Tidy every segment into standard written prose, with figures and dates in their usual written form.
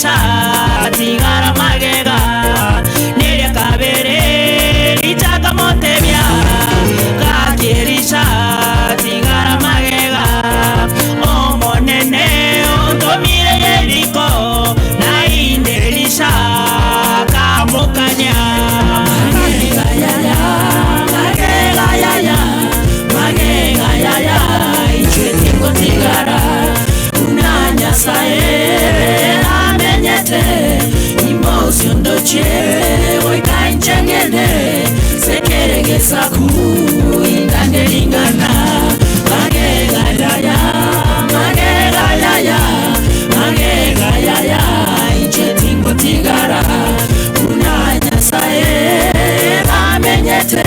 Gakerisha tigara magega Neria kabere Lichaka motebia Gakerisha tigara magega Omonene Ontomire yeriko Na indelisha Kamukanya Magega yaya Magega yaya Magega yaya Ichetingo tigara Unanya sae Amenyete Emotion doche Oika inchengene Sekerege saku Indangelingana Magega yaya Magega yaya Magega yaya Ichetingo tigara Unanya sae Amenyete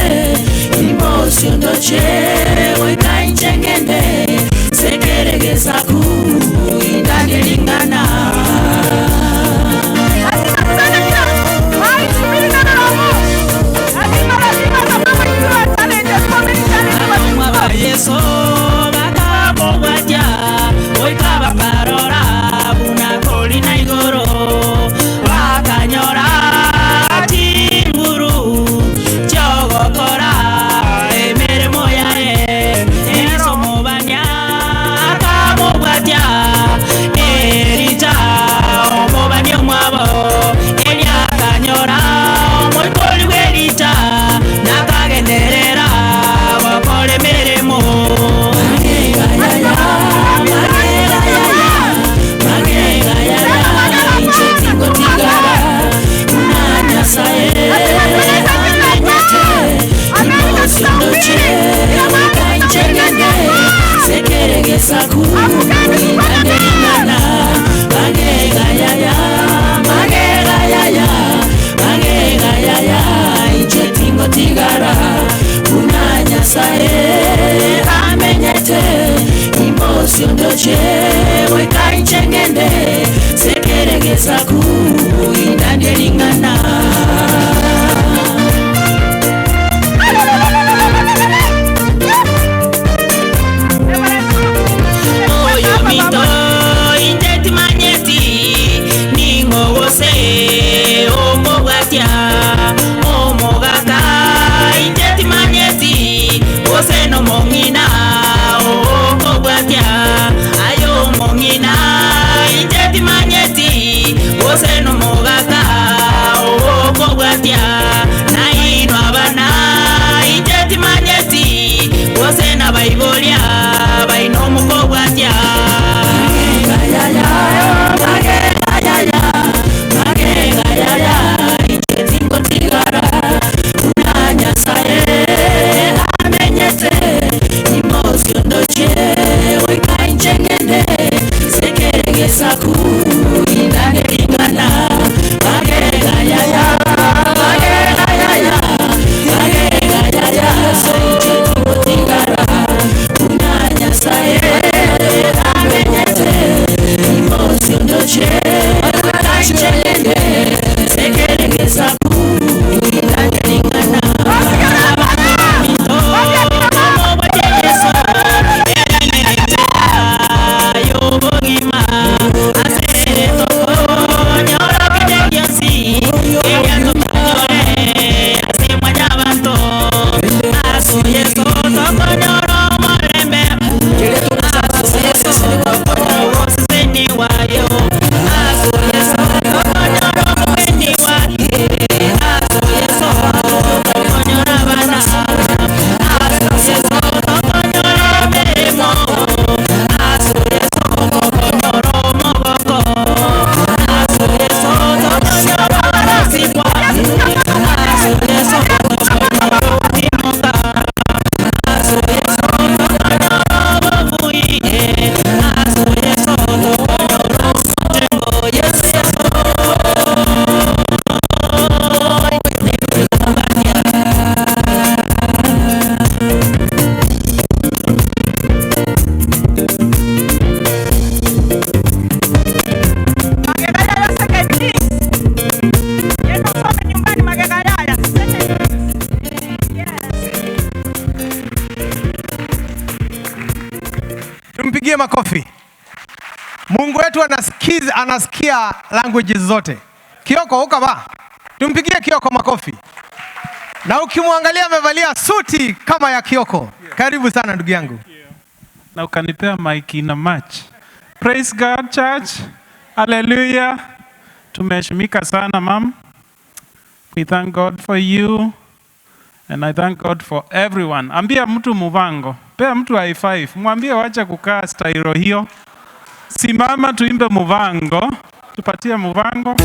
Emotion doche Oika inchengene Sekerege saku Indangelingana Yeso bakabo bajya oikaba karora buna kolina igoro bakanyora tinguru chogokora emeremo yae eso mubanya akabo bajya erita omubanya mwabo elia kanyora moikoli werita nakagenderera bakole meremo magega yaya magega yaya magega yaya ichetingo tigara unanya sae emotion doche kainchengene sekerege saku inandelingana magega yaya magega yaya magega yaya ichetingo tigara unanya sae amenyete emotion doche weka inchengende sekerege saku inandelingana oyo mito indeti manyeti ningo wose omogwatia omogaka indeti manyeti wose no mongina okogwatia ayo mongina indeti manyeti wose no mogaka okogwatia na ino abana indeti manyeti wose na baibolia baino mukogwatia magega yaya magega yaya magega yaya ichetingo tigara unanya sae amenyete emotion doche weka inchengene sekerege saku inangelingana magega yaya magega yaya magega yaya ichetingo tigara unanya sae amenyete emotion doche weka inchengene sekerege saku inangelingana Tumpigie makofi. Mungu wetu anasikia languages zote. Kioko ukaba. Tumpigie Kioko makofi. Na ukimwangalia amevalia suti kama ya Kioko. Karibu sana ndugu yangu. Na ukanipea mic na match. Praise God church. Hallelujah. Tumeheshimika sana mam. We thank God for you. And I thank God for everyone. Ambia mtu muvango. Pea mtu high five. Mwambie wacha kukaa style hiyo. Simama tuimbe muvango. Tupatie muvango.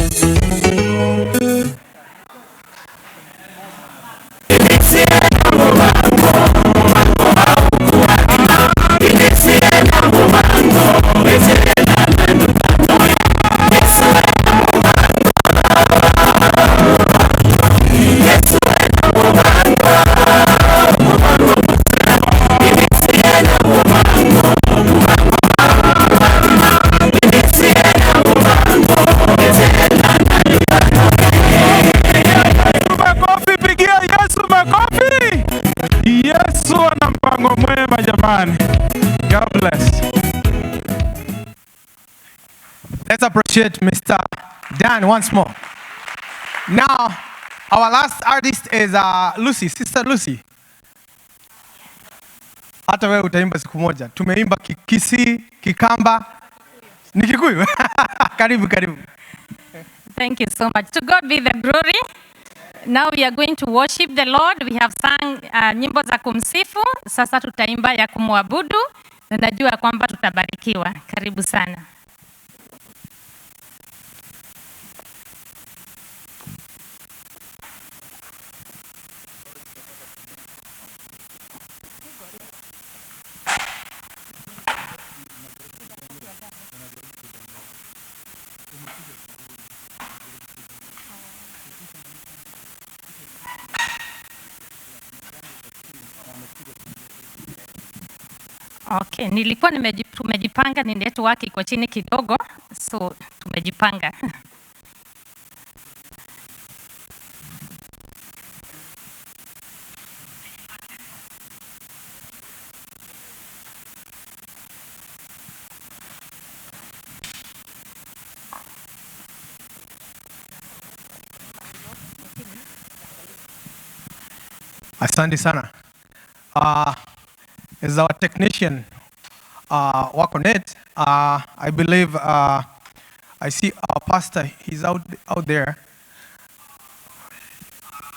God bless. Let's appreciate Mr. Dan once more. Now, our last artist is Lucy, Sister Lucy. Hata wewe utaimba siku moja. Tumeimba Kisii, Kikamba, ni Kikuyu. Karibu. Thank you so much. To God be the glory. Now we are going to worship the Lord. We have sung nyimbo za kumsifu. Sasa tutaimba ya kumwabudu. Na najua kwamba tutabarikiwa. Karibu sana. Okay, nilikuwa tumejipanga, ni network iko chini kidogo, so tumejipanga. Asante sana. As our technician work on it, I believe I see our pastor, he's out there.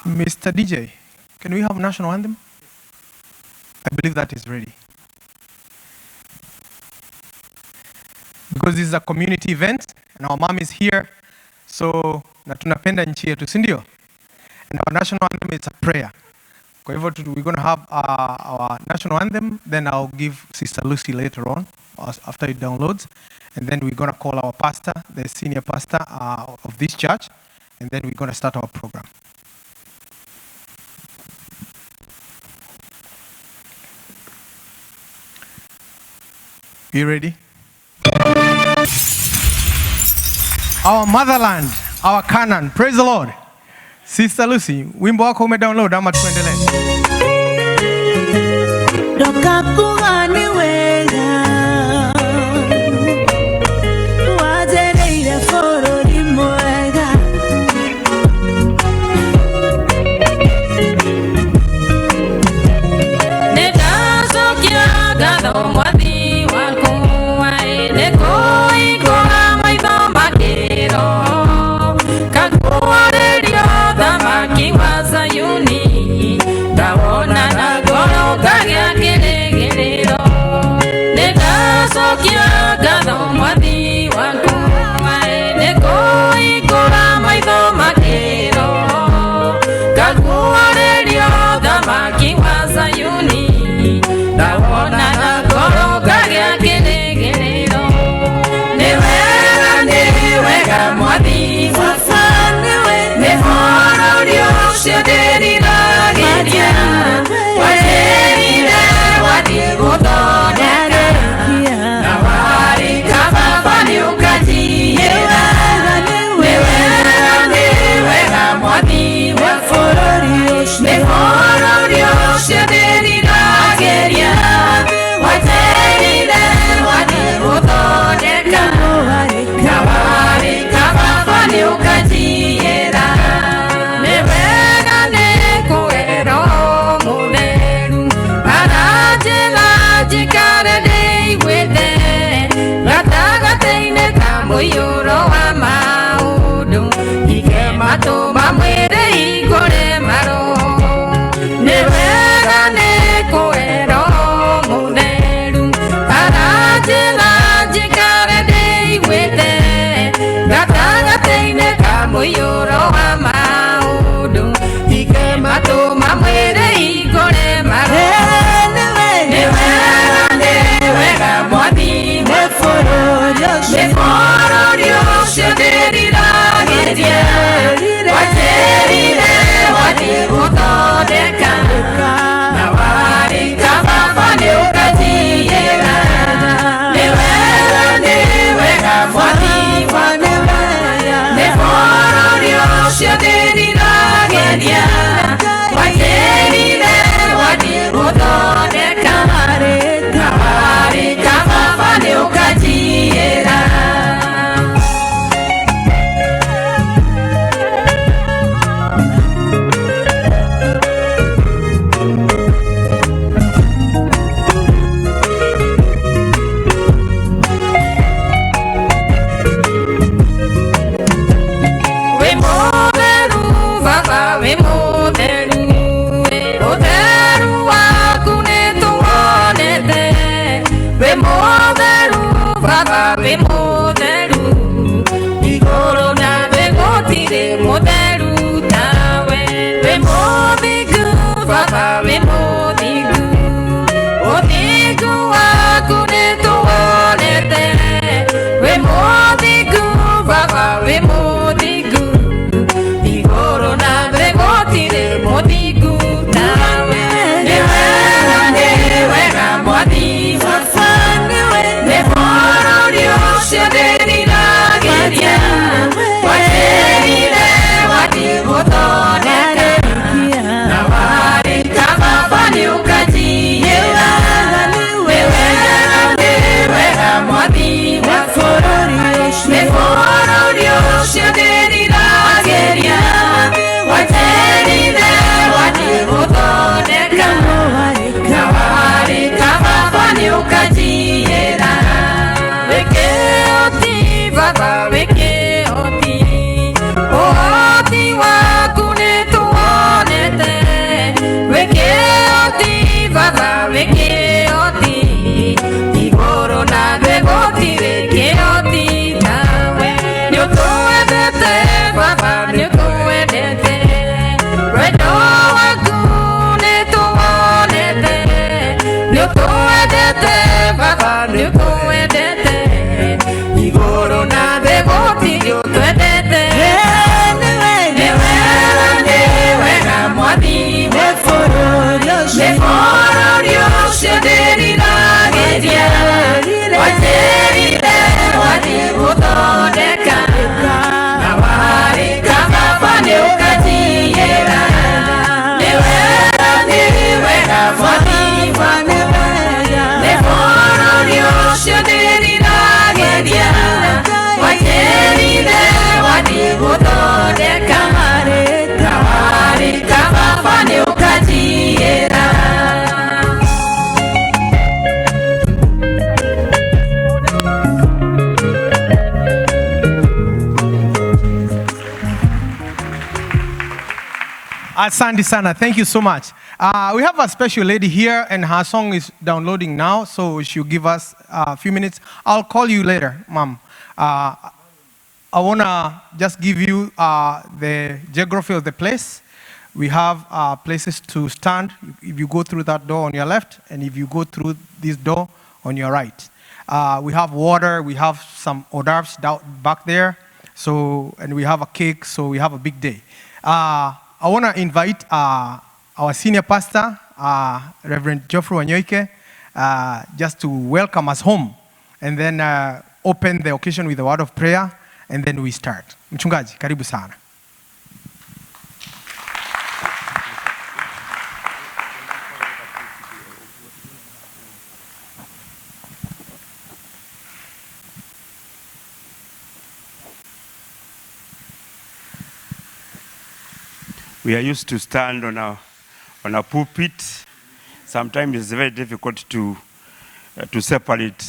Mr. DJ, can we have national anthem? I believe that is ready. Because this is a community event and our mom is here, so na tunapenda nchi yetu, si ndio? And our national anthem is a prayer. Kwa hivyo we're going to have our national anthem, then I'll give Sister Lucy later on after it downloads, and then we're going to call our pastor, the senior pastor of this church, and then we're going to start our program. You ready? Our motherland, our Canaan, praise the Lord. Sister Lucy, wimbo wako umedownload ama tuendelee? Sayuni, Dawona, muyuro wa maudu ike mato mamwere igore maro nevera nekuero muneru arajela jikare de igwete gatagateine kamuyuro wa maudu ike mato mamwere igore maro nevera nevera mwadi Mefororio shenderira gedia Waterire wadi utodeka Nawari kama fane ukati yera Newera newera mwadi Mefororio shenderira gedia Waterire wadi utodeka Nawari kama fane ukati yera Asante sana. Thank you so much. We have a special lady here, and her song is downloading now, so she'll give us a few minutes. I'll call you later, Mom. I want to just give you the geography of the place. We have places to stand if you go through that door on your left, and if you go through this door on your right. We have water, we have some hors d'oeuvres back there, so, and we have a cake, so we have a big day. I want to invite our senior pastor, Reverend Geoffrey Wanyoike, just to welcome us home, and then open the occasion with a word of prayer, and then we start. Mchungaji, karibu sana. We are used to stand on a pulpit. Sometimes it's very difficult to separate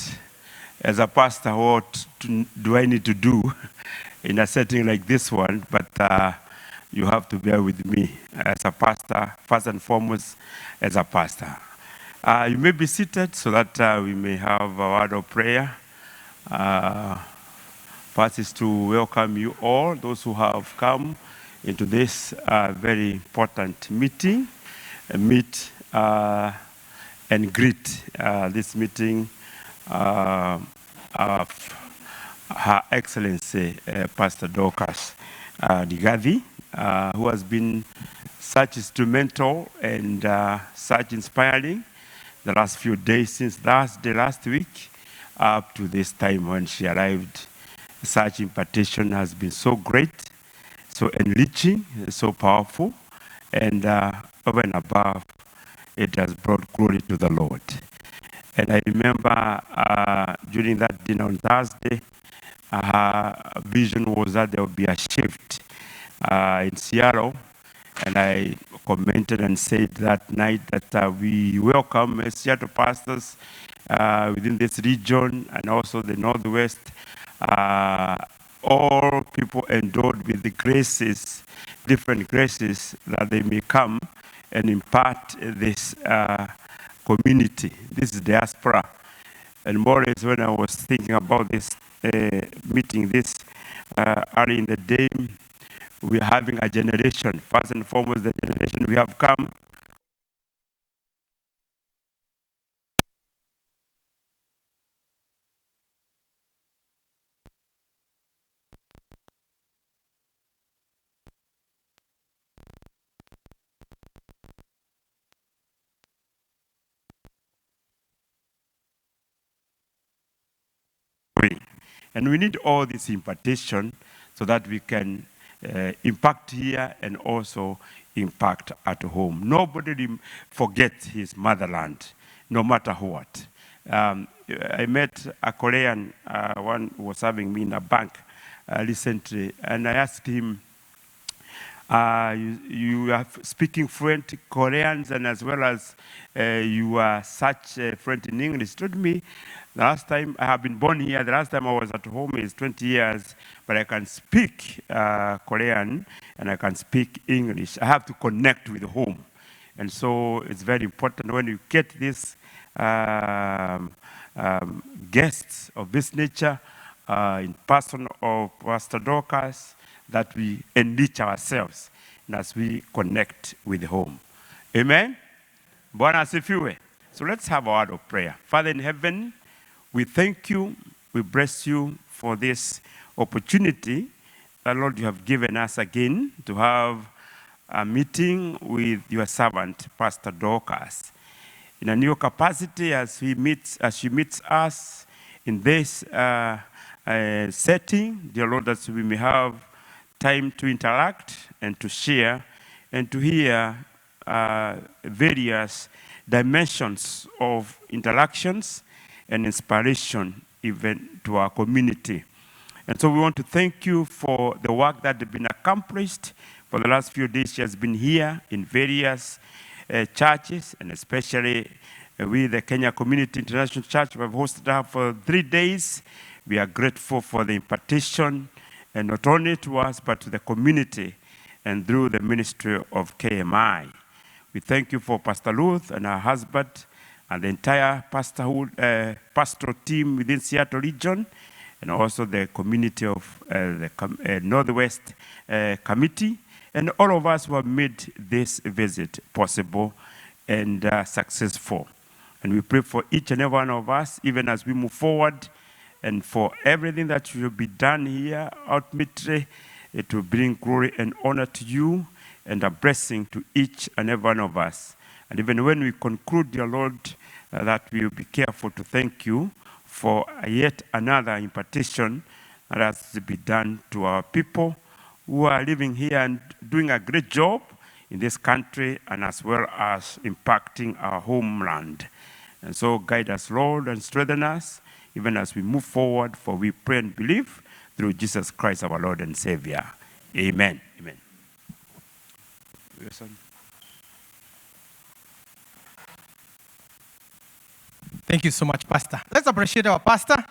As a pastor, what do I need to do in a setting like this one? But you have to bear with me as a pastor, first and foremost, as a pastor. You may be seated so that we may have a word of prayer. First is to welcome you all, those who have come into this very important meeting, meet and greet this meeting of Her Excellency Pastor Dorcas Rigathi, who has been such instrumental and such inspiring the last few days since last week up to this time when she arrived. Such impartation has been so great, so enriching, so powerful, and over and above, it has brought glory to the Lord. And I remember during that dinner on Thursday, her vision was that there would be a shift in Seattle. And I commented and said that night that we welcome Seattle pastors within this region and also the Northwest, all people endowed with the graces, different graces, that they may come and impart this community, this diaspora. And more is when I was thinking about this meeting this early in the day, we are having a generation, first and foremost the generation we have come. And we need all this impartation so that we can impact here and also impact at home. Nobody forgets his motherland, no matter what. I met a Korean, one who was serving me in a bank recently, and I asked him, you are speaking fluent Koreans and as well as you are such fluent in English. He told me, the last time I have been born here, the last time I was at home is 20 years, but I can speak Korean and I can speak English. I have to connect with home. And so it's very important when you get these guests of this nature in person of Pastor Dorcas, that we enrich ourselves and as we connect with home. Amen? Bwana asifiwe. So let's have a word of prayer. Father in heaven, we thank you, we bless you for this opportunity that, Lord, you have given us again to have a meeting with your servant, Pastor Dorcas, in a new capacity as she meets us in this setting, dear Lord, that we may have time to interact and to share and to hear various dimensions of interactions and inspiration even to our community. And so we want to thank you for the work that has been accomplished for the last few days. She has been here in various churches, and especially with the Kenya Community International Church. We have hosted her for 3 days. We are grateful for the impartation, and not only to us, but to the community and through the ministry of KMI. We thank you for Pastor Ruth and her husband and the entire pastoral team within Seattle region, and also the community of the Northwest Committee, and all of us who have made this visit possible and successful. And we pray for each and every one of us, even as we move forward, and for everything that will be done here, ultimately, it will bring glory and honor to you and a blessing to each and every one of us. And even when we conclude, dear Lord, that we will be careful to thank you for yet another impartation that has to be done to our people who are living here and doing a great job in this country, and as well as impacting our homeland. And so guide us, Lord, and strengthen us, even as we move forward, for we pray and believe through Jesus Christ, our Lord and Savior. Amen. Amen. Thank you so much, Pastor. Let's appreciate our pastor.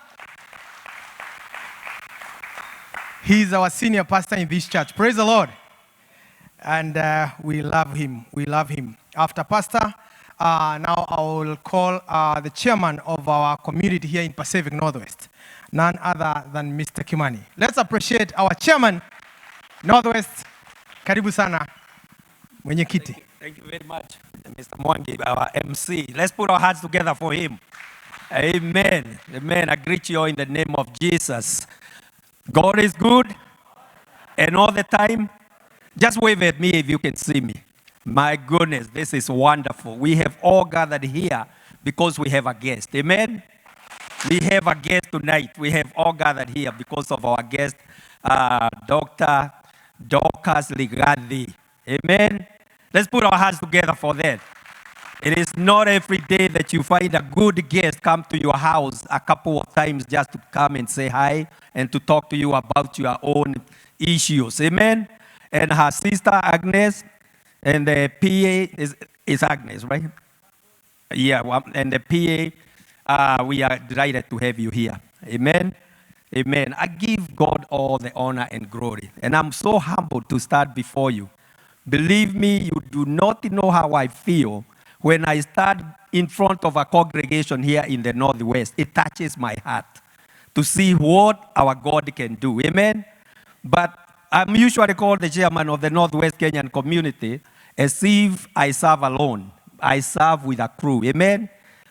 He's our senior pastor in this church. Praise the Lord. And we love him. We love him. After Pastor, now I will call the chairman of our community here in Pacific Northwest, none other than Mr. Kimani. Let's appreciate our chairman, Northwest. Karibu sana, mwenyekiti. Thank you very much, Mr. Mwangi, our MC. Let's put our hands together for him. Amen. Amen. I greet you all in the name of Jesus. God is good, and all the time. Just wave at me if you can see me. My goodness, this is wonderful. We have all gathered here because we have a guest. Amen. We have a guest tonight. We have all gathered here because of our guest, Dr. Rigathi. Amen. Let's put our hands together for that. It is not every day that you find a good guest come to your house a couple of times just to come and say hi and to talk to you about your own issues. Amen. And her sister Agnes, and the PA is Agnes, right? Yeah, and the PA, we are delighted to have you here. Amen. Amen. I give God all the honor and glory. And I'm so humbled to start before you. Believe me, you do not know how I feel when I stand in front of a congregation here in the Northwest. It touches my heart to see what our God can do. Amen. But I'm usually called the chairman of the Northwest Kenyan community as if I serve alone. I serve with a crew. Amen.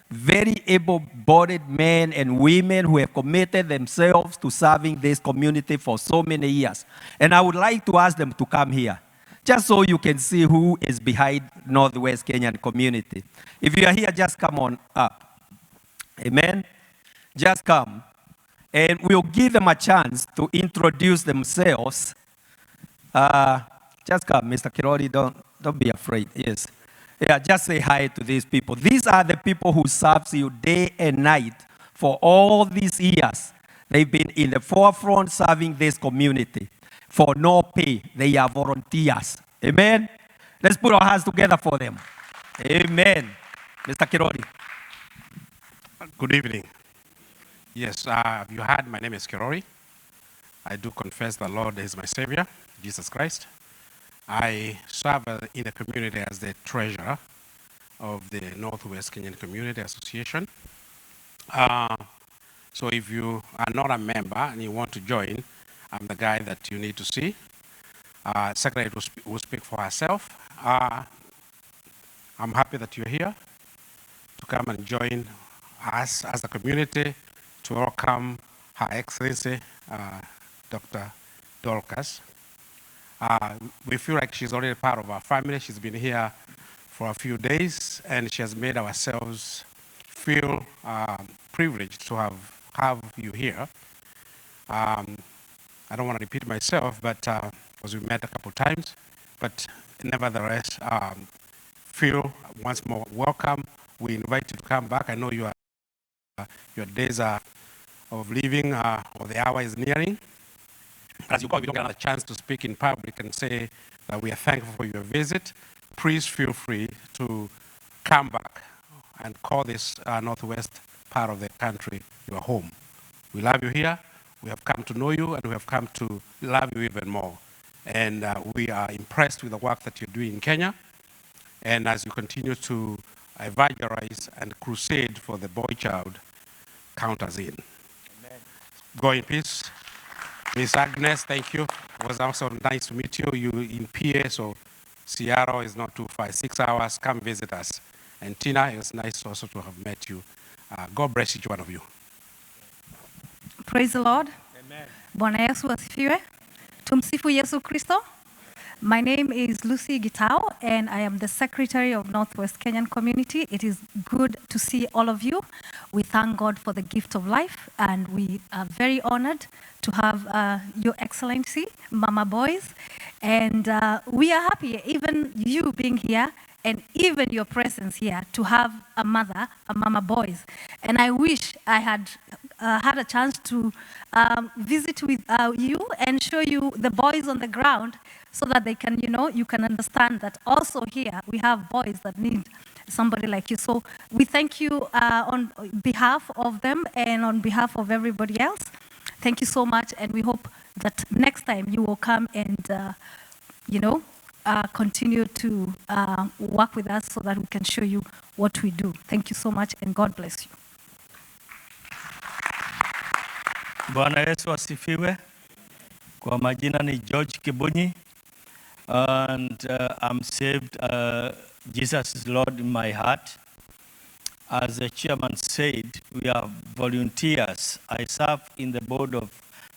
Very able-bodied men and women who have committed themselves to serving this community for so many years. And I would like to ask them to come here, just so you can see who is behind Northwest Kenyan community. If you are here, just come on up. Amen. Just come. And we'll give them a chance to introduce themselves. Just come, Mr. Kirori, don't be afraid. Yes. Yeah, just say hi to these people. These are the people who serve you day and night for all these years. They've been in the forefront serving this community for no pay. They are volunteers. Amen. Let's put our hands together for them. Amen. Mr. Kirori. Good evening. Yes, you heard my name is Kirori. I do confess the Lord is my Savior, Jesus Christ. I serve in the community as the treasurer of the Northwest Kenyan Community Association. So if you are not a member and you want to join, I'm the guy that you need to see. Secretary will speak for herself. I'm happy that you're here to come and join us as a community to welcome Her Excellency, Dr. Dorcas. We feel like she's already part of our family. She's been here for a few days, and she has made ourselves feel privileged to have you here. I don't want to repeat myself, but because we met a couple times, but nevertheless, feel once more welcome. We invite you to come back. I know your days of leaving or the hour is nearing. As you probably don't get a chance to speak in public and say that we are thankful for your visit, please feel free to come back and call this Northwest part of the country your home. We love you here. We have come to know you, and we have come to love you even more. And we are impressed with the work that you're doing in Kenya. And as you continue to evangelize and crusade for the boy child, count us in. Amen. Go in peace. Miss Agnes, thank you. It was also nice to meet you. You in PA, so Seattle is not too far. 6 hours, come visit us. And Tina, it was nice also to have met you. God bless each one of you. Praise the Lord. Amen. Bwana Yesu asifiwe. Tumsifu Yesu Kristo. My name is Lucy Gitao, and I am the Secretary of Northwest Kenyan Community. It is good to see all of you. We thank God for the gift of life, and we are very honored to have Your Excellency, Mama Boys. And we are happy, even you being here, and even your presence here, to have a mother, a Mama Boys. And I wish I had had a chance to visit with you and show you the boys on the ground, so that they can, you can understand that also here we have boys that need somebody like you. So we thank you on behalf of them and on behalf of everybody else. Thank you so much, and we hope that next time you will come and, continue to work with us so that we can show you what we do. Thank you so much, and God bless you. Bwana Yesu asifiwe. Kwa majina ni George Kibunyi, and I'm saved. Jesus is Lord in my heart. As the chairman said, we are volunteers. I serve in the board of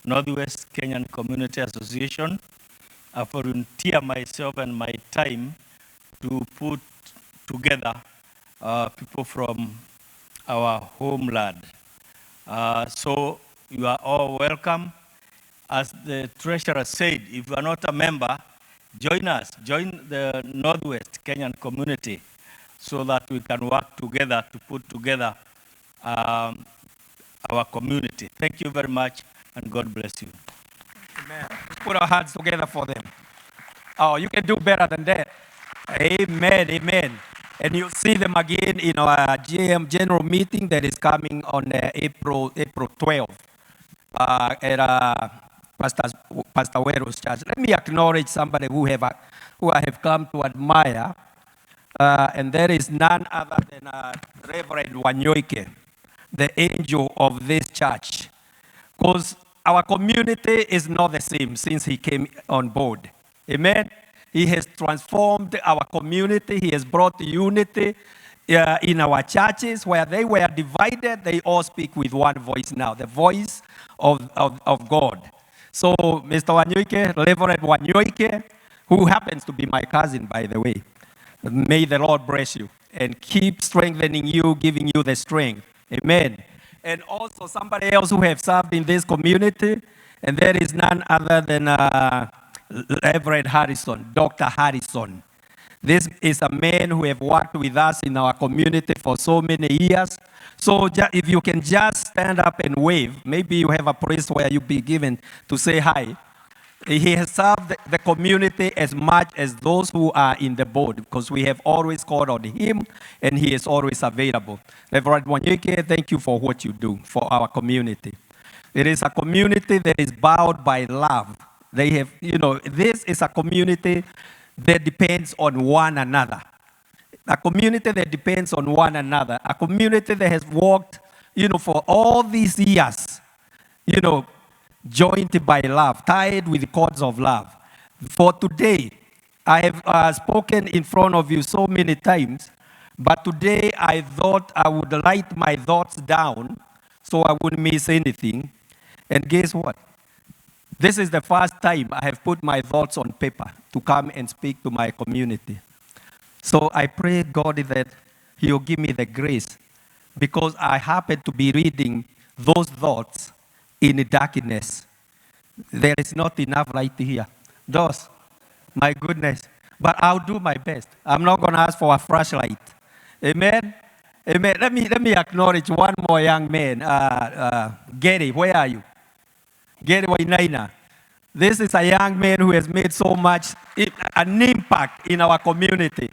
Northwest Kenyan Community Association. I volunteer myself and my time to put together people from our homeland. So you are all welcome. As the treasurer said, if you are not a member, join us, join the Northwest Kenyan community so that we can work together to put together our community. Thank you very much, and God bless you. Amen. Let's put our hands together for them. Oh, you can do better than that. Amen, amen. And you'll see them again in our GM general meeting that is coming on April 12th at Pastor Wero's church. Let me acknowledge somebody who I have come to admire, and there is none other than Reverend Wanyoike, the angel of this church. Because our community is not the same since he came on board. Amen. He has transformed our community. He has brought unity in our churches. Where they were divided, they all speak with one voice now, the voice of God. So, Mr. Wanyoike, Reverend Wanyoike, who happens to be my cousin, by the way, may the Lord bless you and keep strengthening you, giving you the strength. Amen. And also somebody else who have served in this community, and there is none other than Reverend Harrison, Dr. Harrison. This is a man who have worked with us in our community for so many years. So if you can just stand up and wave, maybe you have a place where you be given to say hi. He has served the community as much as those who are in the board, because we have always called on him and he is always available. Reverend Wanyoike, thank you for what you do for our community. It is a community that is bound by love. They have, this is a community that depends on one another. A community that depends on one another. A community that has walked, for all these years, joined by love, tied with the cords of love. For today, I have spoken in front of you so many times, but today I thought I would write my thoughts down so I wouldn't miss anything. And guess what? This is the first time I have put my thoughts on paper to come and speak to my community. So I pray God that He'll give me the grace, because I happen to be reading those thoughts in the darkness. There is not enough light here. Those, my goodness. But I'll do my best. I'm not going to ask for a flashlight. Amen? Amen. Let me acknowledge one more young man. Gary, where are you? Gary Wainaina. This is a young man who has made so much, an impact in our community.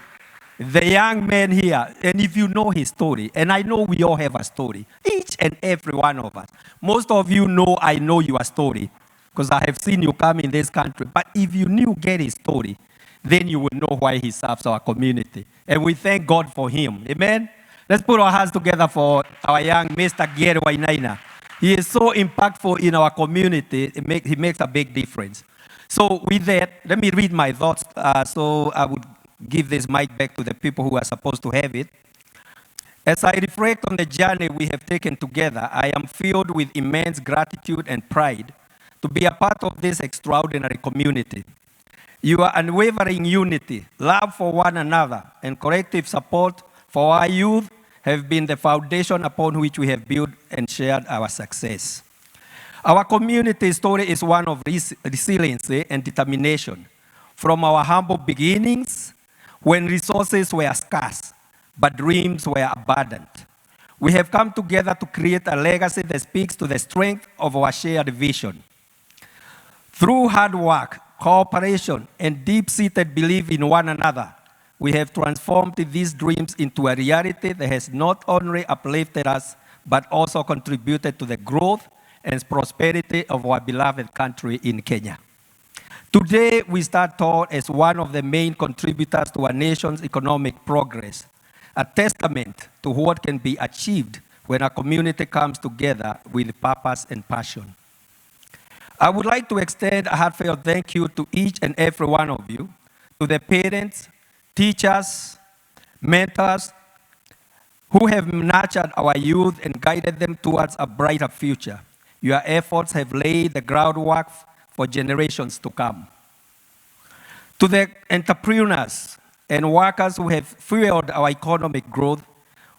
The young man here, and if you know his story, and I know we all have a story, each and every one of us. Most of you know I know your story, because I have seen you come in this country. But if you knew Gary's story, then you would know why he serves our community. And we thank God for him. Amen? Let's put our hands together for our young Mr. Gary Wainaina. He is so impactful in our community. He makes a big difference. So with that, let me read my thoughts. So I would give this mic back to the people who are supposed to have it. As I reflect on the journey we have taken together, I am filled with immense gratitude and pride to be a part of this extraordinary community. Your unwavering unity, love for one another, and collective support for our youth have been the foundation upon which we have built and shared our success. Our community story is one of resilience and determination. From our humble beginnings, when resources were scarce, but dreams were abundant, we have come together to create a legacy that speaks to the strength of our shared vision. Through hard work, cooperation, and deep-seated belief in one another, we have transformed these dreams into a reality that has not only uplifted us, but also contributed to the growth and prosperity of our beloved country in Kenya. Today, we stand tall as one of the main contributors to our nation's economic progress, a testament to what can be achieved when a community comes together with purpose and passion. I would like to extend a heartfelt thank you to each and every one of you, to the parents, teachers, mentors, who have nurtured our youth and guided them towards a brighter future. Your efforts have laid the groundwork for generations to come. To the entrepreneurs and workers who have fueled our economic growth,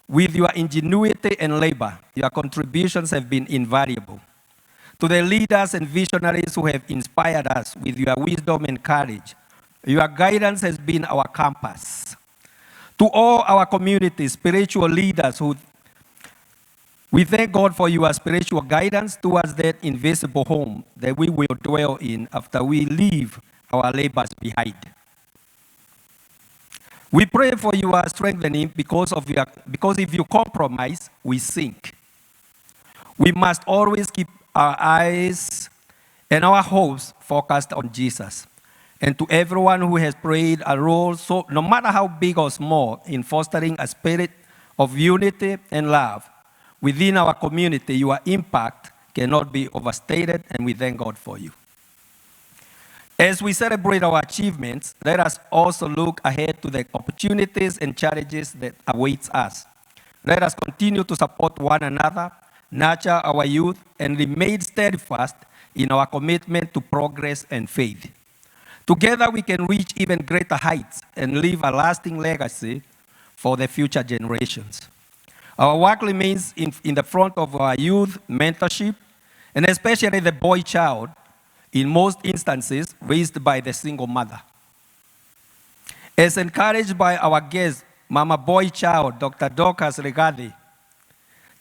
with your ingenuity and labor, your contributions have been invaluable. To the leaders and visionaries who have inspired us with your wisdom and courage, your guidance has been our compass. To all our community spiritual leaders, we thank God for your spiritual guidance towards that invisible home that we will dwell in after we leave our labors behind. We pray for your strengthening because if you compromise, we sink. We must always keep our eyes and our hopes focused on Jesus. And to everyone who has played a role, so no matter how big or small, in fostering a spirit of unity and love within our community, your impact cannot be overstated, and we thank God for you. As we celebrate our achievements, let us also look ahead to the opportunities and challenges that await us. Let us continue to support one another, nurture our youth, and remain steadfast in our commitment to progress and faith. Together, we can reach even greater heights and leave a lasting legacy for the future generations. Our work remains in the front of our youth mentorship, and especially the boy child, in most instances, raised by the single mother. As encouraged by our guest, Mama Boy Child, Dr. Rigathi,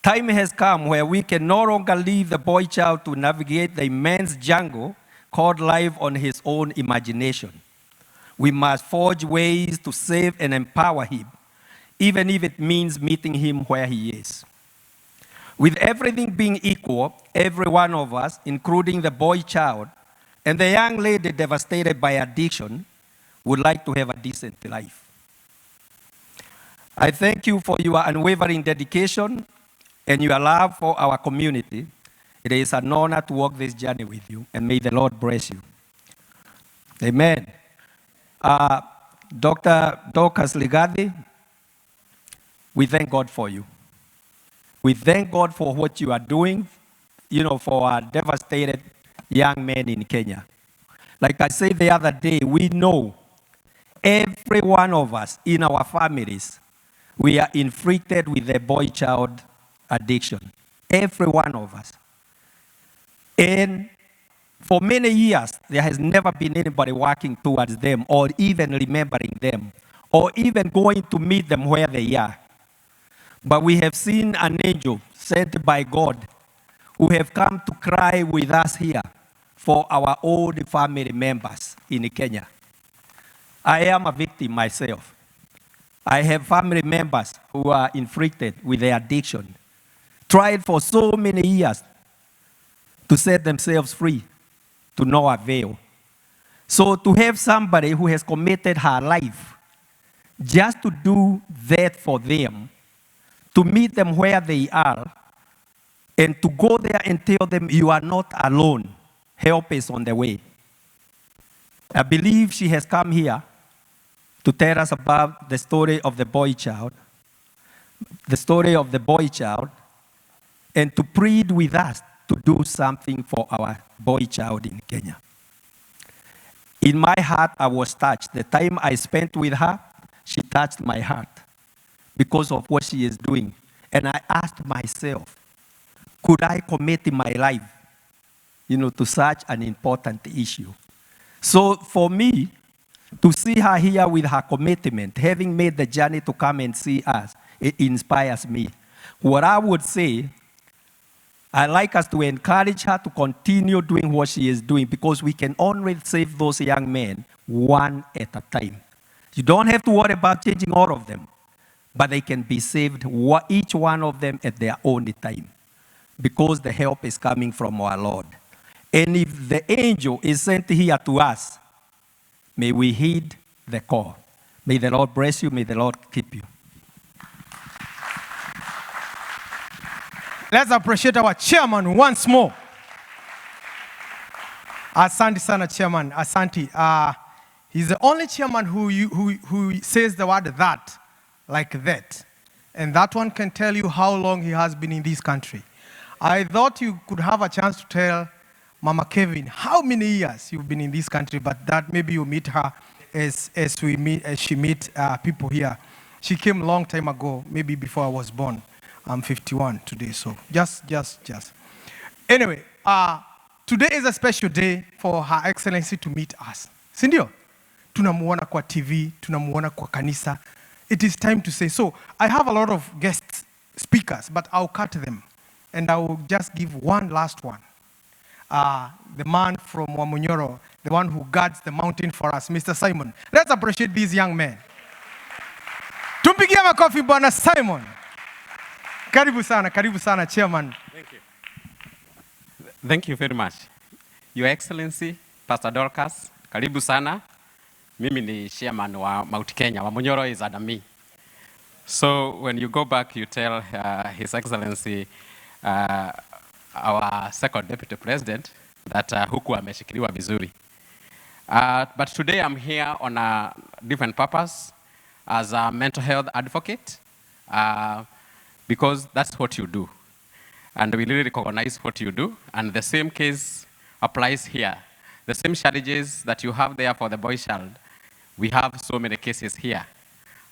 time has come where we can no longer leave the boy child to navigate the immense jungle called life on his own imagination. We must forge ways to save and empower him, even if it means meeting him where he is. With everything being equal, every one of us, including the boy child and the young lady devastated by addiction, would like to have a decent life. I thank you for your unwavering dedication and your love for our community. It is an honor to walk this journey with you, and may the Lord bless you. Amen. Dr. Rigathi, we thank God for you. We thank God for what you are doing, for our devastated young men in Kenya. Like I said the other day, we know every one of us in our families, we are inflicted with a boy-child addiction. Every one of us. And for many years, there has never been anybody working towards them or even remembering them or even going to meet them where they are. But we have seen an angel sent by God who have come to cry with us here for our old family members in Kenya. I am a victim myself. I have family members who are inflicted with the addiction, tried for so many years to set themselves free, to no avail. So to have somebody who has committed her life just to do that for them, to meet them where they are, and to go there and tell them you are not alone, help is on the way. I believe she has come here to tell us about the story of the boy child, and to plead with us to do something for our boy child in Kenya. In my heart, I was touched. The time I spent with her, she touched my heart because of what she is doing. And I asked myself, could I commit my life, to such an important issue? So for me, to see her here with her commitment, having made the journey to come and see us, it inspires me. What I would say, I'd like us to encourage her to continue doing what she is doing, because we can only save those young men one at a time. You don't have to worry about changing all of them, but they can be saved, each one of them at their own time. because the help is coming from our Lord. And if the angel is sent here to us, may we heed the call. May the Lord bless you. May the Lord keep you. Let's appreciate our chairman once more. Asante sana chairman, asante. He's the only chairman who says the word that, like that. And that one can tell you how long he has been in this country. I thought you could have a chance to tell Mama Kevin how many years you've been in this country, but that maybe you meet her as she meet people here. She came a long time ago, maybe before I was born. I'm 51 today, so just. Anyway, today is a special day for Her Excellency to meet us. Sindio? Tunamuona kwa TV, tunamuona kwa kanisa. It is time to say. So I have a lot of guest speakers, but I'll cut them. And I will just give one last one. The man from Wamunyoro, the one who guards the mountain for us, Mr. Simon. Let's appreciate this young man. Tumpigie makofi Bwana Simon. Karibu sana, chairman. Thank you. Thank you very much. Your Excellency, Pastor Dorcas, karibu sana. Mimi ni chairman wa Mount Kenya. Wamunyoro is under me. So when you go back, you tell His Excellency, our second deputy president, that huku ameshikiliwa vizuri. But today I'm here on a different purpose as a mental health advocate, because that's what you do. And we really recognize what you do. And the same case applies here. The same challenges that you have there for the boy child, we have so many cases here.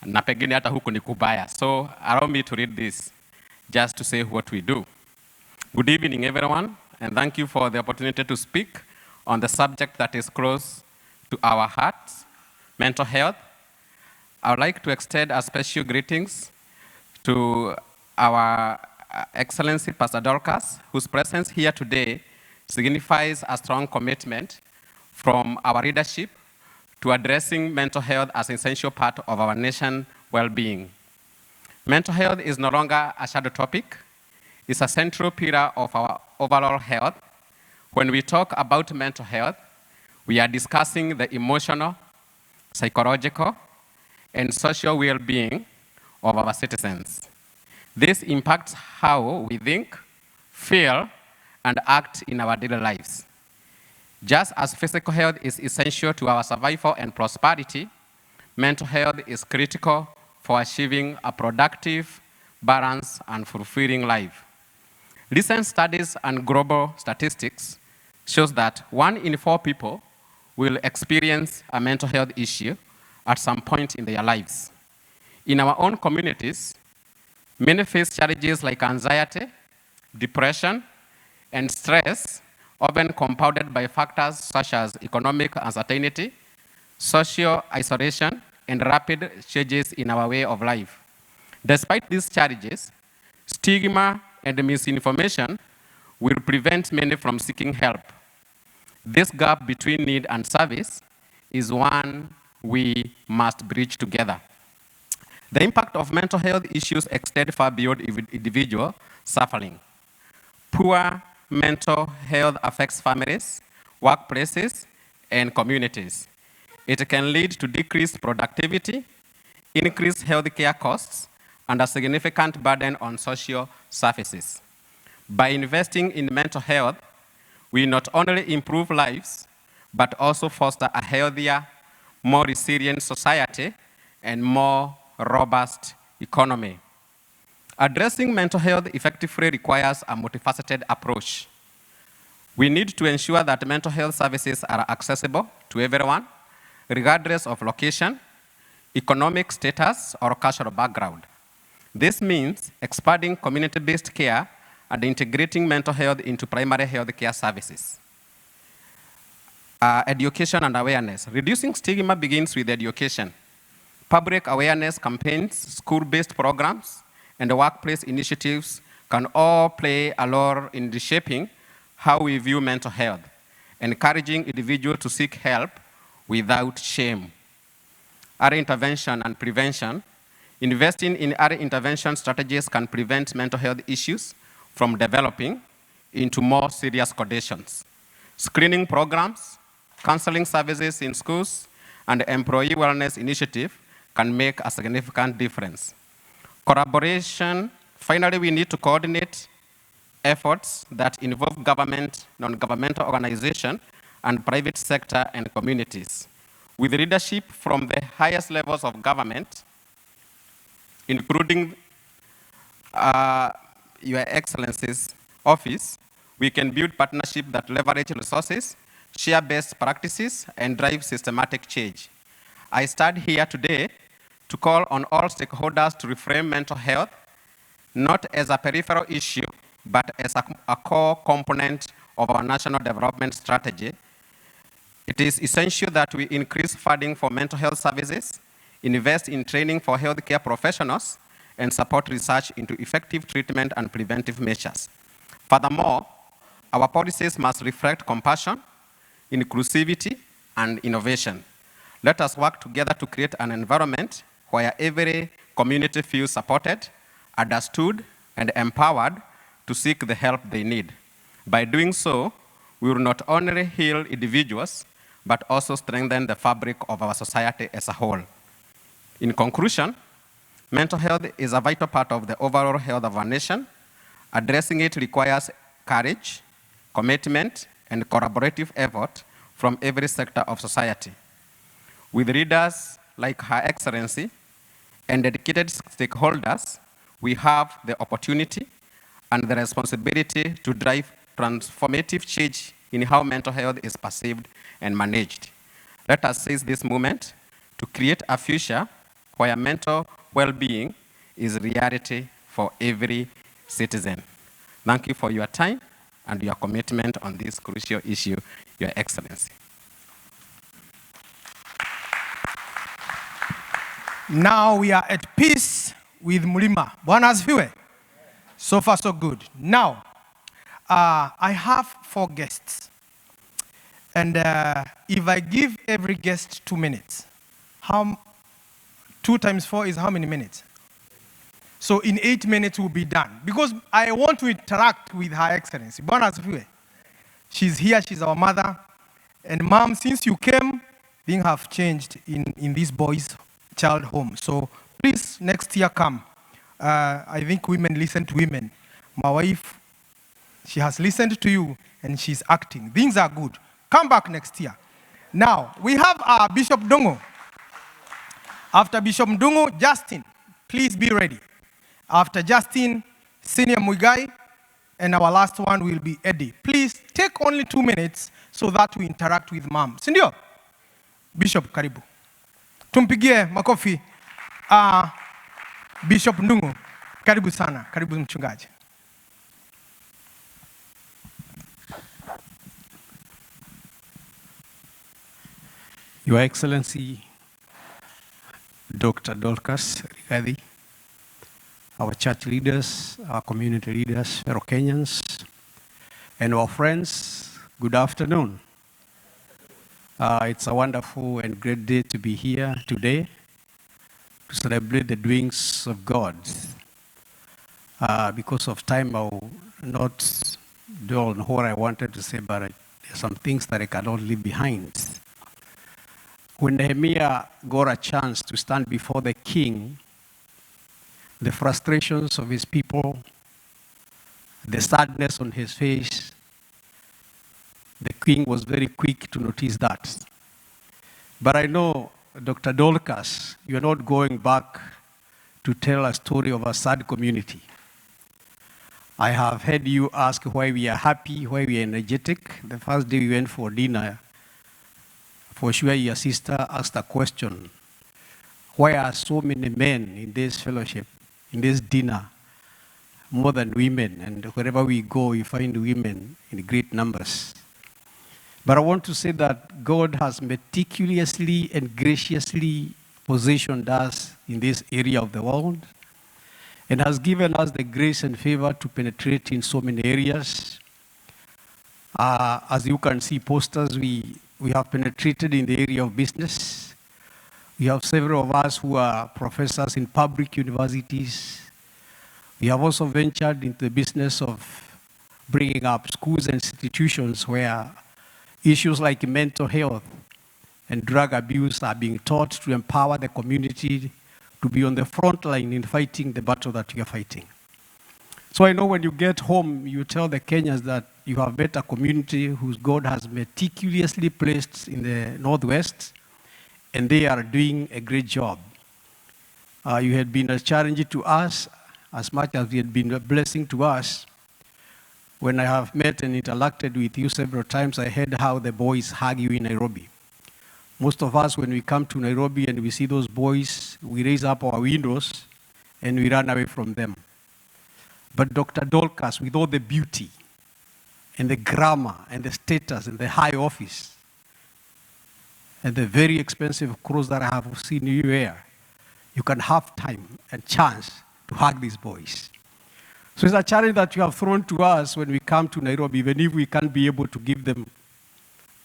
Na pengine hata huku ni kubaya. So allow me to read this just to say what we do. Good evening, everyone, and thank you for the opportunity to speak on the subject that is close to our hearts, mental health. I would like to extend a special greetings to our Excellency Pastor Dorcas, whose presence here today signifies a strong commitment from our leadership to addressing mental health as an essential part of our nation's well-being. Mental health is no longer a shadow topic. It's a central pillar of our overall health. When we talk about mental health, we are discussing the emotional, psychological, and social well-being of our citizens. This impacts how we think, feel, and act in our daily lives. Just as physical health is essential to our survival and prosperity, mental health is critical for achieving a productive, balanced, and fulfilling life. Recent studies and global statistics shows that 1 in 4 people will experience a mental health issue at some point in their lives. In our own communities, many face challenges like anxiety, depression, and stress, often compounded by factors such as economic uncertainty, social isolation, and rapid changes in our way of life. Despite these challenges, stigma and misinformation will prevent many from seeking help. This gap between need and service is one we must bridge together. The impact of mental health issues extend far beyond individual suffering. Poor mental health affects families, workplaces, and communities. It can lead to decreased productivity, increased healthcare costs, and a significant burden on social services. By investing in mental health, we not only improve lives, but also foster a healthier, more resilient society and more robust economy. Addressing mental health effectively requires a multifaceted approach. We need to ensure that mental health services are accessible to everyone, regardless of location, economic status, or cultural background. This means expanding community-based care and integrating mental health into primary health care services. Education and awareness. Reducing stigma begins with education. Public awareness campaigns, school-based programs, and workplace initiatives can all play a role in reshaping how we view mental health, encouraging individuals to seek help without shame. Early intervention and prevention. Investing in early intervention strategies can prevent mental health issues from developing into more serious conditions. Screening programs, counseling services in schools, and employee wellness initiative can make a significant difference. Collaboration, finally, we need to coordinate efforts that involve government, non-governmental organizations, and private sector and communities, with leadership from the highest levels of government, including Your Excellency's office. We can build partnerships that leverage resources, share best practices, and drive systematic change. I stand here today to call on all stakeholders to reframe mental health, not as a peripheral issue, but as a core component of our national development strategy. It is essential that we increase funding for mental health services, invest in training for healthcare professionals, and support research into effective treatment and preventive measures. Furthermore, our policies must reflect compassion, inclusivity, and innovation. Let us work together to create an environment where every community feels supported, understood, and empowered to seek the help they need. By doing so, we will not only heal individuals, but also strengthen the fabric of our society as a whole. In conclusion, mental health is a vital part of the overall health of our nation. Addressing it requires courage, commitment, and collaborative effort from every sector of society. With leaders like Her Excellency and dedicated stakeholders, we have the opportunity and the responsibility to drive transformative change in how mental health is perceived and managed. Let us seize this moment to create a future where mental well-being is reality for every citizen. Thank you for your time and your commitment on this crucial issue, Your Excellency. Now we are at peace with Mulima. Bwana asifiwe. So far, so good. Now, I have 4 guests. And if I give every guest 2 minutes, 2 times 4 is how many minutes? So in 8 minutes we'll be done. Because I want to interact with Her Excellency. Bwana asifiwe. She's here, she's our mother. And Mom, since you came, things have changed in this boy's child home. So please, next year come. I think women listen to women. My wife, she has listened to you and she's acting. Things are good. Come back next year. Now, we have Bishop Ndungu. After Bishop Ndungu, Justin, please be ready. After Justin, Senior Muigai, and our last one will be Eddie. Please take only 2 minutes so that we interact with Mom. Sindio? Bishop, karibu. Tumpigie makofi. Bishop Ndungu, karibu sana. Karibu mchungaji. Your Excellency, Dr. Dorcas Rigathi, our church leaders, our community leaders, fellow Kenyans, and our friends, good afternoon. It's a wonderful and great day to be here today to celebrate the doings of God. Because of time, I will not dwell on what I wanted to say, but there are some things that I cannot leave behind. When Nehemiah got a chance to stand before the king, the frustrations of his people, the sadness on his face, the king was very quick to notice that. But I know, Dr. Dorcas, you're not going back to tell a story of a sad community. I have heard you ask why we are happy, why we are energetic. The first day we went for dinner, for sure your sister asked a question. Why are so many men in this fellowship, in this dinner, more than women? And wherever we go, we find women in great numbers. But I want to say that God has meticulously and graciously positioned us in this area of the world and has given us the grace and favor to penetrate in so many areas. As you can see posters, we have penetrated in the area of business. We have several of us who are professors in public universities. We have also ventured into the business of bringing up schools and institutions where issues like mental health and drug abuse are being taught to empower the community to be on the front line in fighting the battle that we are fighting. So I know when you get home, you tell the Kenyans that you have met a community whose God has meticulously placed in the Northwest, and they are doing a great job. You had been a challenge to us as much as you had been a blessing to us. When I have met and interacted with you several times, I heard how the boys hug you in Nairobi. Most of us, when we come to Nairobi and we see those boys, we raise up our windows and we run away from them. But Dr. Dorcas, with all the beauty and the grammar and the status and the high office and the very expensive clothes that I have seen you wear, you can have time and chance to hug these boys. So it's a challenge that you have thrown to us when we come to Nairobi, even if we can't be able to give them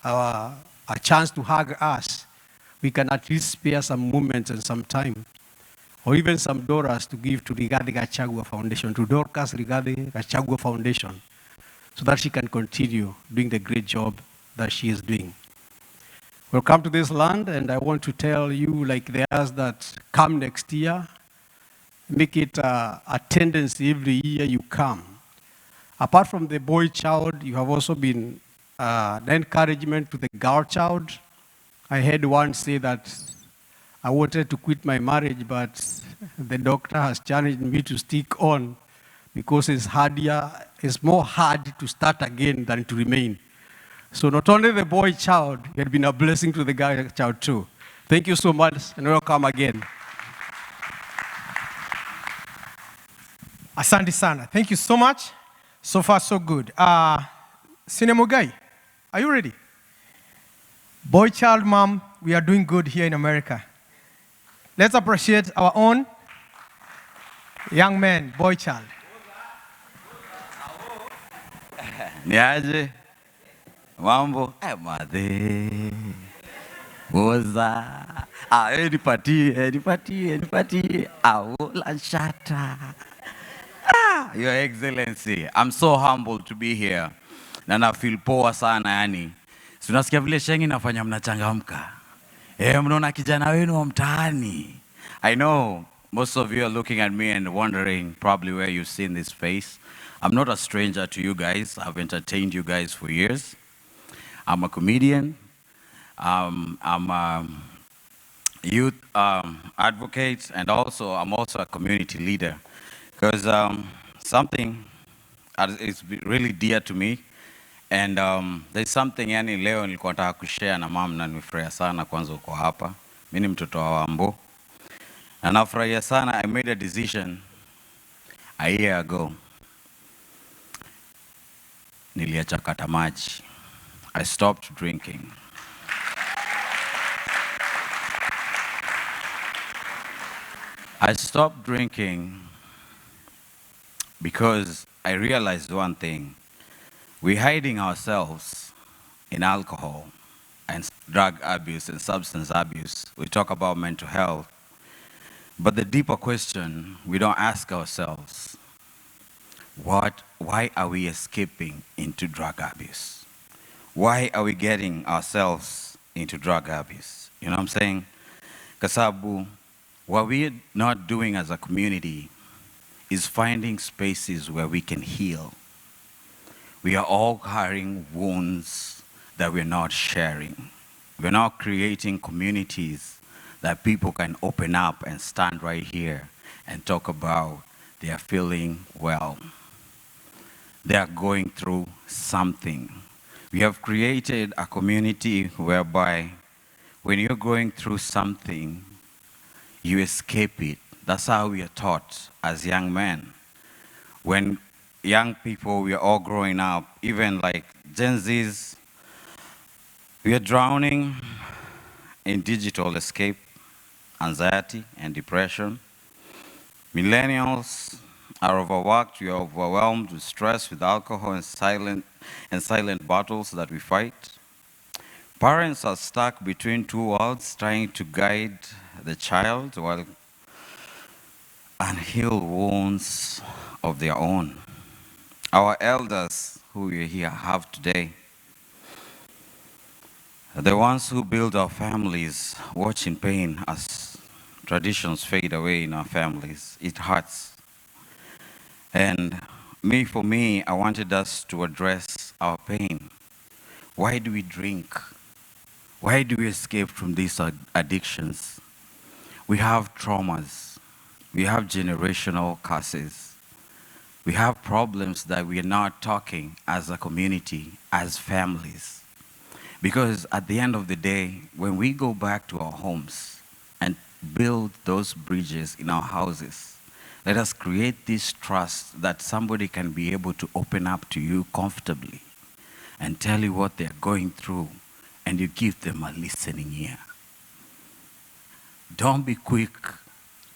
a chance to hug us, we can at least spare some moments and some time, or even some dollars to give to Rigathi Gachagua Foundation, to Dorcas Rigathi Gachagua Foundation, so that she can continue doing the great job that she is doing. We'll come to this land, and I want to tell you, like the others that come next year, make it a tendency every year you come. Apart from the boy child, you have also been an encouragement to the girl child. I heard one say that I wanted to quit my marriage, but the doctor has challenged me to stick on because it's more hard to start again than to remain. So not only the boy child, you had been a blessing to the girl child too. Thank you so much, and welcome again. Asante sana. Thank you so much. So far, so good. Sinemugai, are you ready? Boy, child, mom, we are doing good here in America. Let's appreciate our own young man, boy, child. Niaje? Mambo? Madhe. Woza. Nipatie. La shata. Your Excellency, I'm so humbled to be here. Na na feel poa sana yani. Si unasikia vile shengi nafanya mnachangamka. Mnaona kijana wenu wa mtaani. I know most of you are looking at me and wondering probably where you've seen this face. I'm not a stranger to you guys. I've entertained you guys for years. I'm a comedian. I'm a youth advocate, and I'm also a community leader. Because something is really dear to me, and there's something yani leo nilikuwa nataka kushare na mama, na nimefurahia sana kwanza uko hapa. Mimi ni mtoto wa Wambo, na nafurahia sana. I made a decision a year ago. Niliacha kata maji. I stopped drinking. I stopped drinking because I realized one thing. We're hiding ourselves in alcohol and drug abuse and substance abuse. We talk about mental health. But the deeper question we don't ask ourselves, why are we escaping into drug abuse? Why are we getting ourselves into drug abuse? You know what I'm saying? Kasabu, what we're not doing as a community is finding spaces where we can heal. We are all carrying wounds that we're not sharing. We're not creating communities that people can open up and stand right here and talk about they are feeling well. They are going through something. We have created a community whereby when you're going through something, you escape it. That's how we are taught as young men. When young people, we are all growing up, even like Gen Zs, we are drowning in digital escape, anxiety and depression. Millennials are overworked, we are overwhelmed with stress, with alcohol and silent battles that we fight. Parents are stuck between two worlds, trying to guide the child while unhealed wounds of their own. Our elders who we here have today, the ones who build our families, watch in pain as traditions fade away in our families. It hurts. And for me, I wanted us to address our pain. Why do we drink? Why do we escape from these addictions? We have traumas. We have generational curses. We have problems that we are not talking as a community, as families. Because at the end of the day, when we go back to our homes and build those bridges in our houses, let us create this trust that somebody can be able to open up to you comfortably and tell you what they're going through, and you give them a listening ear. Don't be quick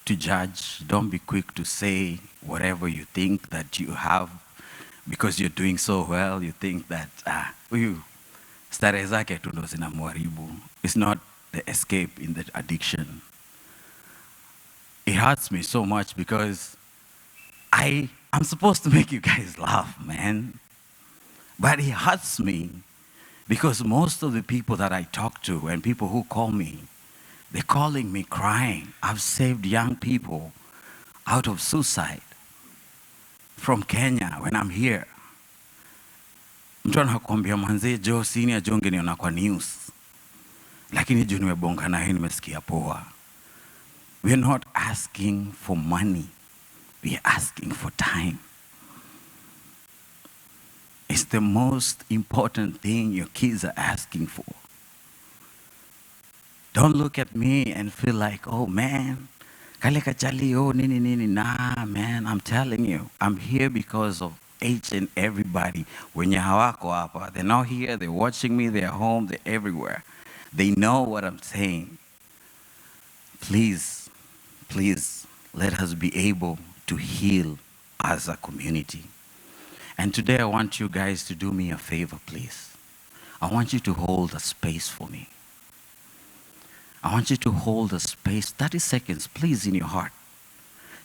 to judge. Don't be quick to say whatever you think that you have because you're doing so well. You think that, starehe zake tu ndo zinamharibu. It's not the escape in the addiction. It hurts me so much because I'm supposed to make you guys laugh, man. But it hurts me because most of the people that I talk to and people who call me, they're calling me crying. I've saved young people out of suicide from Kenya when I'm here. Mtu anakuambia manze Joe senior Joe ngeniona kwa news. Lakini juu nimebonga na yeye nimesikia poa. We're not asking for money. We're asking for time. It's the most important thing your kids are asking for. Don't look at me and feel like, oh man, kale kachali, oh nini nini. Nah, man, I'm telling you, I'm here because of each and everybody. Wenye hawako hapa, they're not here, they're watching me, they're home, they're everywhere. They know what I'm saying. Please, please, let us be able to heal as a community. And today I want you guys to do me a favor, please. I want you to hold a space for me. I want you to hold a space, 30 seconds, please, in your heart.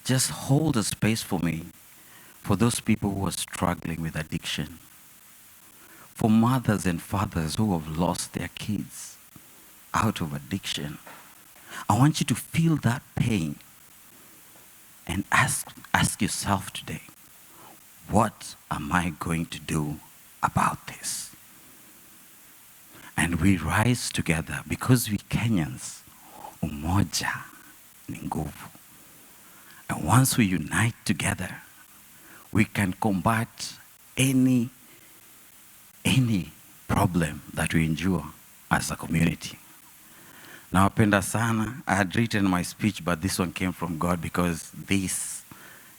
Just hold a space for me, for those people who are struggling with addiction, for mothers and fathers who have lost their kids out of addiction. I want you to feel that pain and ask yourself today, what am I going to do about this? And we rise together because we Kenyans, umoja ni nguvu. And once we unite together, we can combat any problem that we endure as a community. Nawapenda sana. I had written my speech, but this one came from God because this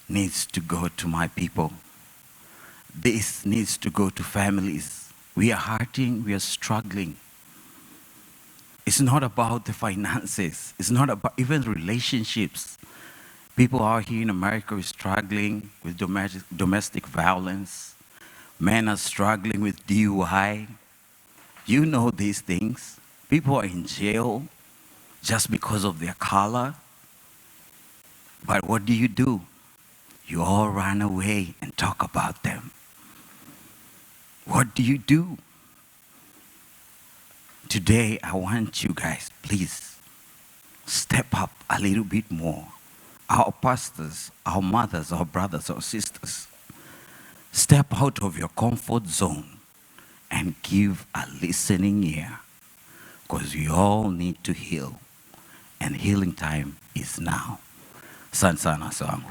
needs to go to my people. This needs to go to families. We are hurting, we are struggling. It's not about the finances. It's not about even relationships. People out here in America are struggling with domestic violence. Men are struggling with DUI. You know these things. People are in jail just because of their color. But what do? You all run away and talk about them. What do you do? Today, I want you guys, please, step up a little bit more. Our pastors, our mothers, our brothers, our sisters, step out of your comfort zone and give a listening ear, because we all need to heal, and healing time is now. Sana sangu.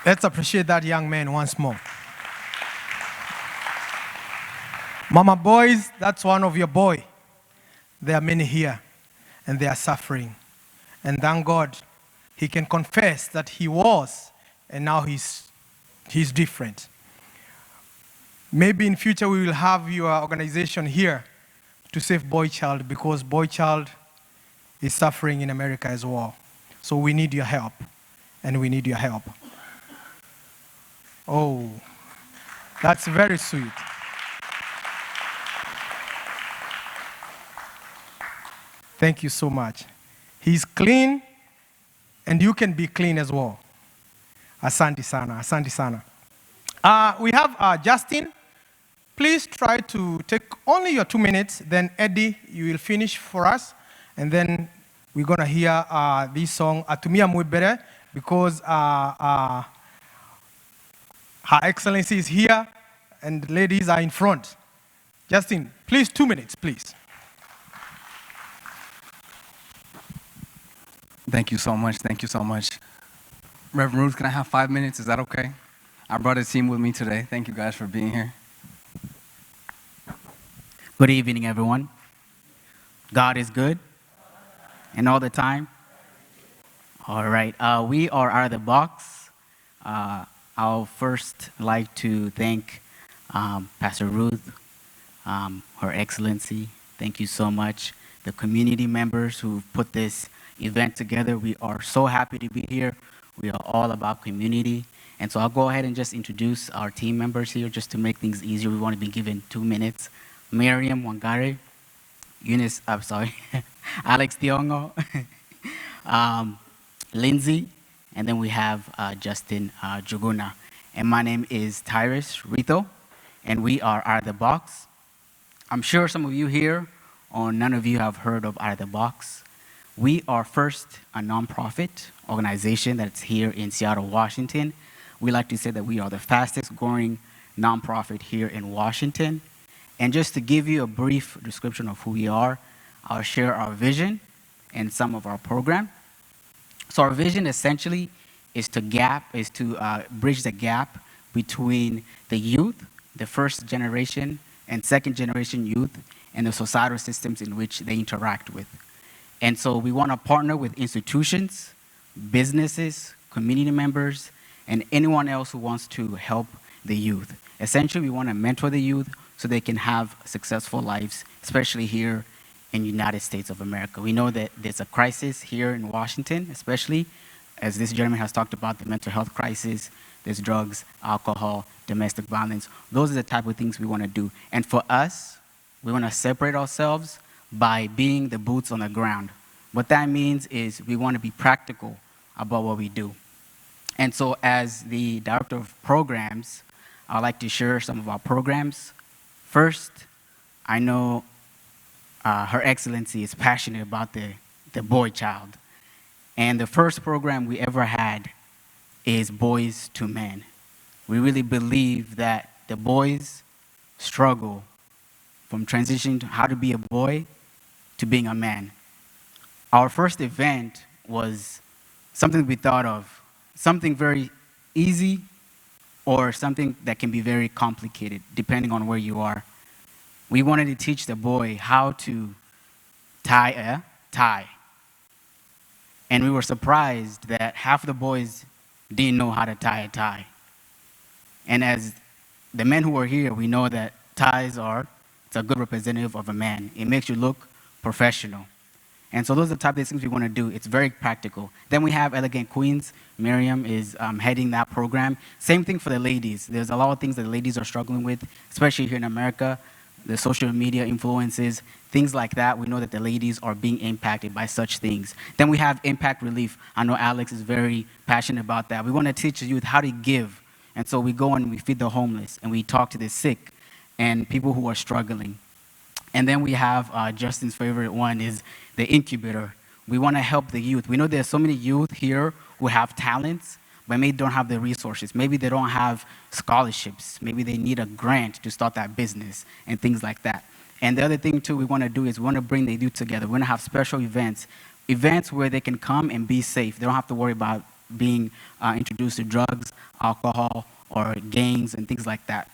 Let's appreciate that young man once more. Mama boys, that's one of your boy. There are many here, and they are suffering. And thank God, he can confess that he was, and now he's different. Maybe in future we will have your organization here to save Boy Child, because Boy Child is suffering in America as well. So we need your help, and we need your help. Oh, that's very sweet. Thank you so much. He's clean, and you can be clean as well. Asante sana, asante sana. We have Justin. Please try to take only your 2 minutes. Then Eddie, you will finish for us. And then we're going to hear this song, Atumia Mwibere, because Her Excellency is here and the ladies are in front. Justin, please, 2 minutes, please. Thank you so much. Thank you so much. Reverend Ruth, can I have 5 minutes? Is that okay? I brought a team with me today. Thank you guys for being here. Good evening, everyone. God is good, and all the time. All right, we are Out of the Box. I'll first like to thank Pastor Ruth, Her Excellency. Thank you so much. The community members who put this event together. We are so happy to be here. We are all about community. And so I'll go ahead and just introduce our team members here just to make things easier. We want to be given 2 minutes. Miriam Wangare, Eunice, I'm sorry, Alex Diongo, Lindsay, and then we have Justin Juguna. And my name is Tyrus Rito, and we are Out of the Box. I'm sure some of you here, or none of you have heard of Out of the Box. We are first a nonprofit organization that's here in Seattle, Washington. We like to say that we are the fastest growing nonprofit here in Washington. And just to give you a brief description of who we are, I'll share our vision and some of our program. So our vision essentially is to bridge the gap between the youth, the first generation and second generation youth, and the societal systems in which they interact with. And so we want to partner with institutions, businesses, community members, and anyone else who wants to help the youth. Essentially, we want to mentor the youth so they can have successful lives, especially here in the United States of America. We know that there's a crisis here in Washington, especially as this gentleman has talked about the mental health crisis, there's drugs, alcohol, domestic violence. Those are the type of things we want to do. And for us, we want to separate ourselves by being the boots on the ground. What that means is we want to be practical about what we do. And so as the director of programs, I'd like to share some of our programs. First, I know Her Excellency is passionate about the boy child. And the first program we ever had is Boys to Men. We really believe that the boys struggle from transitioning to how to be a boy to being a man. Our first event was something we thought of, something very easy or something that can be very complicated, depending on where you are. We wanted to teach the boy how to tie a tie. And we were surprised that half the boys didn't know how to tie a tie. And as the men who are here, we know that ties it's a good representative of a man. It makes you look professional. And so those are the type of things we want to do. It's very practical. Then we have Elegant Queens. Miriam is heading that program. Same thing for the ladies. There's a lot of things that the ladies are struggling with, especially here in America, the social media influences, things like that. We know that the ladies are being impacted by such things. Then we have Impact Relief. I know Alex is very passionate about that. We want to teach the youth how to give. And so we go and we feed the homeless, and we talk to the sick and people who are struggling. And then we have Justin's favorite one is the incubator. We want to help the youth. We know there's so many youth here who have talents, but maybe don't have the resources. Maybe they don't have scholarships. Maybe they need a grant to start that business and things like that. And the other thing, too, we want to do is we want to bring the youth together. We want to have special events where they can come and be safe. They don't have to worry about being introduced to drugs, alcohol, or gangs and things like that.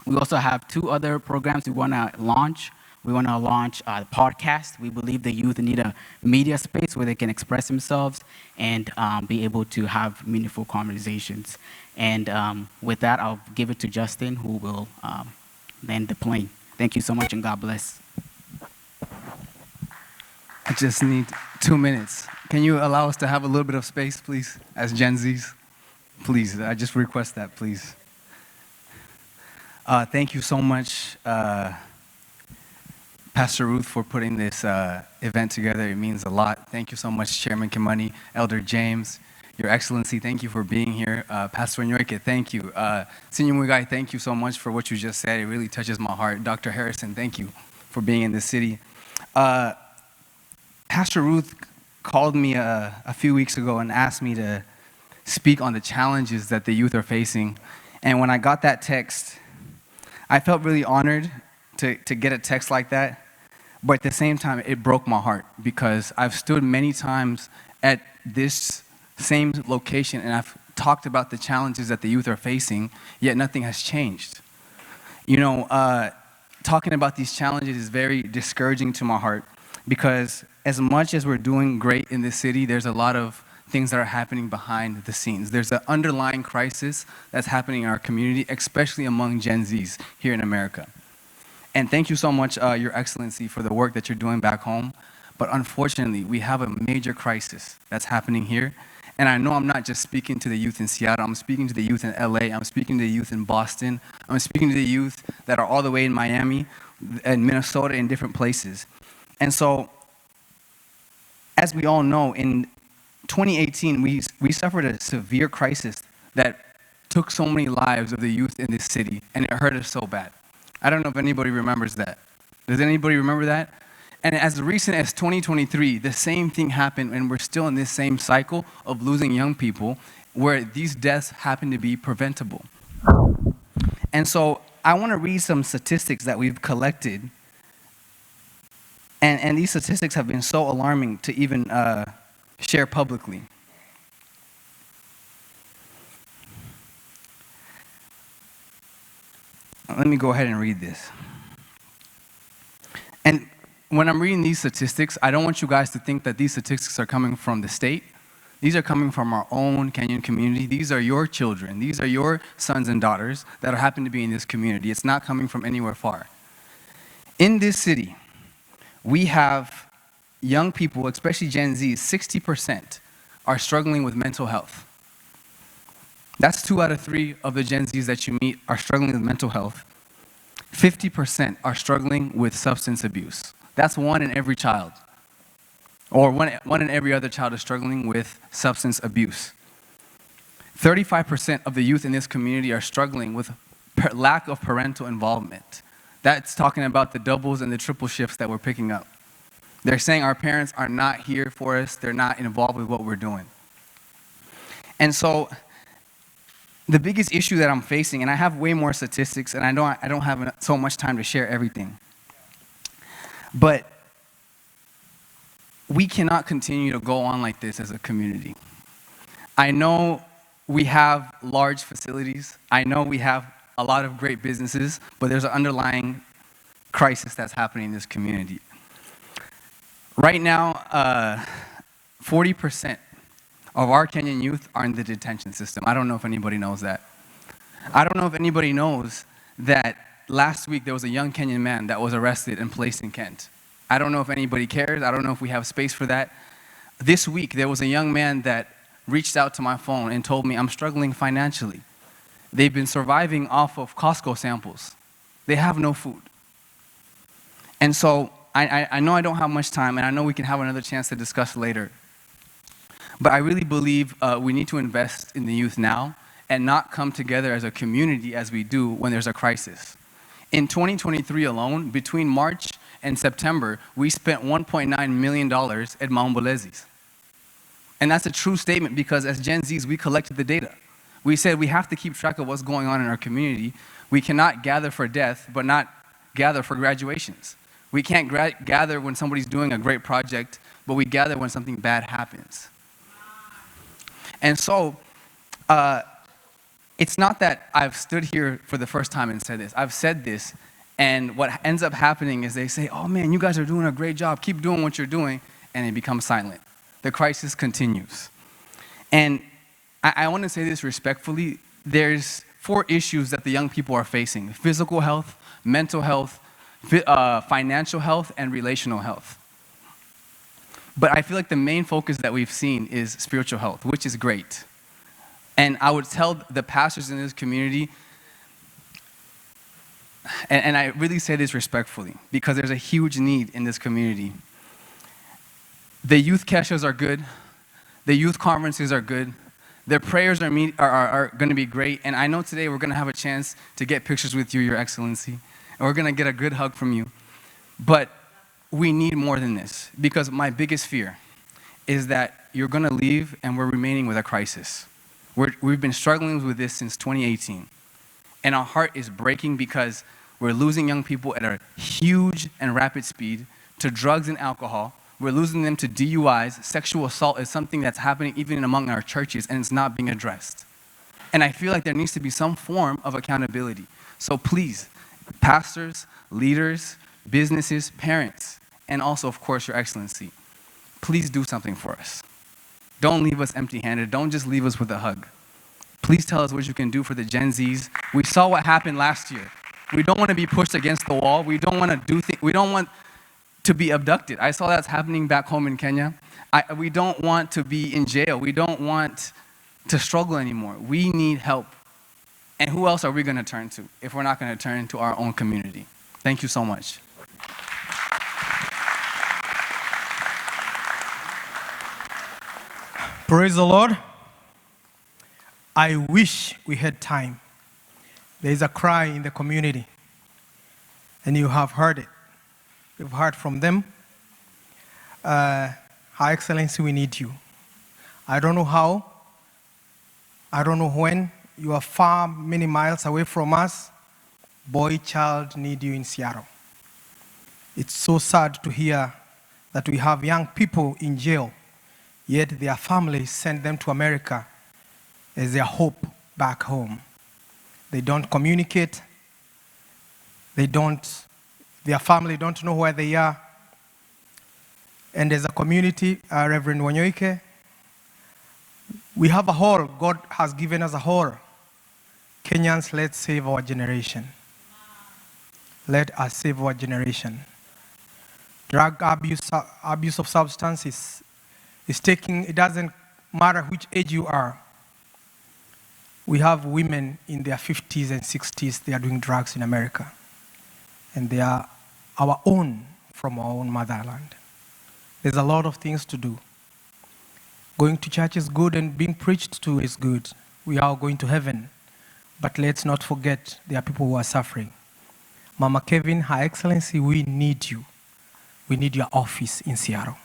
We also have 2 other programs we want to launch. We want to launch a podcast. We believe the youth need a media space where they can express themselves and be able to have meaningful conversations. And with that, I'll give it to Justin, who will land the plane. Thank you so much, and God bless. I just need 2 minutes. Can you allow us to have a little bit of space, please, as Gen Zs? Please, I just request that, please. Thank you so much, Pastor Ruth, for putting this event together. It means a lot. Thank you so much, Chairman Kimani, Elder James, Your Excellency, thank you for being here. Pastor Nyoike, thank you. Senior Mugai, thank you so much for what you just said. It really touches my heart. Dr. Harrison, thank you for being in this city. Pastor Ruth called me a few weeks ago and asked me to speak on the challenges that the youth are facing. And when I got that text, I felt really honored to get a text like that. But at the same time, it broke my heart because I've stood many times at this same location and I've talked about the challenges that the youth are facing, yet nothing has changed. You know, talking about these challenges is very discouraging to my heart because as much as we're doing great in this city, there's a lot of things that are happening behind the scenes. There's an underlying crisis that's happening in our community, especially among Gen Zs here in America. And thank you so much, Your Excellency, for the work that you're doing back home. But unfortunately, we have a major crisis that's happening here. And I know I'm not just speaking to the youth in Seattle, I'm speaking to the youth in LA, I'm speaking to the youth in Boston, I'm speaking to the youth that are all the way in Miami and Minnesota and different places. And so, as we all know, in 2018, we suffered a severe crisis that took so many lives of the youth in this city, and it hurt us so bad. I don't know if anybody remembers that. Does anybody remember that? And as recent as 2023, the same thing happened, and we're still in this same cycle of losing young people where these deaths happen to be preventable. And so I want to read some statistics that we've collected. And these statistics have been so alarming to even share publicly. Let me go ahead and read this. And when I'm reading these statistics, I don't want you guys to think that these statistics are coming from the state. These are coming from our own Kenyan community. These are your children. These are your sons and daughters that happen to be in this community. It's not coming from anywhere far. In this city, we have young people, especially Gen Z, 60% are struggling with mental health. That's 2 out of 3 of the Gen Zs that you meet are struggling with mental health. 50% are struggling with substance abuse. That's 1 in every child. Or one in every other child is struggling with substance abuse. 35% of the youth in this community are struggling with lack of parental involvement. That's talking about the doubles and the triple shifts that we're picking up. They're saying our parents are not here for us, they're not involved with what we're doing. And so, the biggest issue that I'm facing, and I have way more statistics, and I don't have so much time to share everything, but we cannot continue to go on like this as a community. I know we have large facilities, I know we have a lot of great businesses, but there's an underlying crisis that's happening in this community. Right now, 40% of our Kenyan youth are in the detention system. I don't know if anybody knows that. I don't know if anybody knows that last week there was a young Kenyan man that was arrested and placed in Kent. I don't know if anybody cares. I don't know if we have space for that. This week there was a young man that reached out to my phone and told me, I'm struggling financially. They've been surviving off of Costco samples. They have no food. And so I know I don't have much time, and I know we can have another chance to discuss later. But I really believe we need to invest in the youth now and not come together as a community as we do when there's a crisis. In 2023 alone, between March and September, we spent $1.9 million at Maombolezi's. And that's a true statement because as Gen Zs, we collected the data. We said we have to keep track of what's going on in our community. We cannot gather for death, but not gather for graduations. We can't gather when somebody's doing a great project, but we gather when something bad happens. And so, it's not that I've stood here for the first time and said this. I've said this, and what ends up happening is they say, oh man, you guys are doing a great job. Keep doing what you're doing, and it becomes silent. The crisis continues. And I want to say this respectfully. There's 4 issues that the young people are facing: physical health, mental health, financial health, and relational health. But I feel like the main focus that we've seen is spiritual health, which is great. And I would tell the pastors in this community, and I really say this respectfully because there's a huge need in this community. The youth keshes are good. The youth conferences are good. Their prayers are going to be great. And I know today we're going to have a chance to get pictures with you, Your Excellency. And we're going to get a good hug from you. But we need more than this because my biggest fear is that you're going to leave and we're remaining with a crisis. We've been struggling with this since 2018. And our heart is breaking because we're losing young people at a huge and rapid speed to drugs and alcohol. We're losing them to DUIs. Sexual assault is something that's happening even among our churches, and it's not being addressed. And I feel like there needs to be some form of accountability. So please, pastors, leaders, businesses, parents, and also, of course, Your Excellency, please do something for us. Don't leave us empty-handed. Don't just leave us with a hug. Please tell us what you can do for the Gen Zs. We saw what happened last year. We don't want to be pushed against the wall. We don't want to do things. We don't want to be abducted. I saw that's happening back home in Kenya. We don't want to be in jail. We don't want to struggle anymore. We need help. And who else are we going to turn to if we're not going to turn to our own community? Thank you so much. Praise the Lord. I wish we had time. There is a cry in the community, and you have heard it. You've heard from them. High Excellency, we need you. I don't know how. I don't know when. You are far, many miles away from us. Boy, child, need you in Seattle. It's so sad to hear that we have young people in jail, yet their families send them to America as their hope back home. They don't communicate. Their family don't know where they are. And as a community, Reverend Wanyoike, we have a whole. God has given us a whole. Kenyans, let's save our generation. Let us save our generation. Drug abuse of substances is taking, it doesn't matter which age you are. We have women in their 50s and 60s, they are doing drugs in America. And they are our own, from our own motherland. There's a lot of things to do. Going to church is good and being preached to is good. We are going to heaven. But let's not forget there are people who are suffering. Mama Kevin, Her Excellency, we need you. We need your office in Seattle.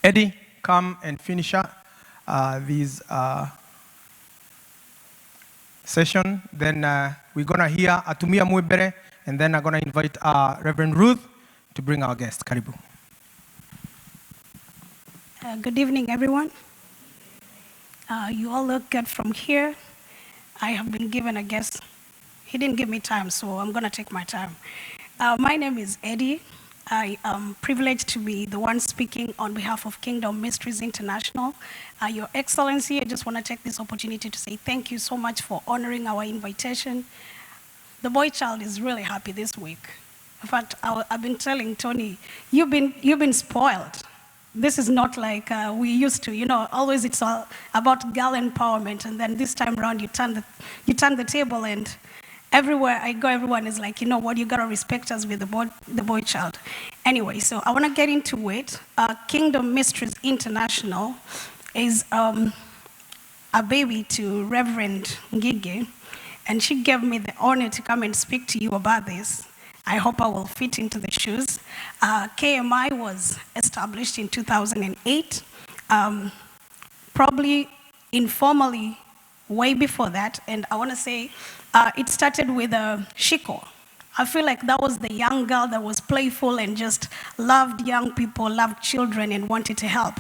Eddie, come and finish up this session. Then we're going to hear Atumia Mwebere, and then I'm going to invite Reverend Ruth to bring our guest. Karibu. Good evening, everyone. You all look good from here. I have been given a guest. He didn't give me time, so I'm going to take my time. My name is Eddie. I am privileged to be the one speaking on behalf of Kingdom Ministries International. Your Excellency, I just want to take this opportunity to say thank you so much for honoring our invitation. The boy child is really happy this week. In fact, I've been telling Tony, you've been spoiled. This is not like we used to, always it's all about girl empowerment, and then this time around you turn the table, and everywhere I go, everyone is like, you know what, you gotta respect us with the boy child. Anyway, so I wanna get into it. Kingdom Ministries International is a baby to Reverend Ngige, and she gave me the honor to come and speak to you about this. I hope I will fit into the shoes. KMI was established in 2008, probably informally way before that, and I want to say it started with Shiko. I feel like that was the young girl that was playful and just loved young people, loved children, and wanted to help.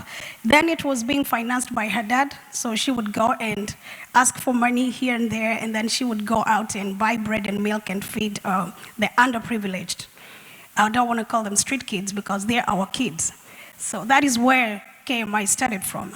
Then it was being financed by her dad, so she would go and ask for money here and there, and then she would go out and buy bread and milk and feed the underprivileged. I don't want to call them street kids because they're our kids. So that is where KMI started from.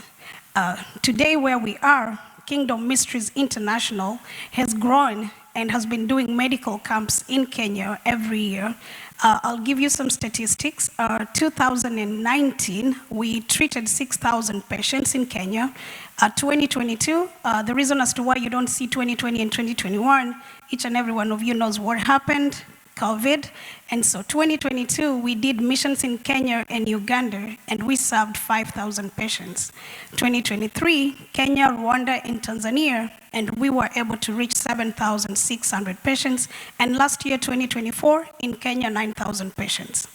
Today, where we are, Kingdom Ministries International has grown and has been doing medical camps in Kenya every year. I'll give you some statistics. 2019, we treated 6,000 patients in Kenya. 2022, the reason as to why you don't see 2020 and 2021, each and every one of you knows what happened, COVID. And so 2022, we did missions in Kenya and Uganda, and we served 5,000 patients. 2023, Kenya, Rwanda, and Tanzania, and we were able to reach 7,600 patients. And last year, 2024, in Kenya, 9,000 patients.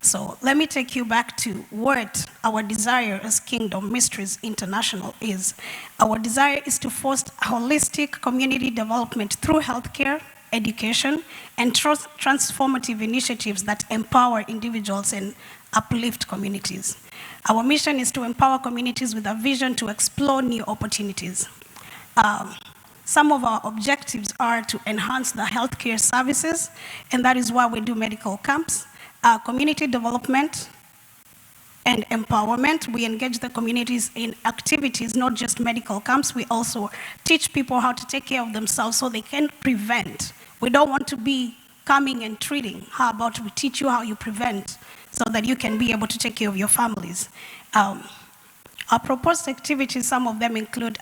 So let me take you back to what our desire as Kingdom Mysteries International is. Our desire is to foster holistic community development through healthcare, education, and transformative initiatives that empower individuals and uplift communities. Our mission is to empower communities with a vision to explore new opportunities. Some of our objectives are to enhance the healthcare services, and that is why we do medical camps, community development, and empowerment. We engage the communities in activities, not just medical camps. We also teach people how to take care of themselves so they can prevent. We don't want to be coming and treating. How about we teach you how you prevent so that you can be able to take care of your families? Our proposed activities, some of them include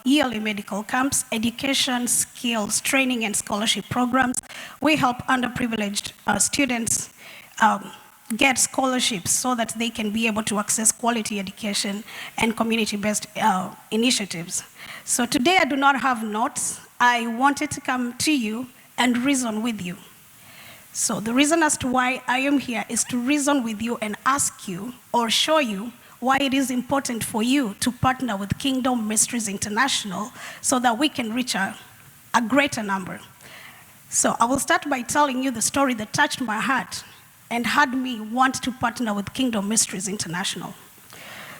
yearly medical camps, education, skills, training, and scholarship programs. We help underprivileged students get scholarships so that they can be able to access quality education and community-based initiatives. So today I do not have notes. I wanted to come to you and reason with you. So the reason as to why I am here is to reason with you and ask you or show you why it is important for you to partner with Kingdom Mysteries International so that we can reach a greater number. So I will start by telling you the story that touched my heart and had me want to partner with Kingdom Mysteries International.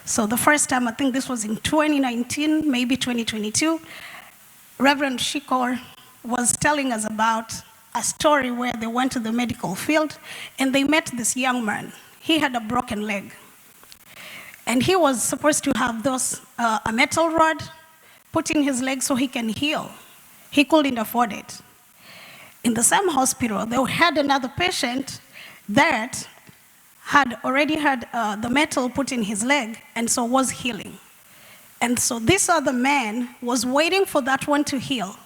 So the first time, I think this was in 2019, maybe 2022, Reverend Shikor was telling us about a story where they went to the medical field and they met this young man. He had a broken leg. And he was supposed to have a metal rod put in his leg so he can heal. He couldn't afford it. In the same hospital, they had another patient that had already had the metal put in his leg and so was healing. And so this other man was waiting for that one to heal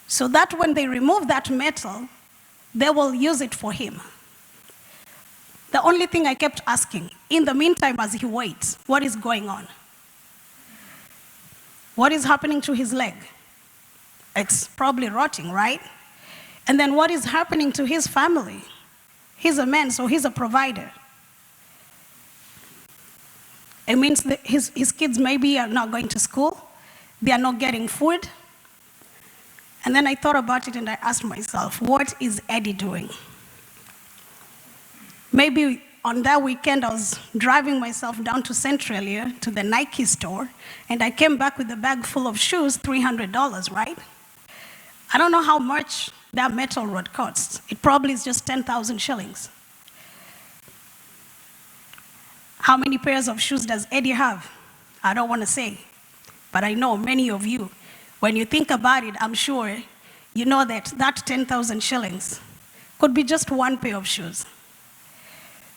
so that when they remove that metal, they will use it for him. The only thing I kept asking, in the meantime as he waits, what is going on? What is happening to his leg? It's probably rotting, right? And then what is happening to his family? He's a man, so he's a provider. It means that his kids maybe are not going to school, they are not getting food. And then I thought about it and I asked myself, what is Eddie doing? Maybe on that weekend I was driving myself down to Centralia to the Nike store and I came back with a bag full of shoes, $300, right? I don't know how much that metal rod costs. It probably is just 10,000 shillings. How many pairs of shoes does Eddie have? I don't want to say, but I know many of you, when you think about it, I'm sure you know that 10,000 shillings could be just one pair of shoes.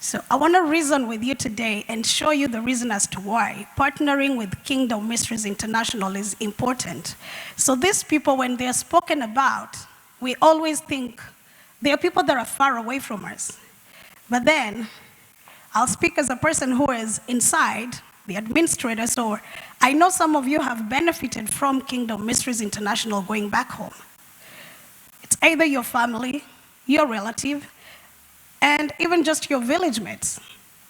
So I want to reason with you today and show you the reason as to why partnering with Kingdom Mysteries International is important. So these people, when they're spoken about, we always think they are people that are far away from us. But then, I'll speak as a person who is inside, the administrator, so I know some of you have benefited from Kingdom Mysteries International going back home. It's either your family, your relative, and even just your village mates.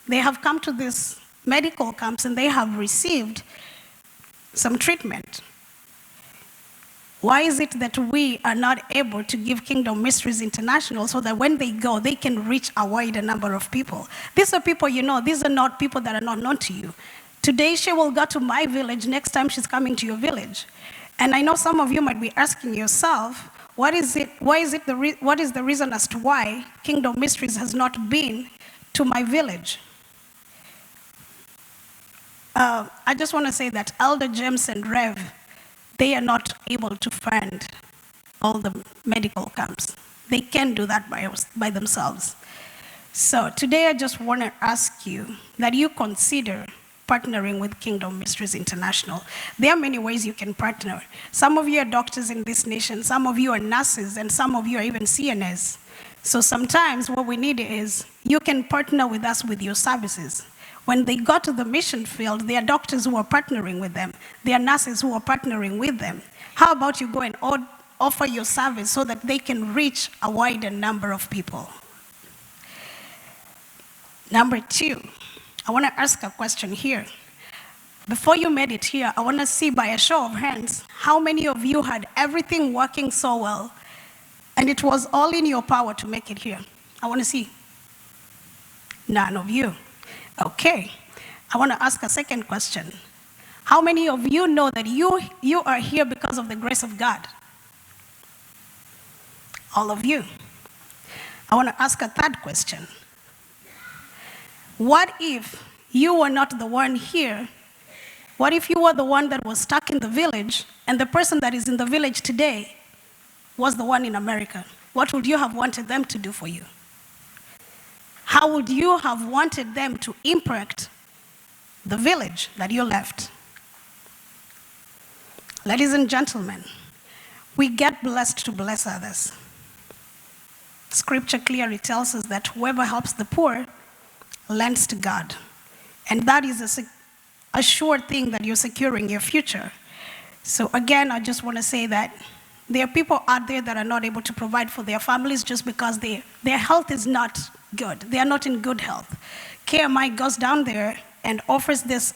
They have come to these medical camps and they have received some treatment. Why is it that we are not able to give Kingdom Mysteries International so that when they go, they can reach a wider number of people? These are people you know, these are not people that are not known to you. Today she will go to my village, next time she's coming to your village. And I know some of you might be asking yourself, what is the reason as to why Kingdom Mysteries has not been to my village? I just want to say that Elder James and Rev, they are not able to fund all the medical camps. They can do that by themselves. So today I just want to ask you that you consider partnering with Kingdom Ministries International. There are many ways you can partner. Some of you are doctors in this nation, some of you are nurses, and some of you are even CNS. So sometimes what we need is you can partner with us with your services. When they go to the mission field, there are doctors who are partnering with them. There are nurses who are partnering with them. How about you go and offer your service so that they can reach a wider number of people? Number two, I want to ask a question here. Before you made it here, I want to see by a show of hands, how many of you had everything working so well, and it was all in your power to make it here? I want to see. None of you. Okay. I want to ask a second question. How many of you know that you are here because of the grace of God? All of you. I want to ask a third question. What if you were not the one here? What if you were the one that was stuck in the village, and the person that is in the village today was the one in America? What would you have wanted them to do for you? How would you have wanted them to impact the village that you left? Ladies and gentlemen, we get blessed to bless others. Scripture clearly tells us that whoever helps the poor lends to God. And that is a sure thing that you're securing your future. So again, I just want to say that there are people out there that are not able to provide for their families just because their health is not good. They are not in good health. KMI goes down there and offers this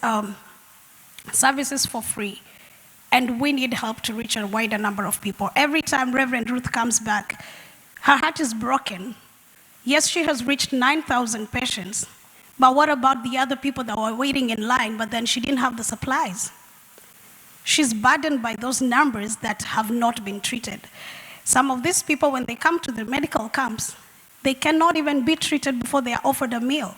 services for free. And we need help to reach a wider number of people. Every time Reverend Ruth comes back, her heart is broken. Yes, she has reached 9,000 patients, but what about the other people that were waiting in line, but then she didn't have the supplies? She's burdened by those numbers that have not been treated. Some of these people, when they come to the medical camps, they cannot even be treated before they are offered a meal.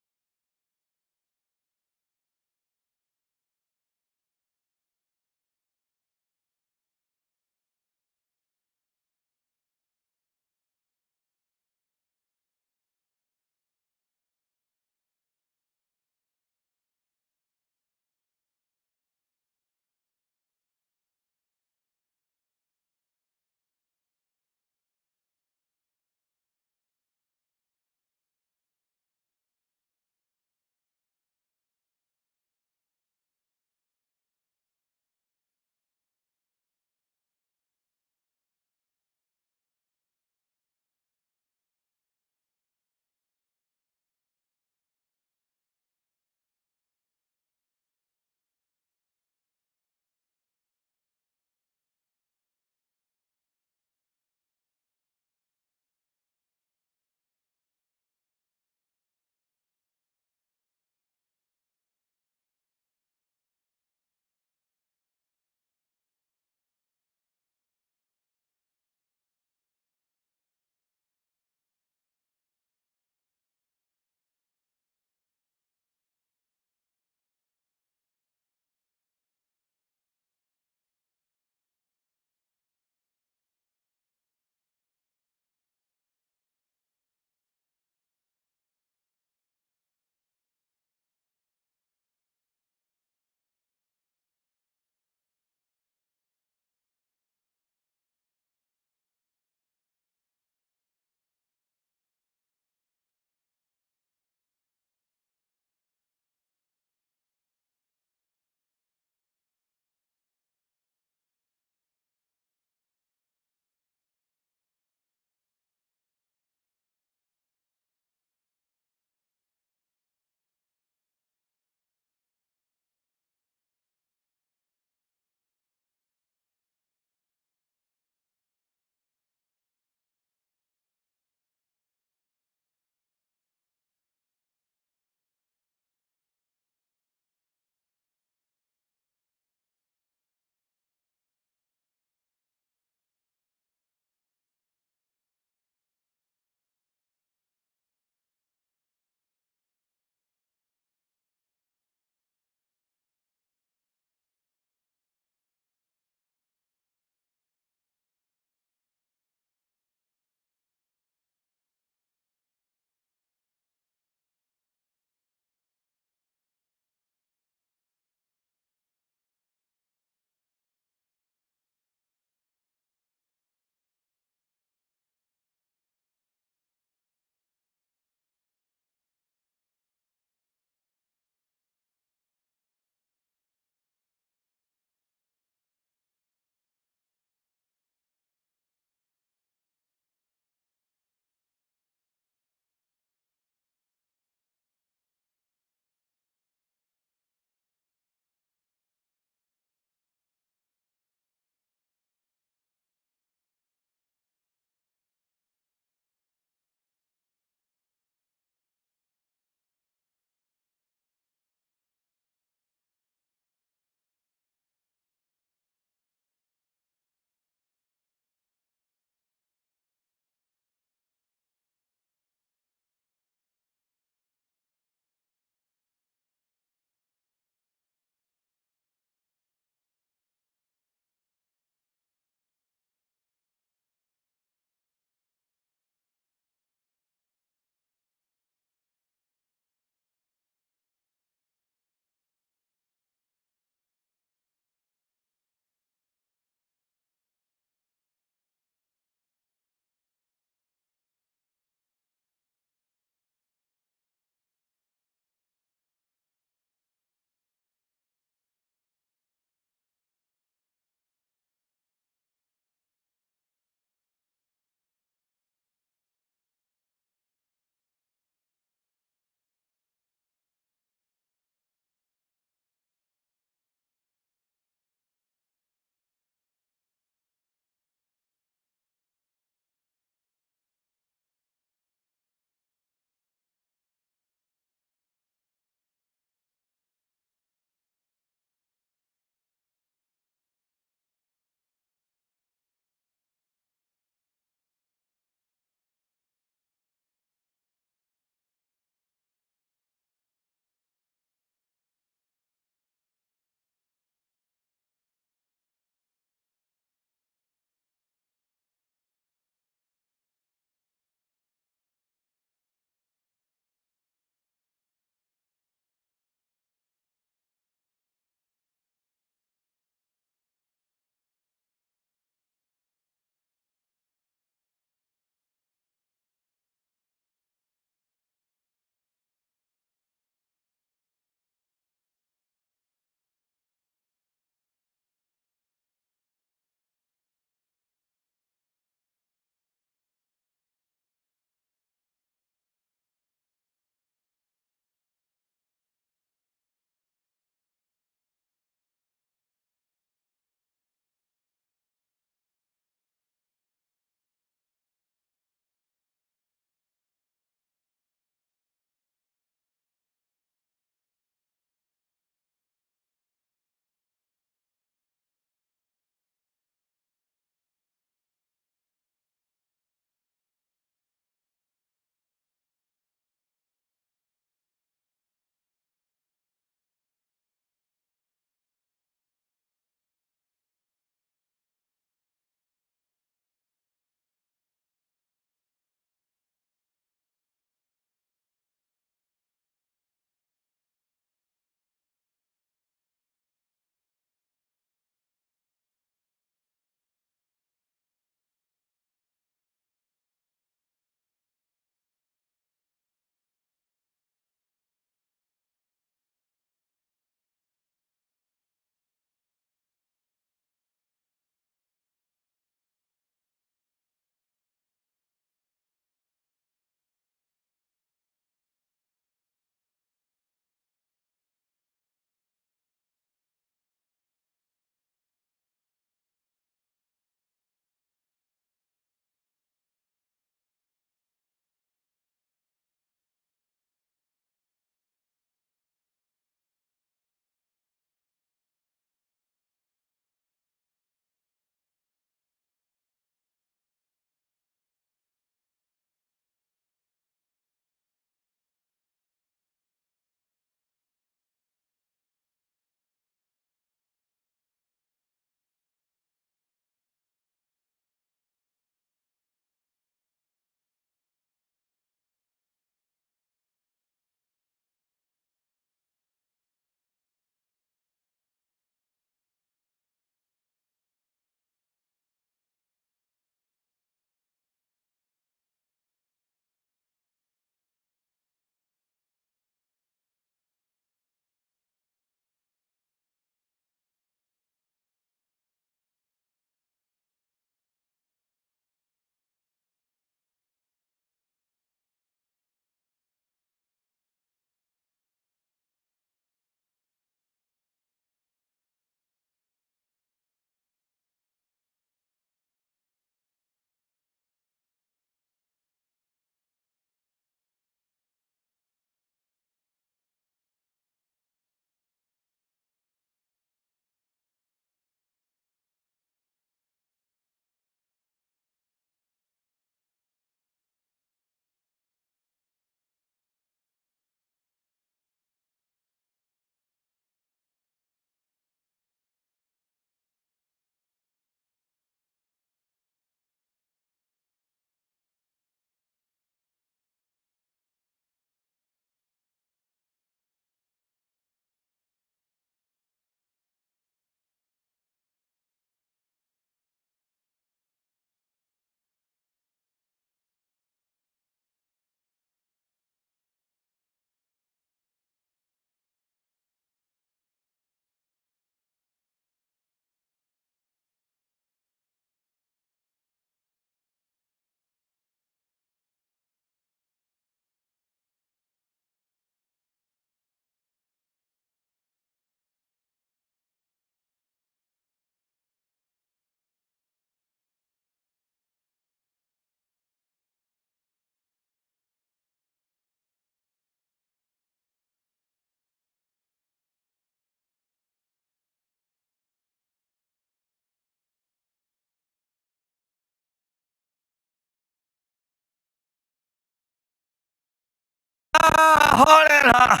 Holela.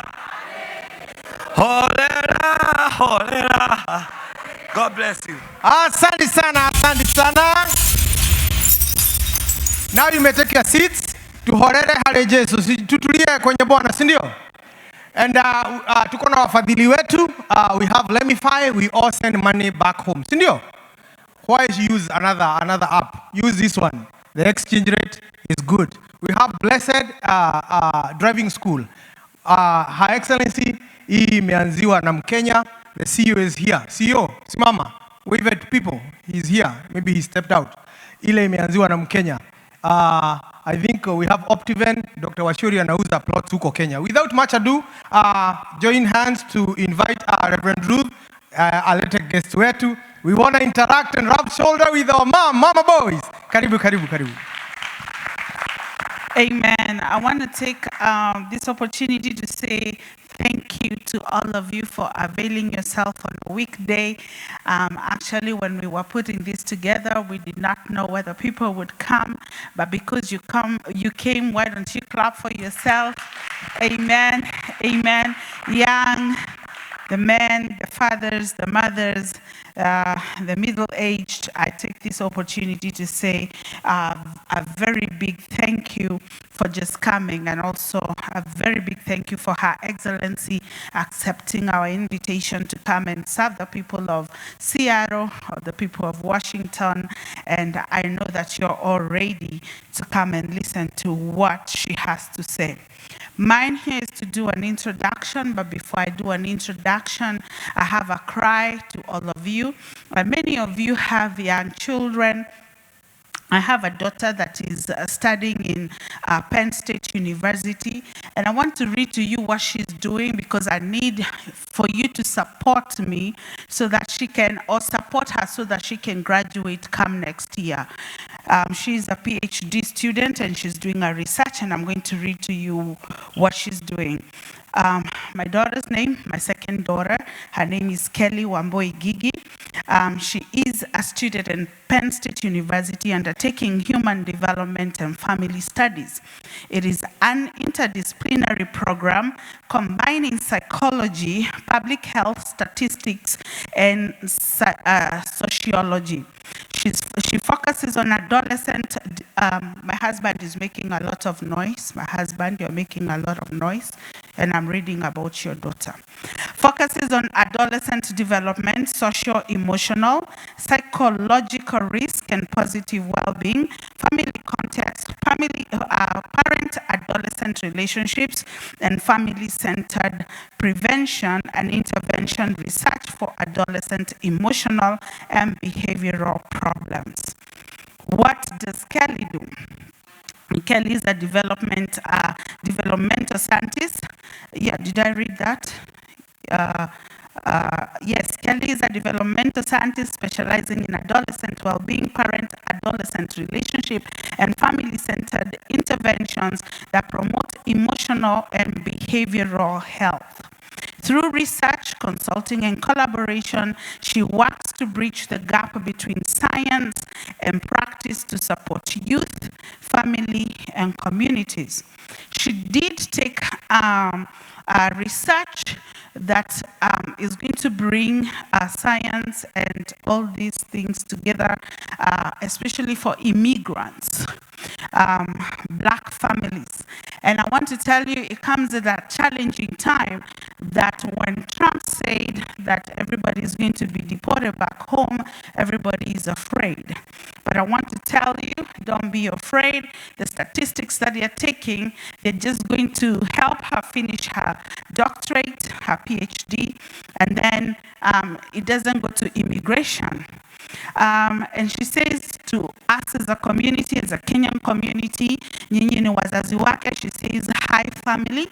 Holela. Holela. God bless you. Asante sana, asante sana. Now you may take your seats. Tuhorere hale Yesu, tutulie kwenye Bwana, si ndio? And tuko na wafadhili wetu. We have Lemify, we all send money back home, si ndio? Why you use another app? Use this one. The exchange rate is good. We have Blessed Driving School. Her Excellency, hii imeanziwa na Mkenya. The CEO is here. CEO, simama. Wave at people. He's here. Maybe he stepped out. Ile imeanziwa na Mkenya. I think we have Optiven, Dr. Washuri anauza plots huko Kenya. Without much ado, join hands to invite Reverend Ruth, alete guest wetu. We want to interact and rub shoulder with our mama boys. Karibu, karibu, karibu. Amen. I want to take this opportunity to say thank you to all of you for availing yourself on a weekday. Actually, when we were putting this together, we did not know whether people would come, but because you came, why don't you clap for yourself? Amen. Amen. Young, the men, the fathers, the mothers, the middle-aged, I take this opportunity to say a very big thank you for just coming, and also a very big thank you for Her Excellency accepting our invitation to come and serve the people of Seattle or the people of Washington. And I know that you're all ready to come and listen to what she has to say. Mine here is to do an introduction, but before I do an introduction, I have a cry to all of you. Many of you have young children. I have a daughter that is studying in Penn State University, and I want to read to you what she's doing because I need for you to support me so that she can, or support her so that she can graduate come next year. She's a PhD student and she's doing a research, and I'm going to read to you what she's doing. My daughter's name, my second daughter, her name is Kelly Wamboi Gigi. She is a student in Penn State University undertaking human development and family studies. It is an interdisciplinary program combining psychology, public health, statistics, and sociology. She focuses on adolescent, my husband is making a lot of noise. My husband, you're making a lot of noise, and I'm reading about your daughter. Focuses on adolescent development, socio-emotional, psychological risk and positive well-being, family context, parent-adolescent relationships, and family-centered prevention and intervention research for adolescent emotional and behavioral problems. What does Kelly do? Kelly is a developmental scientist. Yeah, did I read that? Yes, Kelly is a developmental scientist specializing in adolescent well-being, parent-adolescent relationship, and family-centered interventions that promote emotional and behavioral health. Through research, consulting, and collaboration, she works to bridge the gap between science and practice to support youth, family, and communities. She did take research that is going to bring science and all these things together, especially for immigrants, Black families. And I want to tell you, it comes at a challenging time that when Trump said that everybody is going to be deported back home, everybody is afraid. But I want to tell you, don't be afraid. The statistics that they're taking, they're just going to help her finish her doctorate, her PhD, and then it doesn't go to immigration. And she says to us as a community, as a Kenyan community, nyinyi ni wazazi wake, she says, hi family.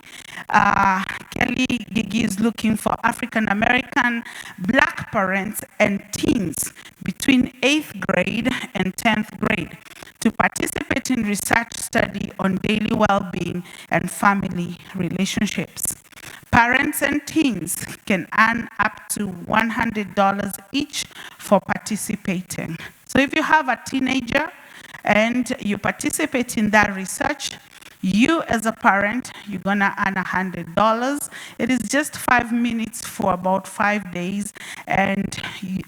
Kelly Gigi is looking for African American Black parents and teens between 8th grade and 10th grade to participate in research study on daily well-being and family relationships. Parents and teens can earn up to $100 each for participating. So if you have a teenager and you participate in that research, You as a parent, you're gonna earn $100. It is just 5 minutes for about 5 days, and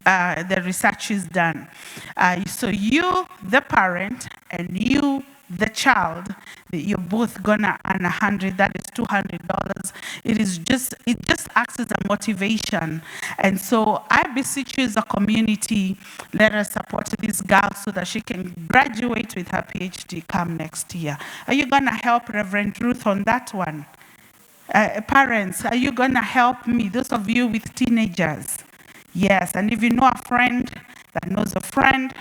the research is done. So you, the parent, and you, the child, you're both gonna earn 100. That is $200. It just acts as a motivation. And so I beseech you as a community, let us support this girl so that she can graduate with her PhD come next year. Are you gonna help Reverend Ruth on that one? Parents, are you gonna help me? Those of you with teenagers. Yes, and if you know a friend that knows a friend,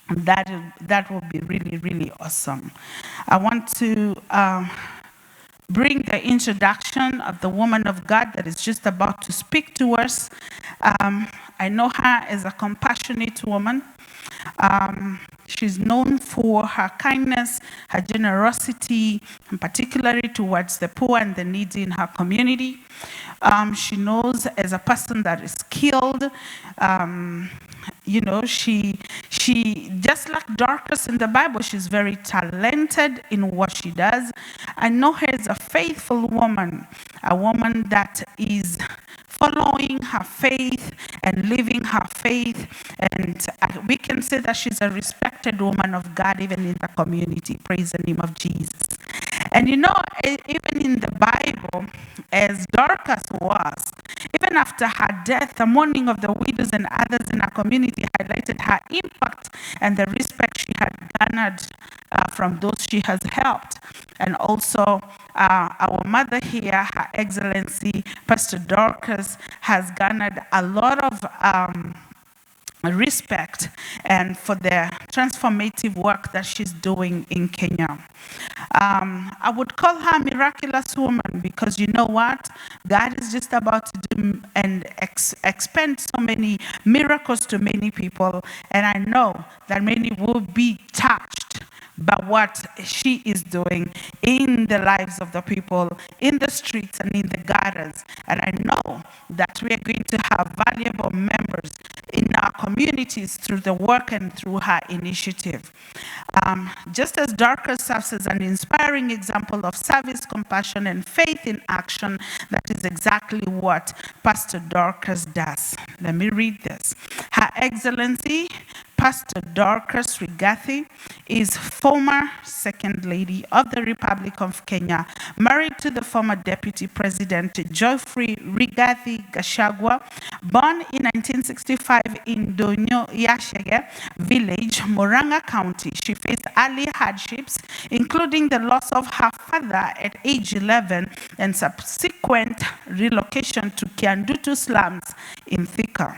that will be really, really awesome. I want to bring the introduction of the woman of God that is just about to speak to us. I know her as a compassionate woman. She's known for her kindness, her generosity, and particularly towards the poor and the needy in her community. She knows as a person that is skilled. You know, she just like Dorcas in the Bible, she's very talented in what she does. I know her as a faithful woman, a woman that is following her faith and living her faith, and we can say that she's a respected woman of God even in the community. Praise the name of Jesus. And you know, even in the Bible, as Dorcas was, even after her death, the mourning of the widows and others in her community highlighted her impact and the respect she had garnered from those she has helped. And also, our mother here, Her Excellency, Pastor Dorcas, has garnered a lot of respect and for the transformative work that she's doing in Kenya. I would call her a miraculous woman because you know what? God is just about to do and expend so many miracles to many people, and I know that many will be touched by what she is doing in the lives of the people, in the streets and in the gutters. And I know that we are going to have valuable members in our communities through the work and through her initiative. Just as Dorcas serves as an inspiring example of service, compassion, and faith in action, that is exactly what Pastor Dorcas does. Let me read this. Her Excellency, Pastor Dorcas Rigathi, is former Second Lady of the Republic of Kenya, married to the former Deputy President Geoffrey Rigathi Gachagua, born in 1965 in Donyo Yashege village, Murang'a County. She faced early hardships, including the loss of her father at age 11 and subsequent relocation to Kiandutu slums in Thika.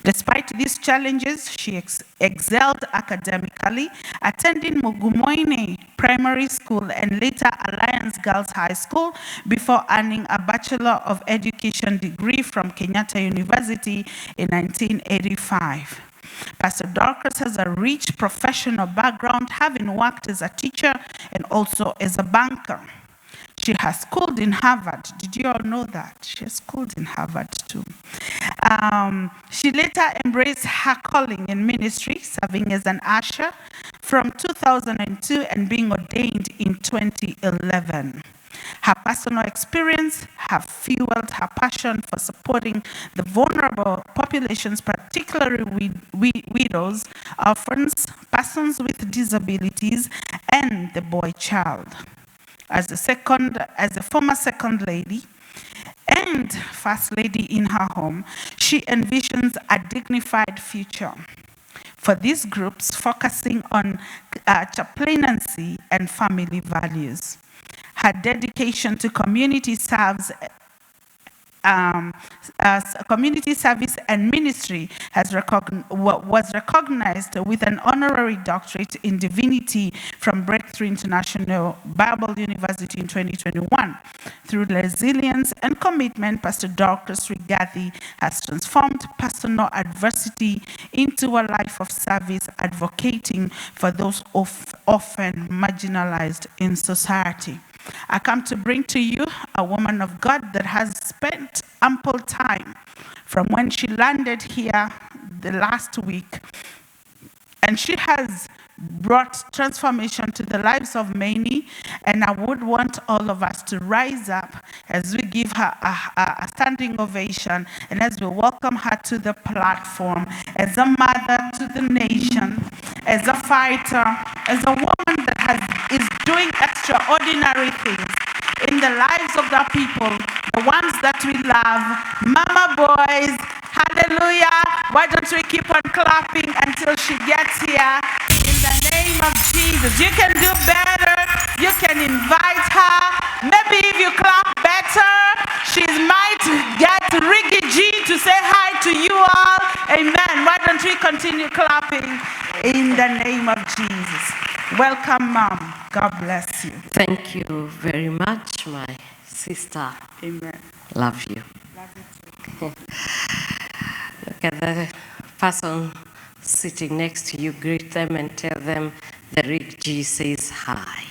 Despite these challenges, she excelled academically, attending Mugumoine Primary School and later Alliance Girls High School before earning a Bachelor of Education degree from Kenyatta University in 1985. Pastor Dorcas has a rich professional background, having worked as a teacher and also as a banker. She has schooled in Harvard. Did you all know that? She has schooled in Harvard too. She later embraced her calling in ministry, serving as an usher from 2002 and being ordained in 2011. Her personal experience have fueled her passion for supporting the vulnerable populations, particularly widows, orphans, persons with disabilities, and the boy child. As a former Second Lady and First Lady in her home, she envisions a dignified future for these groups, focusing on chaplaincy and family values. Her dedication to community service and ministry was recognized with an honorary doctorate in divinity from Breakthrough International Bible University in 2021. Through resilience and commitment, Pastor Dorcas Rigathi has transformed personal adversity into a life of service, advocating for those often marginalized in society. I come to bring to you a woman of God that has spent ample time from when she landed here the last week, and she has brought transformation to the lives of many, and I would want all of us to rise up as we give her a standing ovation and as we welcome her to the platform, as a mother to the nation, as a fighter, as a woman that is doing extraordinary things in the lives of the people, the ones that we love. Mama boys, hallelujah. Why don't we keep on clapping until she gets here? In the name of Jesus. You can do better. You can invite her. Maybe if you clap better, she might get Ricky G to say hi to you all. Amen. Why don't we continue clapping in the name of Jesus? Welcome, Mom. God bless you. Thank you very much, my sister. Amen. Love you. Love you too. Look at the person sitting next to you, greet them and tell them the Rick G says hi.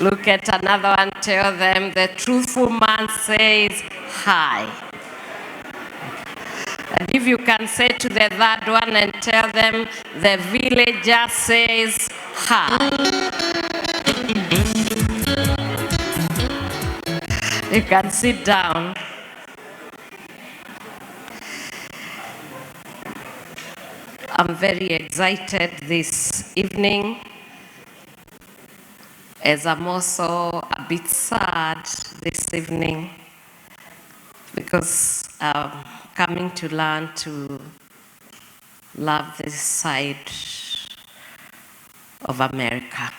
Look at another one, tell them the truthful man says hi. And if you can say to the third one and tell them the villager says hi. You can sit down. I'm very excited this evening, as I'm also a bit sad this evening, because I'm coming to learn to love this side of America.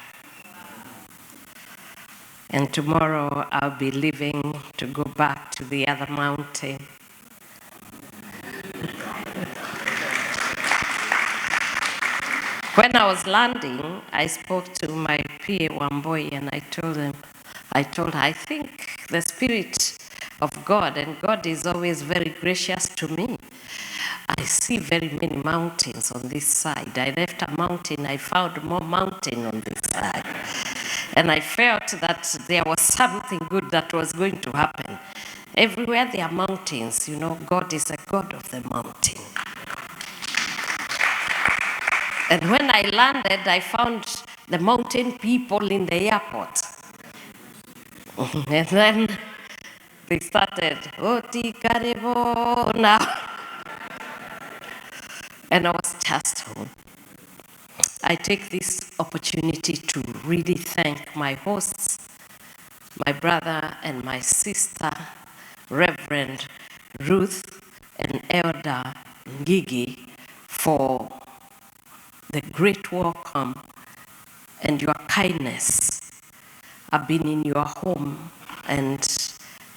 And tomorrow I'll be leaving to go back to the other mountain. When I was landing, I spoke to my PA Wamboi and I told her, I think the Spirit of God, and God is always very gracious to me. I see very many mountains on this side. I left a mountain, I found more mountain on this side. And I felt that there was something good that was going to happen. Everywhere there are mountains, you know, God is a God of the mountain. And when I landed, I found the mountain people in the airport. And then they started, Oti Karebo now. And I was just home. I take this opportunity to really thank my hosts, my brother and my sister, Reverend Ruth and Elder Ngigi, for the great welcome and your kindness. I've been in your home, and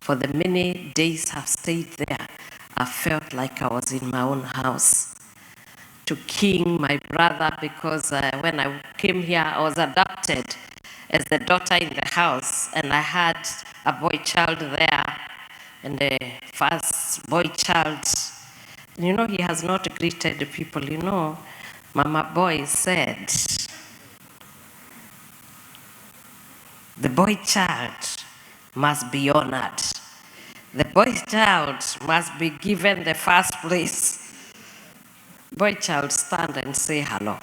for the many days I've stayed there, I felt like I was in my own house. To King, my brother, because when I came here, I was adopted as the daughter in the house, and I had a boy child there, and the first boy child, you know, he has not greeted the people, you know. Mama boy said, the boy child must be honored. The boy child must be given the first place. Boy child, stand and say hello.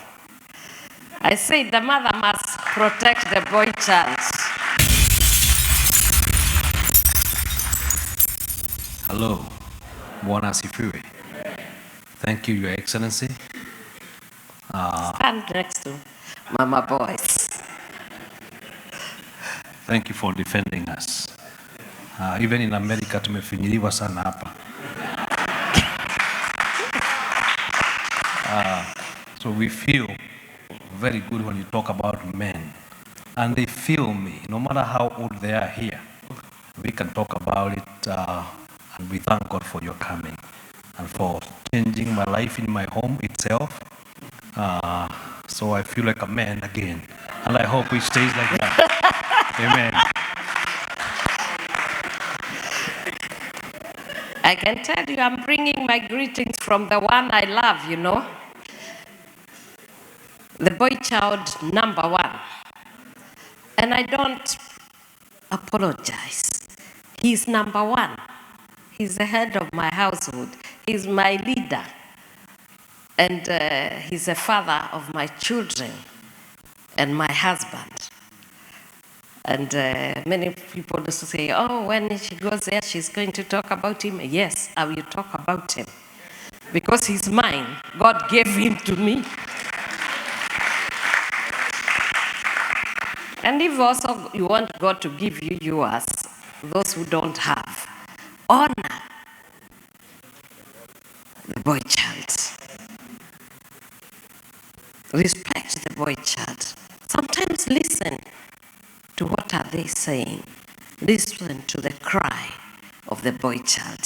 I say the mother must protect the boy child. Hello, Bwana asifiwe. Thank you, Your Excellency. Stand next to Mama boys. Thank you for defending us. Even in America, tumefinyiliwa sana hapa. So we feel very good when you talk about men. And they feel me, no matter how old they are here. We can talk about it, and we thank God for your coming and for changing my life in my home itself. So I feel like a man again. And I hope it stays like that. Amen. I can tell you I'm bringing my greetings from the one I love, you know. The boy child number one. And I don't apologize. He's number one. He's the head of my household. He's my leader. And he's a father of my children and my husband. And many people used to say, oh, when she goes there, she's going to talk about him. Yes, I will talk about him. Because he's mine. God gave him to me. And if also you want God to give you yours, those who don't have, honor the boy child. Respect the boy child. Sometimes listen to what are they saying. Listen to the cry of the boy child.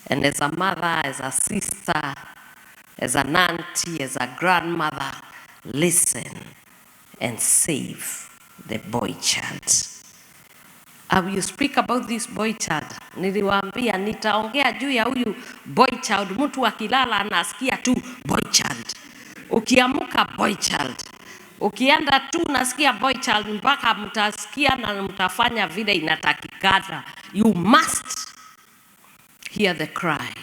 And as a mother, as a sister, as an auntie, as a grandmother, listen and save the boy child. I will speak about this boy child. Niliwaambia nitaongea juu ya huyu boy child. Mtu akilala anasikia tu boy child. Ukiamuka boy child. Ukienda tu nasikia boy child mpaka mtasikia na mtafanya vile inatakikana. You must hear the cry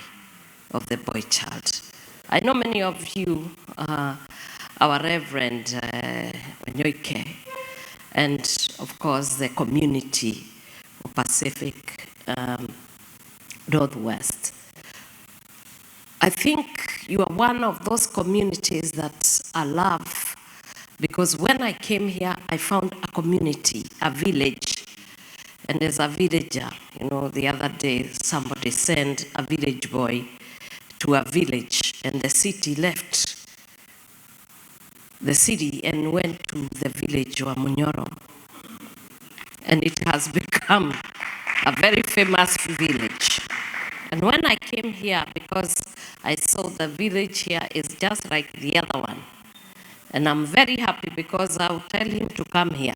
of the boy child. I know many of you, our Reverend Onyoike, and of course the community of Pacific Northwest. I think you are one of those communities that I love, because when I came here, I found a community, a village. And as a villager, you know, the other day somebody sent a village boy to a village, and the city left the city and went to the village of Munyoro. And it has become a very famous village. And when I came here, because I saw the village here is just like the other one. And I'm very happy because I'll tell him to come here.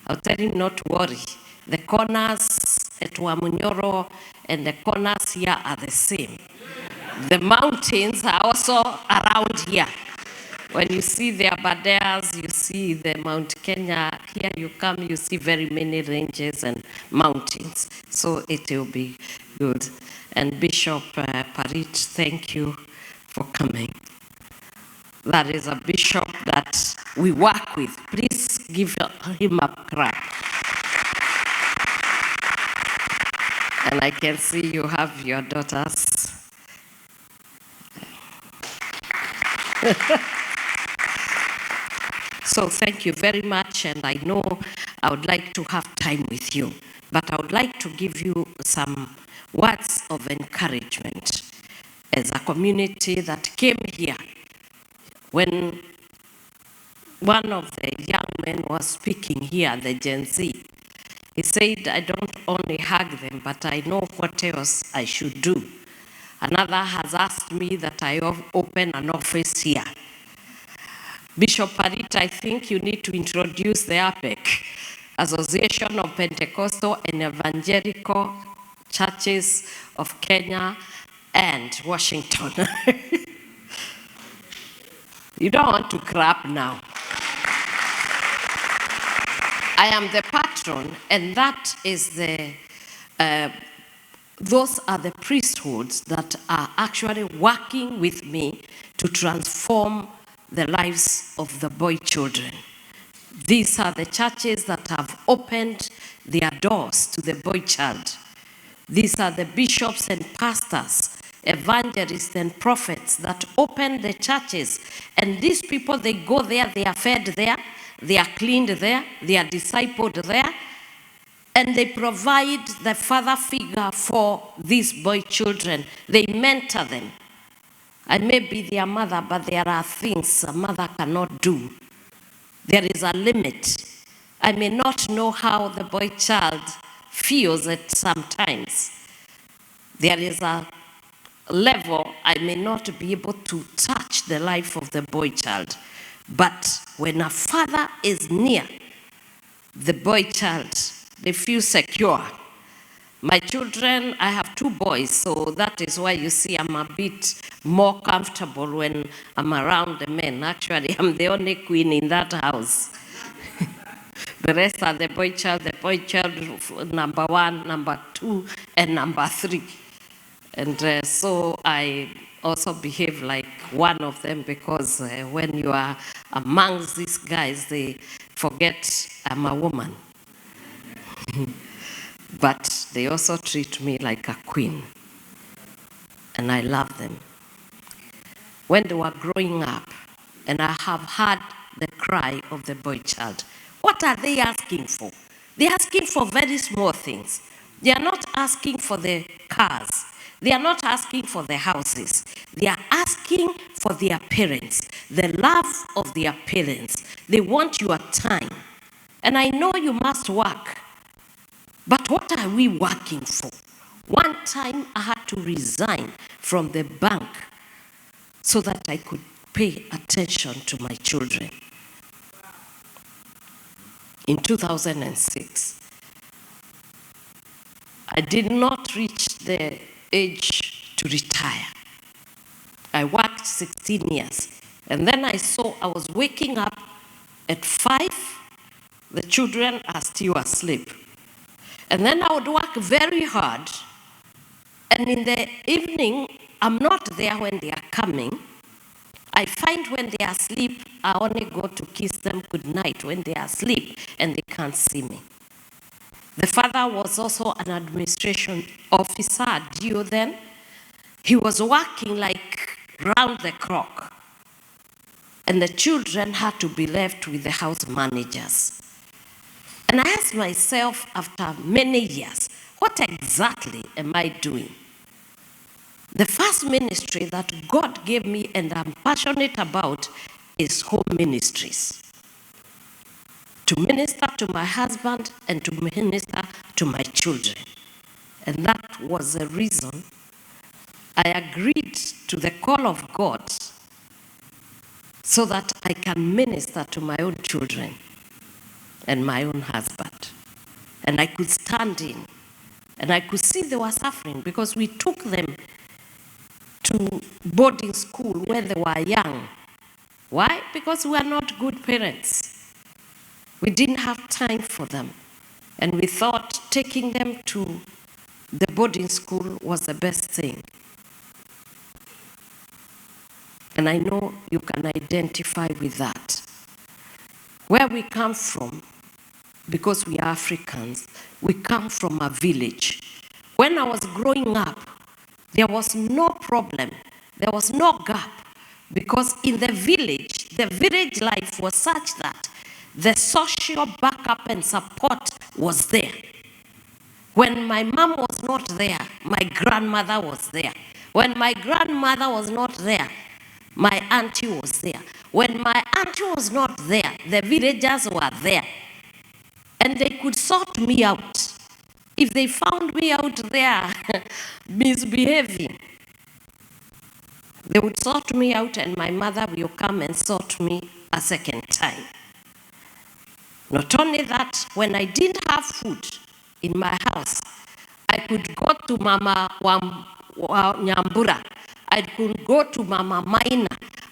I'll tell him not to worry. The corners at Wamunyoro and the corners here are the same. The mountains are also around here. When you see the Aberdares, you see the Mount Kenya. Here you come, you see very many ranges and mountains. So it will be good. And Bishop Parit, thank you for coming. That is a bishop that we work with. Please give him a clap. And I can see you have your daughters. So thank you very much, and I know I would like to have time with you, but I would like to give you some words of encouragement as a community that came here. When one of the young men was speaking here, the Gen Z, he said, I don't only hug them, but I know what else I should do. Another has asked me that I open an office here. Bishop Parit, I think you need to introduce the APEC, Association of Pentecostal and Evangelical Churches of Kenya and Washington. You don't want to clap now. I am the patron, and that is the, those are the priesthoods that are actually working with me to transform the lives of the boy children. These are the churches that have opened their doors to the boy child. These are the bishops and pastors, evangelists and prophets that open the churches. And these people, they go there, they are fed there, they are cleaned there, they are discipled there, and they provide the father figure for these boy children. They mentor them. I may be their mother, but there are things a mother cannot do. There is a limit. I may not know how the boy child feels at sometimes. There is a level I may not be able to touch the life of the boy child. But when a father is near the boy child, they feel secure. My children, I have 2 boys, so that is why you see I'm a bit more comfortable when I'm around the men. Actually, I'm the only queen in that house. The rest are the boy child number 1, number 2, and number 3. And so I also behave like one of them, because when you are amongst these guys, they forget I'm a woman. But they also treat me like a queen. And I love them. When they were growing up, and I have heard the cry of the boy child, what are they asking for? They're asking for very small things. They are not asking for the cars. They are not asking for the houses. They are asking for their parents, the love of their parents. They want your time. And I know you must work. But what are we working for? One time I had to resign from the bank so that I could pay attention to my children. In 2006, I did not reach the age to retire. I worked 16 years. And then I saw I was waking up at 5, the children are still asleep. And then I would work very hard. And in the evening, I'm not there when they are coming. I find when they are asleep, I only go to kiss them good night when they are asleep and they can't see me. The father was also an administration officer due then. He was working like round the clock. And the children had to be left with the house managers. And I asked myself after many years, what exactly am I doing? The first ministry that God gave me and I'm passionate about is home ministries. To minister to my husband and to minister to my children. And that was the reason I agreed to the call of God so that I can minister to my own children and my own husband. And I could stand in and I could see they were suffering because we took them to boarding school when they were young. Why? Because we are not good parents. We didn't have time for them. And we thought taking them to the boarding school was the best thing. And I know you can identify with that. Where we come from, because we are Africans, we come from a village. When I was growing up, there was no problem, there was no gap, because in the village life was such that the social backup and support was there. When my mom was not there, my grandmother was there. When my grandmother was not there, my auntie was there. When my auntie was not there, the villagers were there. And they could sort me out. If they found me out there misbehaving, they would sort me out and my mother will come and sort me a second time. Not only that, when I didn't have food in my house, I could go to Mama Nyambura. I could go to Mama Maina.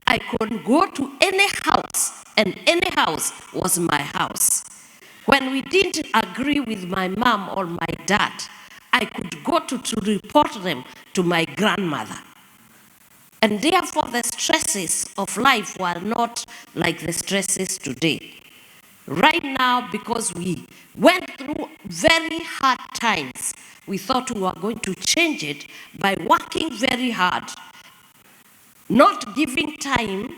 I could go to any house, and any house was my house. When we didn't agree with my mom or my dad, I could go to report them to my grandmother. And therefore, the stresses of life were not like the stresses today. Right now, because we went through very hard times, we thought we were going to change it by working very hard, not giving time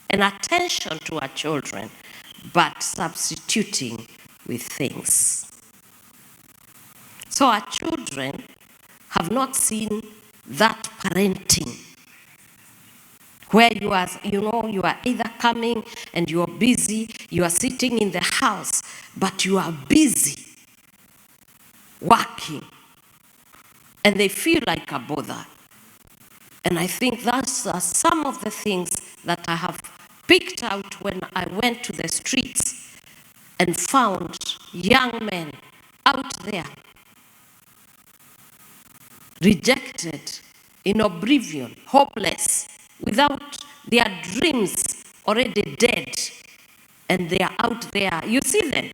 and attention to our children, but substituting with things. So our children have not seen that parenting where you are either coming and you are busy, you are sitting in the house, but you are busy working, and they feel like a bother. And I think that's some of the things that I have picked out when I went to the streets and found young men out there, rejected, in oblivion, hopeless, without their dreams already dead, and they are out there. You see them.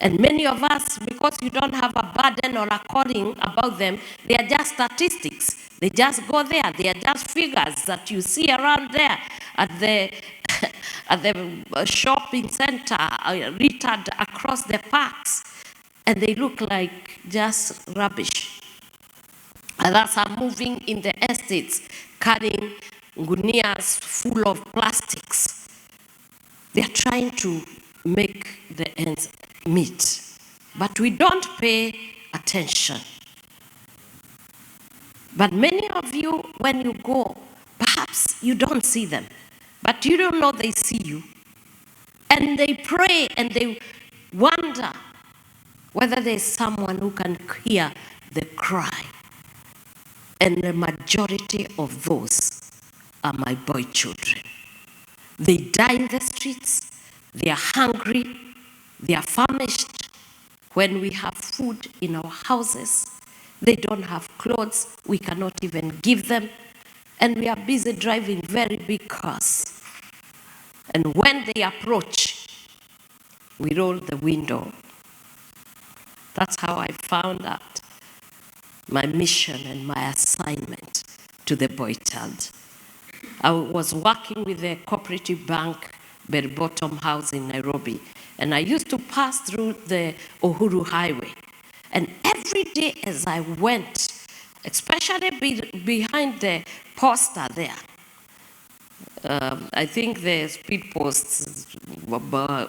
And many of us, because you don't have a burden or a calling about them, they are just statistics. They just go there. They are just figures that you see around there at the at the shopping center, littered across the parks, and they look like just rubbish. Others are moving in the estates, carrying gunias full of plastics. They are trying to make the ends meet, but we don't pay attention. But many of you, when you go, perhaps you don't see them, but you don't know they see you. And they pray and they wonder whether there's someone who can hear the cry. And the majority of those are my boy children. They die in the streets, they are hungry, they are famished. When we have food in our houses, they don't have clothes, we cannot even give them, and we are busy driving very big cars. And when they approach, we roll the window. That's how I found out my mission and my assignment to the boy child. I was working with the cooperative bank, Bell Bottom House in Nairobi, and I used to pass through the Uhuru Highway. And every day as I went, especially behind the poster there, I think the speed posts,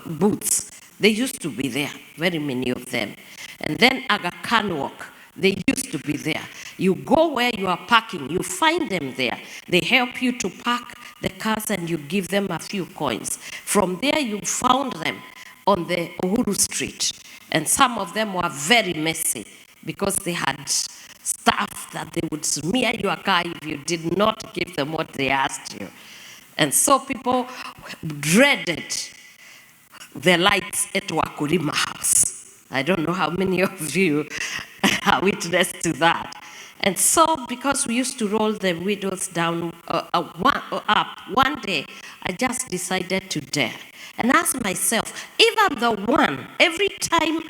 booths, they used to be there, very many of them. And then Aga Khan Walk, they used to be there. You go where you are parking, you find them there. They help you to park the cars and you give them a few coins. From there you found them on the Uhuru Street. And some of them were very messy because they had stuff that they would smear your car if you did not give them what they asked you. And so people dreaded the lights at Wakulima House. I don't know how many of you are witness to that. And so, because we used to roll the windows down up, one day I just decided to dare and ask myself, even the one, every time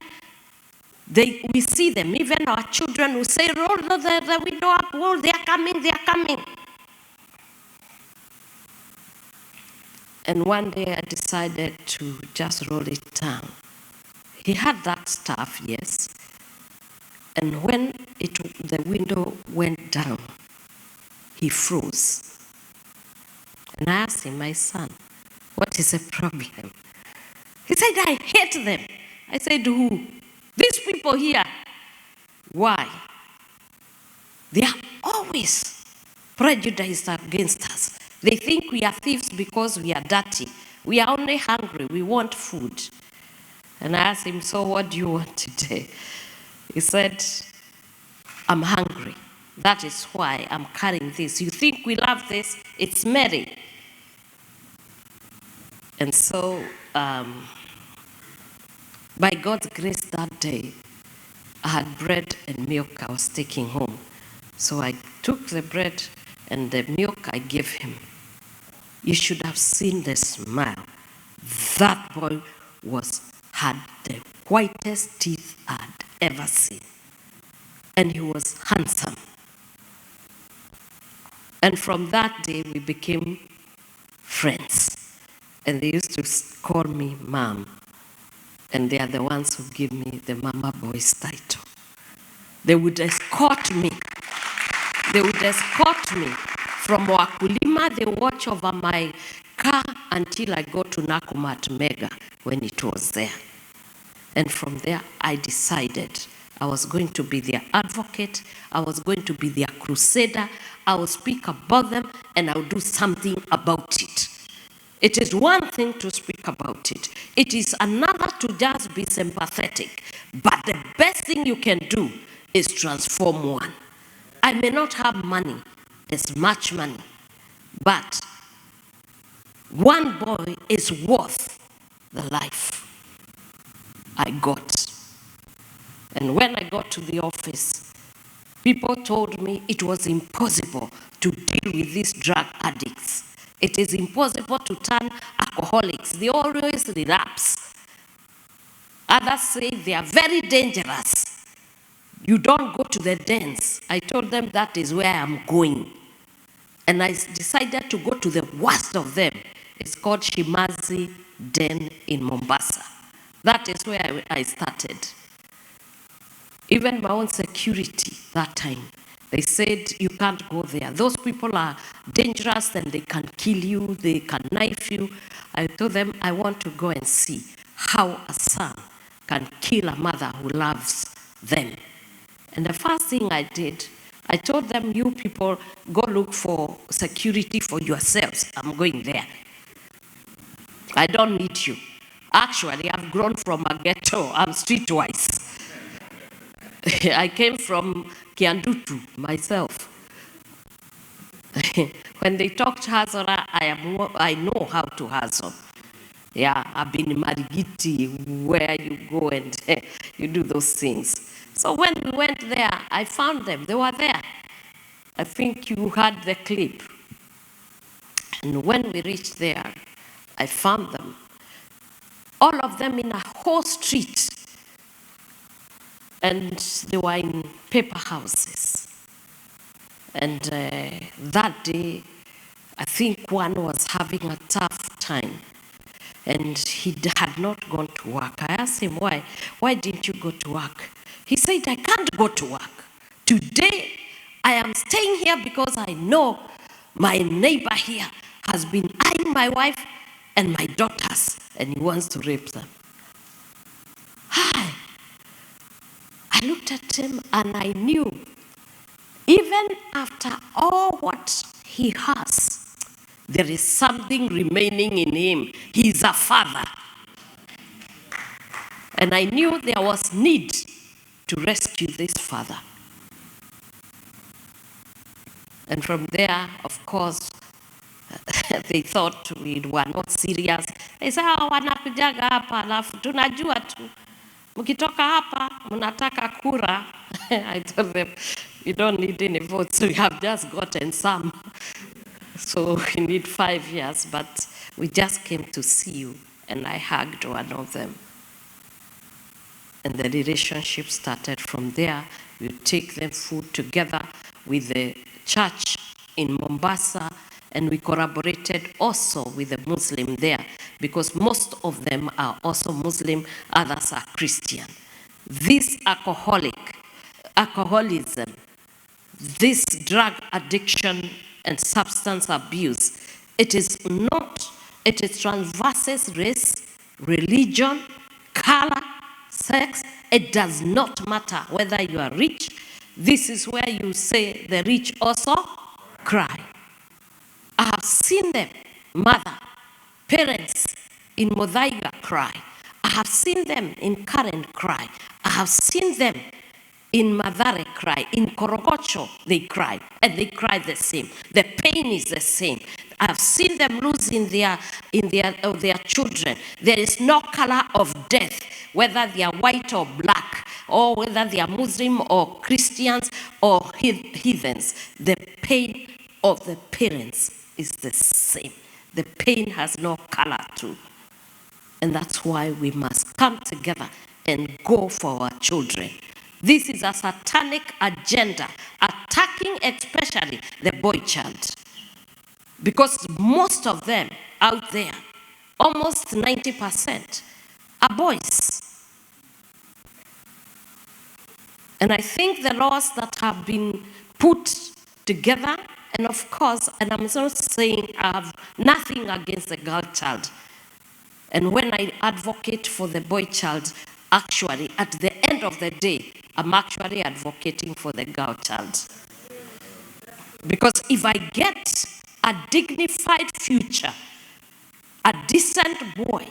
we see them, even our children will say, roll the window up, roll, they are coming, they are coming. And one day I decided to just roll it down. He had that stuff, yes. And when the window went down, he froze. And I asked him, my son, what is the problem? He said, I hate them. I said, who? These people here. Why? They are always prejudiced against us. They think we are thieves because we are dirty. We are only hungry. We want food. And I asked him, so what do you want today? He said, I'm hungry. That is why I'm carrying this. You think we love this? It's Mary. And so, by God's grace that day, I had bread and milk I was taking home. So I took the bread and the milk I gave him. You should have seen the smile. That boy had the whitest teeth I'd ever seen. And he was handsome. And from that day, we became friends. And they used to call me Mom. And they are the ones who give me the Mama Boys title. They would escort me. They would escort me from Wakulima. They watch over my car until I go to Nakumat Mega when it was there. And from there, I decided I was going to be their advocate. I was going to be their crusader. I will speak about them and I'll do something about it. It is one thing to speak about it. It is another to just be sympathetic. But the best thing you can do is transform one. I may not have money, there's much money, but one boy is worth the life I got. And when I got to the office, people told me it was impossible to deal with these drug addicts. It is impossible to turn alcoholics. They always relapse. Others say they are very dangerous. You don't go to the dens. I told them that is where I'm going. And I decided to go to the worst of them. It's called Shimazi Den in Mombasa. That is where I started. Even my own security that time, they said you can't go there. Those people are dangerous and they can kill you, they can knife you. I told them I want to go and see how a son can kill a mother who loves them. And the first thing I did, I told them, you people go look for security for yourselves. I'm going there. I don't need you. Actually, I've grown from a ghetto. I'm streetwise. I came from Kiandutu myself. When they talked hustle, I know how to hustle. Yeah, I've been in Marigiti, where you go and you do those things. So when we went there, I found them. They were there. I think you heard the clip. And when we reached there, I found them. All of them in a whole street. And they were in paper houses. And that day, I think one was having a tough time. And he had not gone to work. I asked him, why? Why didn't you go to work? He said, I can't go to work. Today, I am staying here because I know my neighbor here has been eyeing my wife and my daughters, and he wants to rape them. Hi. I looked at him and I knew, even after all what he has, there is something remaining in him. He's a father. And I knew there was need to rescue this father. And from there, of course, they thought we were not serious. They said, wanakujaga hapa, alafu tunajua tu. Mkitoka hapa, mnataka kura. I told them, we don't need any votes, we have just gotten some. So we need 5 years, but we just came to see you, and I hugged one of them. And the relationship started from there. We take them food together with the church in Mombasa, and we collaborated also with the Muslim there, because most of them are also Muslim, others are Christian. This alcoholism, this drug addiction and substance abuse, it transverses race, religion, color, sex. It does not matter whether you are rich. This is where you say the rich also cry. I have seen them, mother, parents in Modaiga cry. I have seen them in Karen cry. I have seen them in Madare cry. In Korogocho they cry, and they cry the same. The pain is the same. I've seen them losing their children. There is no color of death, whether they are white or black, or whether they are Muslim or Christians or heathens. The pain of the parents is the same. The pain has no color too. And that's why we must come together and go for our children. This is a satanic agenda, attacking especially the boy child. Because most of them out there, almost 90%, are boys. And I think the laws that have been put together, and of course, and I'm not saying I have nothing against the girl child. And when I advocate for the boy child, actually, at the end of the day, I'm actually advocating for the girl child. Because if I get a dignified future, a decent boy,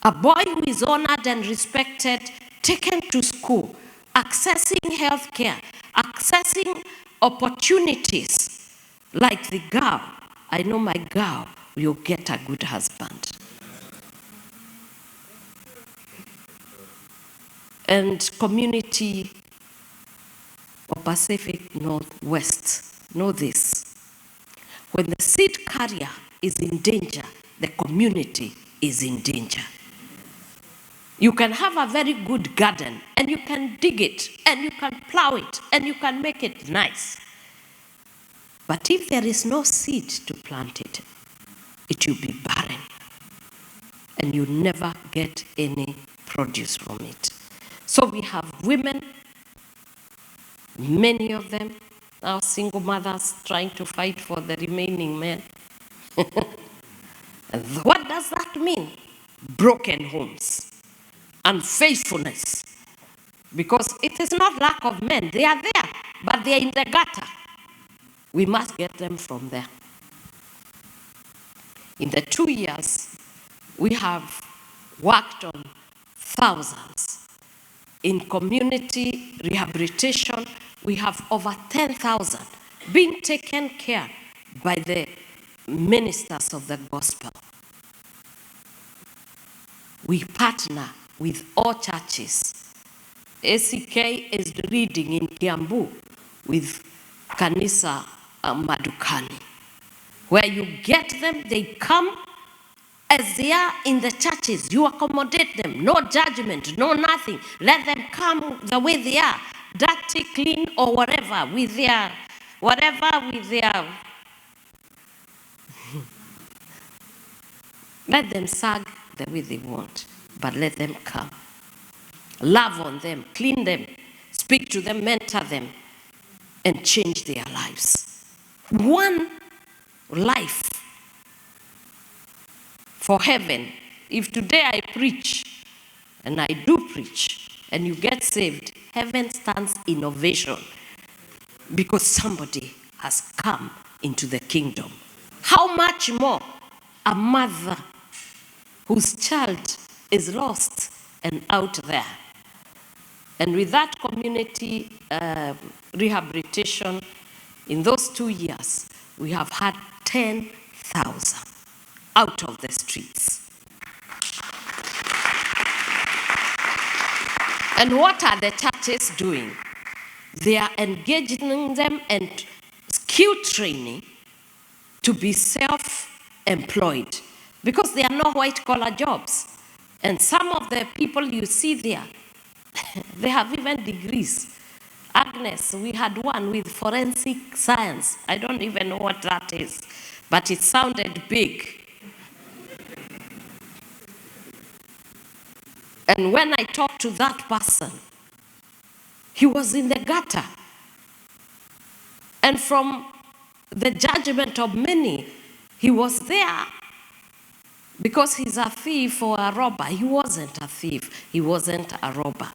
a boy who is honored and respected, taken to school, accessing health care, accessing opportunities like the girl, I know my girl will get a good husband. And community of Pacific Northwest, know this. When the seed carrier is in danger, the community is in danger. You can have a very good garden, and you can dig it, and you can plow it, and you can make it nice. But if there is no seed to plant it, it will be barren, and you never get any produce from it. So we have women, many of them, now single mothers trying to fight for the remaining men. And what does that mean? Broken homes, unfaithfulness. Because it is not lack of men, they are there, but they are in the gutter. We must get them from there. In the 2 years, we have worked on thousands. In community rehabilitation, we have over 10,000 being taken care by the ministers of the gospel. We partner with all churches. ACK is leading in Kiambu with Kanisa Madukani, where you get them, they come as they are in the churches. You accommodate them, no judgment, no nothing. Let them come the way they are, dirty, clean, or whatever, with their, let them sag the way they want, but let them come. Love on them, clean them, speak to them, mentor them, and change their lives. One life for heaven. If today I preach, and I do preach, and you get saved, heaven stands in ovation because somebody has come into the kingdom. How much more a mother whose child is lost and out there? And with that community rehabilitation, in those 2 years, we have had 10,000 out of the streets. And what are the churches doing? They are engaging them and skill training to be self-employed, because there are no white-collar jobs. And some of the people you see there, they have even degrees. Agnes, we had one with forensic science. I don't even know what that is, but it sounded big. And when I talked to that person, he was in the gutter. And from the judgment of many, he was there because he's a thief or a robber. He wasn't a thief. He wasn't a robber.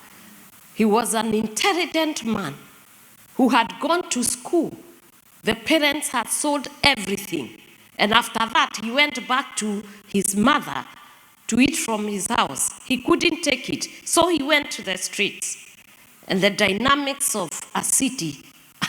He was an intelligent man who had gone to school. The parents had sold everything. And after that, he went back to his mother to eat from his house. He couldn't take it, so he went to the streets. And the dynamics of a city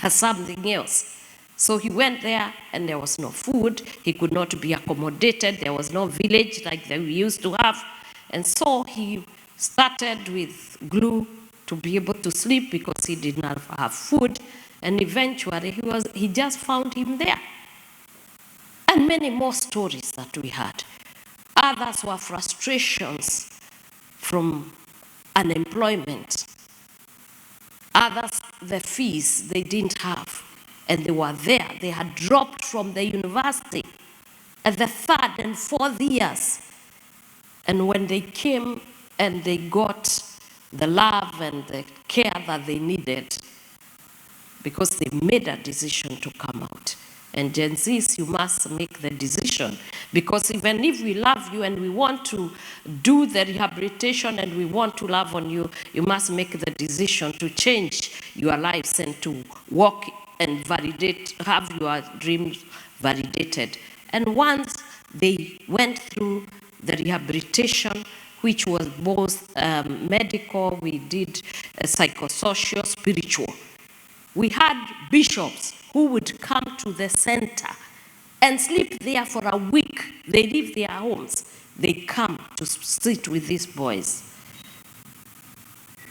are something else. So he went there, and there was no food. He could not be accommodated. There was no village like that we used to have. And so he started with glue to be able to sleep because he did not have food. And eventually, he just found him there. And many more stories that we had. Others were frustrations from unemployment. Others, the fees they didn't have. And they were there. They had dropped from the university at the 3rd and 4th years. And when they came and they got the love and the care that they needed, because they made a decision to come out. And Gen Zs, you must make the decision, because even if we love you and we want to do the rehabilitation and we want to love on you, you must make the decision to change your lives and to walk and validate, have your dreams validated. And once they went through the rehabilitation, which was both medical, we did psychosocial, spiritual. We had bishops who would come to the center and sleep there for a week. They leave their homes. They come to sit with these boys.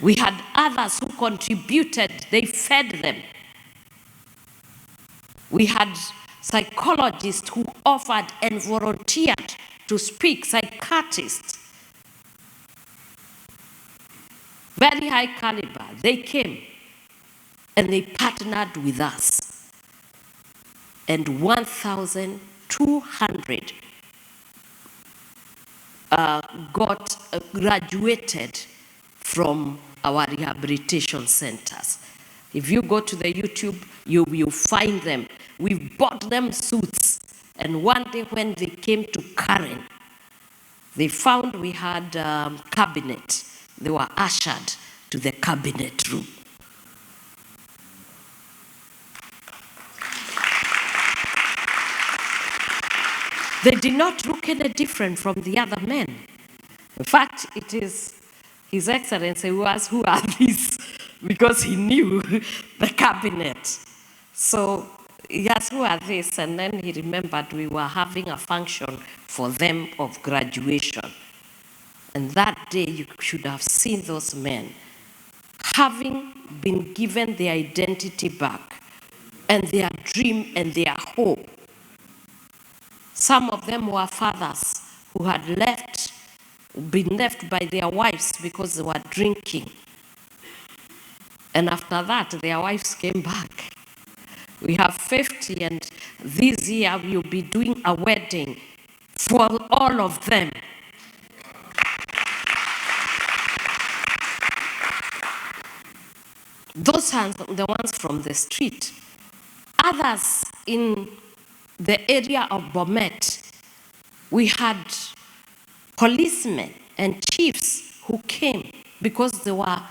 We had others who contributed. They fed them. We had psychologists who offered and volunteered to speak, psychiatrists. very high caliber. They came and they partnered with us. And 1,200 graduated from our rehabilitation centers. If you go to the YouTube, you will find them. We bought them suits. And one day when they came to Karen, they found we had cabinet. They were ushered to the cabinet room. They did not look any different from the other men. In fact, it is His Excellency who asked, who are these? Because he knew the cabinet. So he asked, who are these? And then he remembered we were having a function for them of graduation. And that day you should have seen those men having been given their identity back and their dream and their hope. Some of them were fathers who had been left by their wives because they were drinking. And after that, their wives came back. We have 50, and this year we'll be doing a wedding for all of them. Those are the ones from the street. Others in the area of Bomet, we had policemen and chiefs who came because they were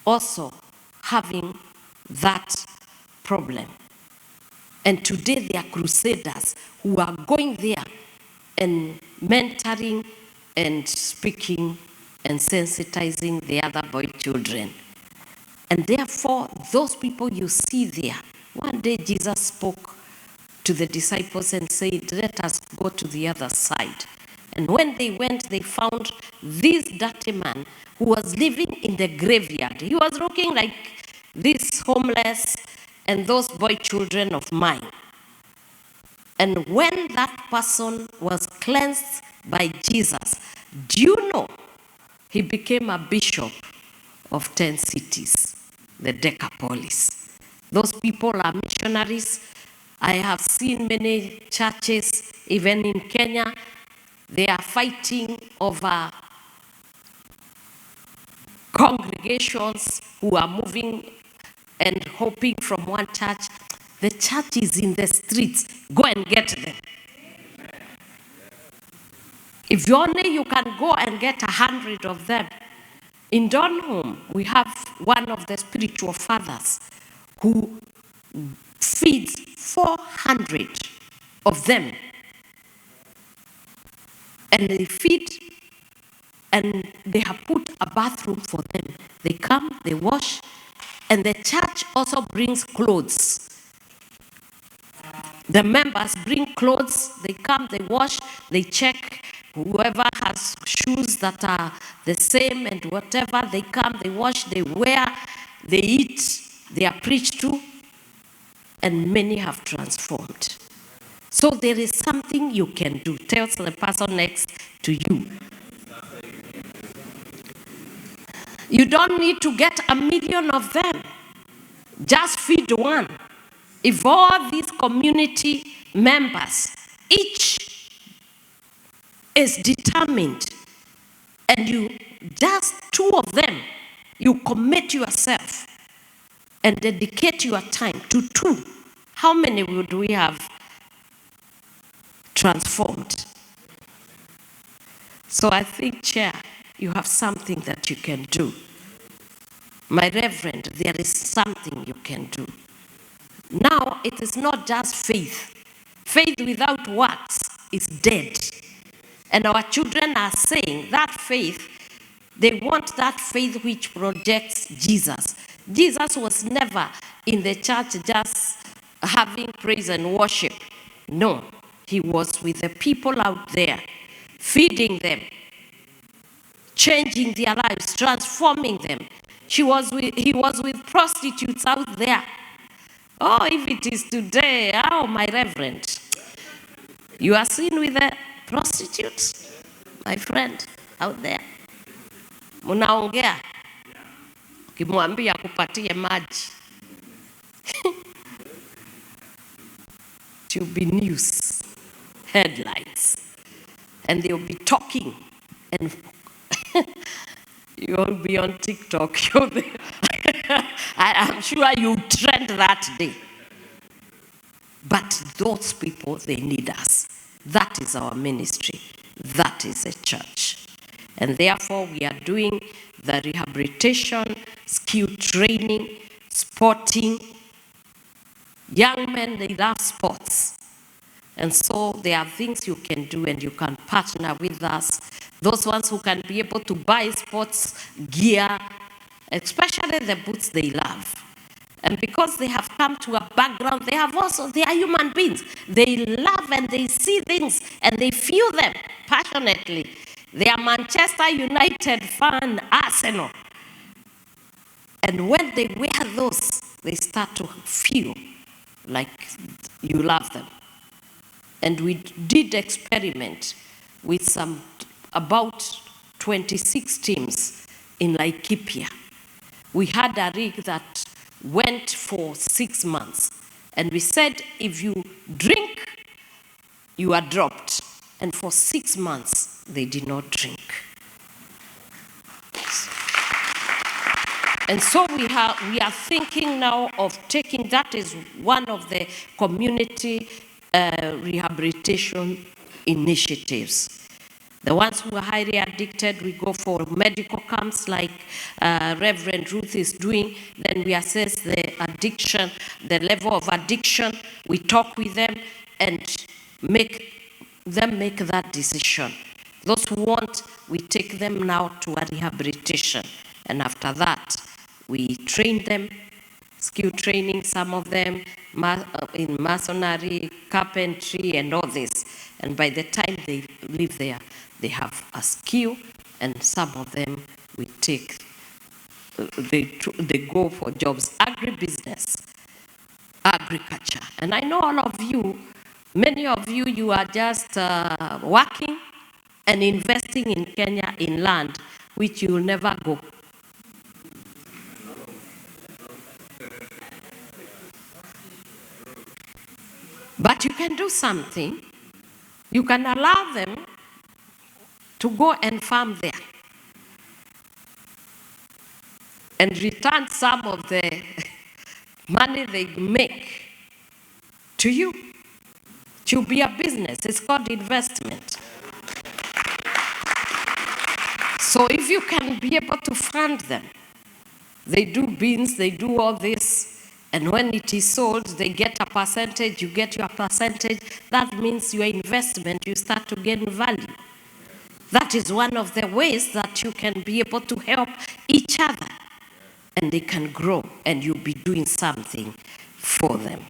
also having that problem. And today they are crusaders who are going there and mentoring and speaking and sensitizing the other boy children. And therefore, those people you see there, one day Jesus spoke to the disciples and said, let us go to the other side. And when they went, they found this dirty man who was living in the graveyard. He was looking like this homeless and those boy children of mine. And when that person was cleansed by Jesus, do you know, he became a bishop of 10 cities, the Decapolis. Those people are missionaries. I have seen many churches, even in Kenya, they are fighting over congregations who are moving and hopping from one church. The church is in the streets. Go and get them. If only you can go and get 100 of them. In Donholm, we have one of the spiritual fathers who feeds 400 of them. And they feed, and they have put a bathroom for them. They come, they wash, and the church also brings clothes. The members bring clothes, they come, they wash, they check. Whoever has shoes that are the same and whatever, they come, they wash, they wear, they eat, they are preached to, and many have transformed. So there is something you can do. Tell the person next to you. You don't need to get 1 million of them. Just feed one. If all these community members, each is determined, and you just 2 of them, you commit yourself and dedicate your time to 2, how many would we have transformed? So I think, Chair, you have something that you can do. My Reverend, there is something you can do. Now, it is not just faith. Faith without works is dead. And our children are saying that faith, they want that faith which projects Jesus. Jesus was never in the church just having praise and worship. No, he was with the people out there, feeding them, changing their lives, transforming them. He was with prostitutes out there. Oh, if it is today, oh, my Reverend, you are seen with the prostitutes, my friend, out there. Munaongea, Ukimwambia kupatie maji. It will be news, headlines, and they'll be talking, and you'll be on TikTok. I'm sure you trend that day. But those people, they need us. That is our ministry. That is a church. And therefore, we are doing the rehabilitation, skill training, sporting. Young men, they love sports. And so there are things you can do, and you can partner with us. Those ones who can be able to buy sports gear, especially the boots they love. And because they have come to a background, they are human beings. They love and they see things and they feel them passionately. They are Manchester United fan, Arsenal. And when they wear those, they start to feel like you love them. And we did experiment with about 26 teams in Laikipia. We had a rig that went for 6 months. And we said, if you drink, you are dropped. And for 6 months, they did not drink. And so we are thinking now of taking, that is one of the community rehabilitation initiatives. The ones who are highly addicted, we go for medical camps like Reverend Ruth is doing. Then we assess the addiction, the level of addiction. We talk with them and make them make that decision. Those who want, we take them now to a rehabilitation. And after that, we train them, skill training, some of them in masonry, carpentry, and all this. And by the time they live there, they have a skill, and some of them we take, they go for jobs, agribusiness, agriculture. And I know all of you, many of you, you are just working and investing in Kenya in land, which you will never go. But you can do something. You can allow them to go and farm there and return some of the money they make to you. It will be a business. It's called investment. So if you can be able to fund them, they do beans, they do all this, and when it is sold, they get a percentage, you get your percentage. That means your investment, you start to gain value. That is one of the ways that you can be able to help each other, and they can grow, and you'll be doing something for them.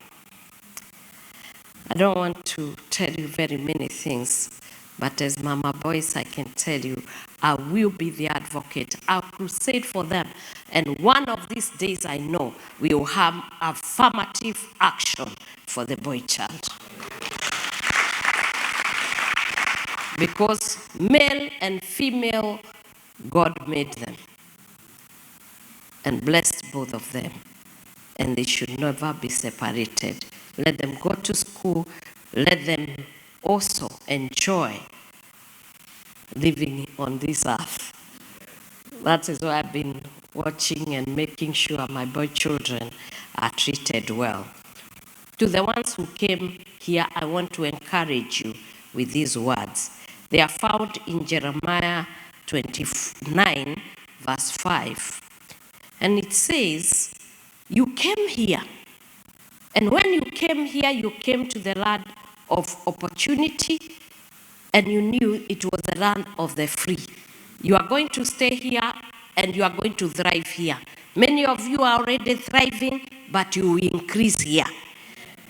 I don't want to tell you very many things, but as Mama Boyce, I can tell you, I will be the advocate. I'll crusade for them. And one of these days, I know, we will have affirmative action for the boy child. Because male and female, God made them and blessed both of them. And they should never be separated. Let them go to school. Let them also enjoy living on this earth. That is why I've been watching and making sure my boy children are treated well. To the ones who came here, I want to encourage you with these words. They are found in Jeremiah 29, verse 5. And it says, you came here. And when you came here, you came to the land of opportunity, and you knew it was the land of the free. You are going to stay here, and you are going to thrive here. Many of you are already thriving, but you will increase here.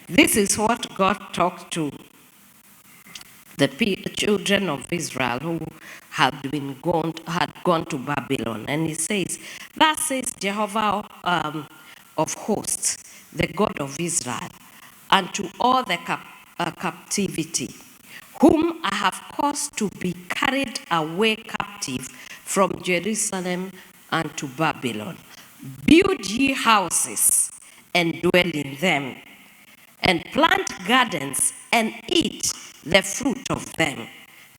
This is what God talked to the children of Israel who had gone to Babylon. And he says, thus says Jehovah of hosts, the God of Israel, unto all the captivity, whom I have caused to be carried away captive from Jerusalem unto Babylon. Build ye houses and dwell in them, and plant gardens and eat the fruit of them.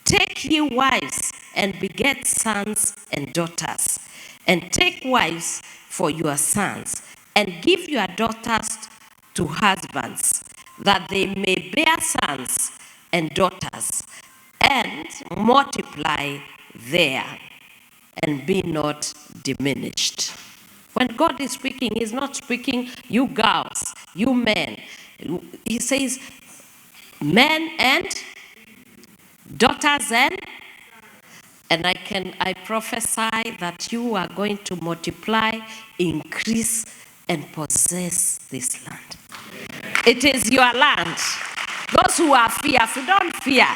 Take ye wives and beget sons and daughters, and take wives for your sons, and give your daughters to husbands, that they may bear sons and daughters, and multiply there, and be not diminished. When God is speaking, He's not speaking, you girls, you men. He says, men and daughters and I prophesy that you are going to multiply, increase, and possess this land. It is your land. Those who are fearful, don't fear.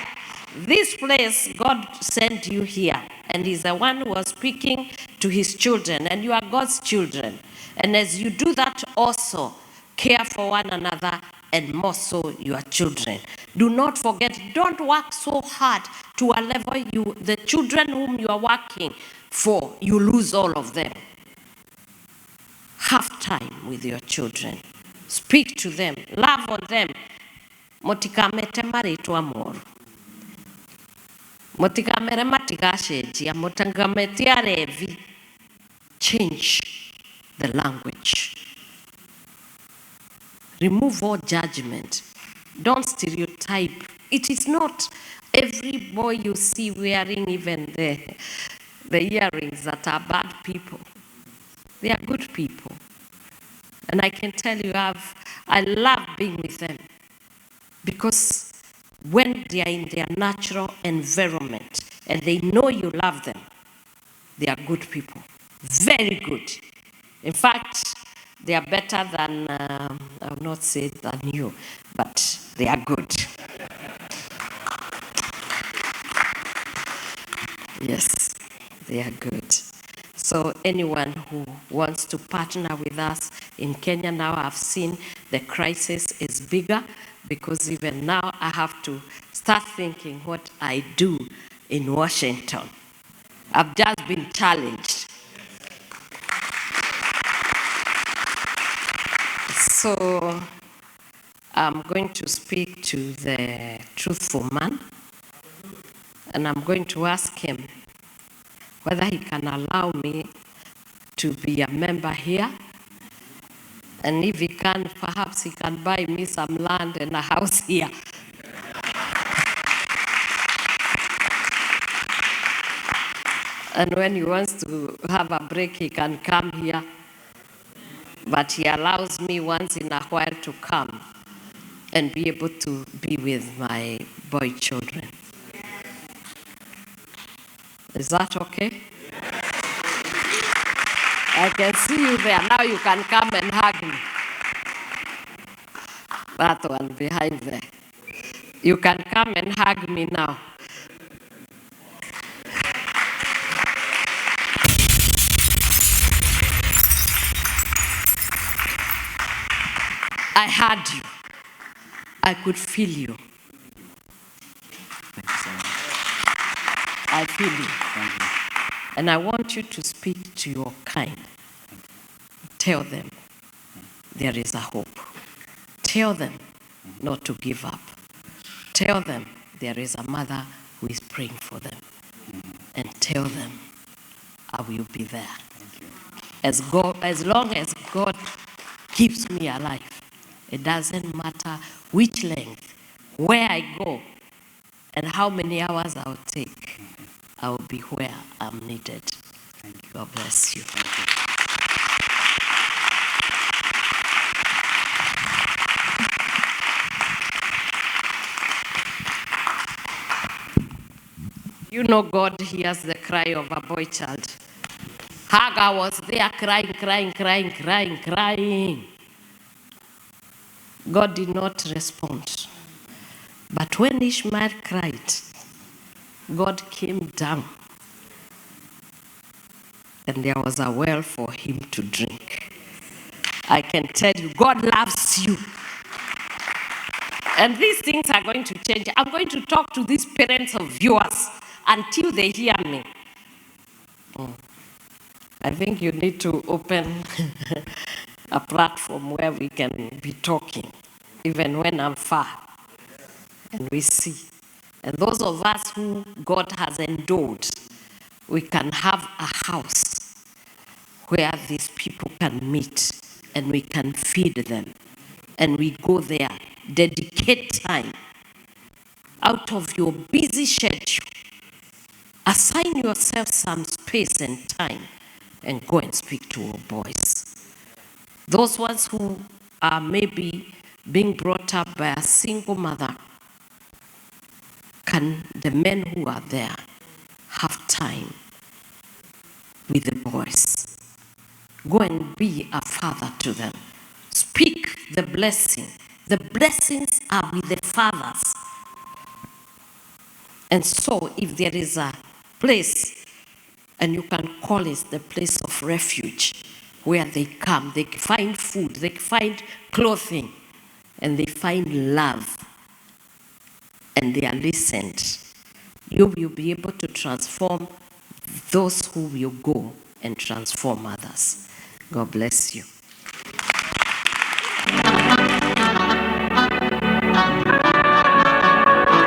This place, God sent you here, and He's the one who was speaking to His children, and you are God's children. And as you do that also, care for one another, and more so your children. Do not forget, don't work so hard to a level the children whom you are working for, you lose all of them. Have time with your children. Speak to them, love on them. Motikamete maritwa moru. Motikamere matigashenjia, motikamete arevi. Change the language. Remove all judgment. Don't stereotype. It is not every boy you see wearing even the earrings that are bad people. They are good people. And I can tell you, I love being with them. Because when they are in their natural environment and they know you love them, they are good people. Very good. In fact, they are better than, I will not say than you, but they are good. Yes, they are good. So anyone who wants to partner with us in Kenya now, I've seen the crisis is bigger, because even now I have to start thinking what I do in Washington. I've just been challenged. So I'm going to speak to the truthful man, and I'm going to ask him whether he can allow me to be a member here. And if he can, perhaps he can buy me some land and a house here. And when he wants to have a break, he can come here. But he allows me once in a while to come and be able to be with my boy children. Is that okay? I can see you there. Now you can come and hug me. That one behind there. You can come and hug me now. I heard you. I could feel you. Thank you so much. I feel you. Thank you. And I want you to speak to your kind. Tell them there is a hope. Tell them not to give up. Tell them there is a mother who is praying for them. And tell them I will be there. As long as God keeps me alive, it doesn't matter which length, where I go, and how many hours I'll take. I will be where I'm needed. God bless you. You know God hears the cry of a boy child. Hagar was there crying, crying, crying, crying, crying. God did not respond. But when Ishmael cried, God came down. And there was a well for him to drink. I can tell you, God loves you. And these things are going to change. I'm going to talk to these parents of yours until they hear me. I think you need to open a platform where we can be talking, even when I'm far, and we see. And those of us who God has endowed, we can have a house where these people can meet and we can feed them. And we go there, dedicate time out of your busy schedule. Assign yourself some space and time and go and speak to our boys. Those ones who are maybe being brought up by a single mother, can the men who are there have time with the boys? Go and be a father to them. Speak the blessing. The blessings are with the fathers. And so if there is a place, and you can call it the place of refuge, where they come, they find food, they find clothing, and they find love, and they are listened, you will be able to transform those who will go and transform others. God bless you.